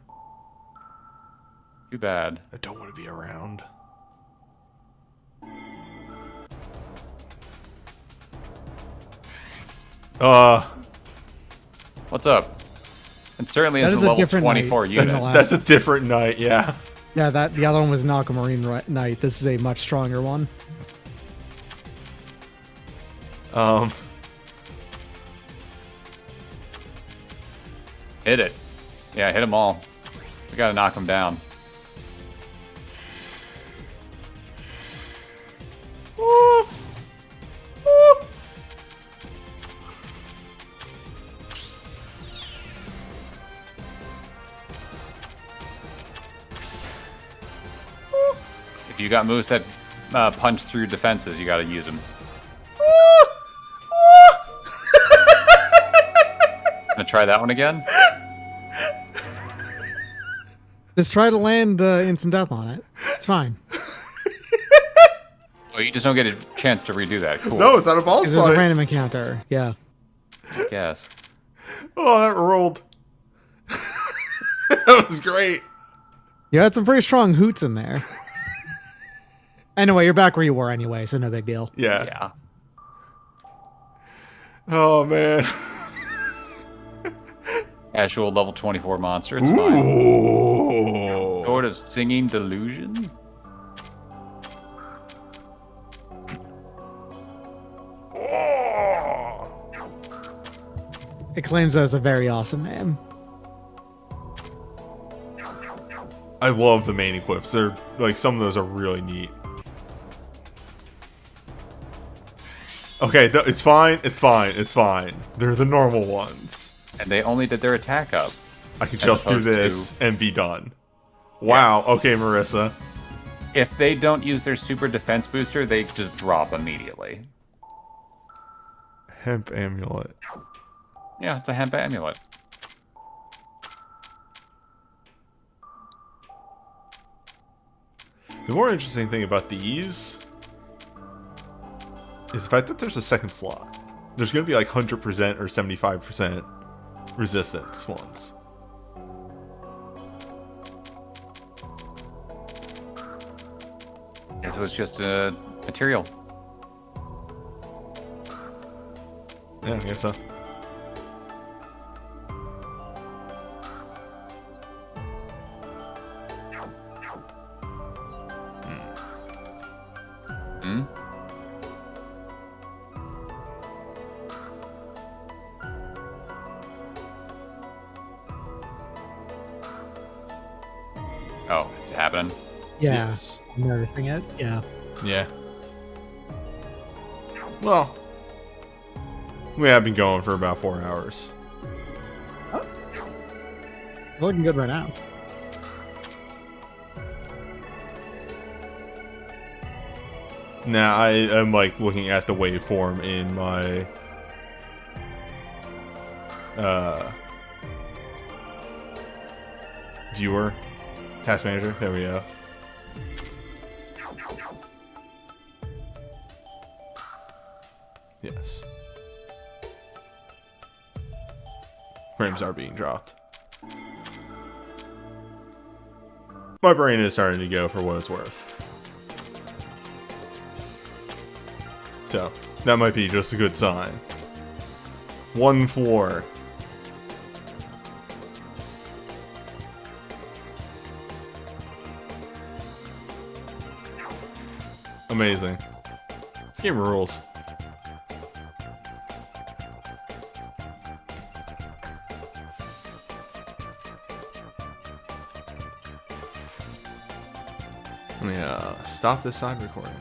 Too bad. I don't want to be around. What's up? It certainly That is is a a level different 24 night. unit. That's a different night, yeah. Yeah, the other one was an Aquamarine Knight. This is a much stronger one. Hit it. Yeah, hit them all. We gotta knock them down. If you got moves that punch through defenses, you gotta use them. Gonna try that one again? Just try to land instant death on it. It's fine. Oh, you just don't get a chance to redo that. Cool. No, it's not a boss There's a fight. random encounter. Yeah. I guess. Oh, that rolled. That was great. You had some pretty strong hoots in there. Anyway, you're back where you were anyway, so no big deal. Yeah. Yeah. Oh, man. Actual level 24 monster. It's fine. Ooh. Sort of singing delusion. It claims that it's a very awesome name. I love the main equips. They're like some of those are really neat. Okay, it's fine. It's fine. It's fine. They're the normal ones. And they only did their attack up. I can As just do opposed this and be done. Wow. Okay, Marissa. If they don't use their super defense booster, they just drop immediately. Hemp amulet. Yeah, it's a hemp amulet. The more interesting thing about these is the fact that there's a second slot. There's going to be like 100% or 75% resistance ones. This was just a material. Yeah, I guess so. Hmm? Oh, is it happening? Yeah, Yes. I'm noticing it. Yeah. Yeah. Well, we have been going for about 4 hours. Looking good right now. Now I am like looking at the waveform in my viewer, task manager. There we go. Yes. Frames are being dropped. My brain is starting to go for what it's worth. So, that might be just a good sign. 1 floor. Amazing. This game rules. Let me stop this side recording.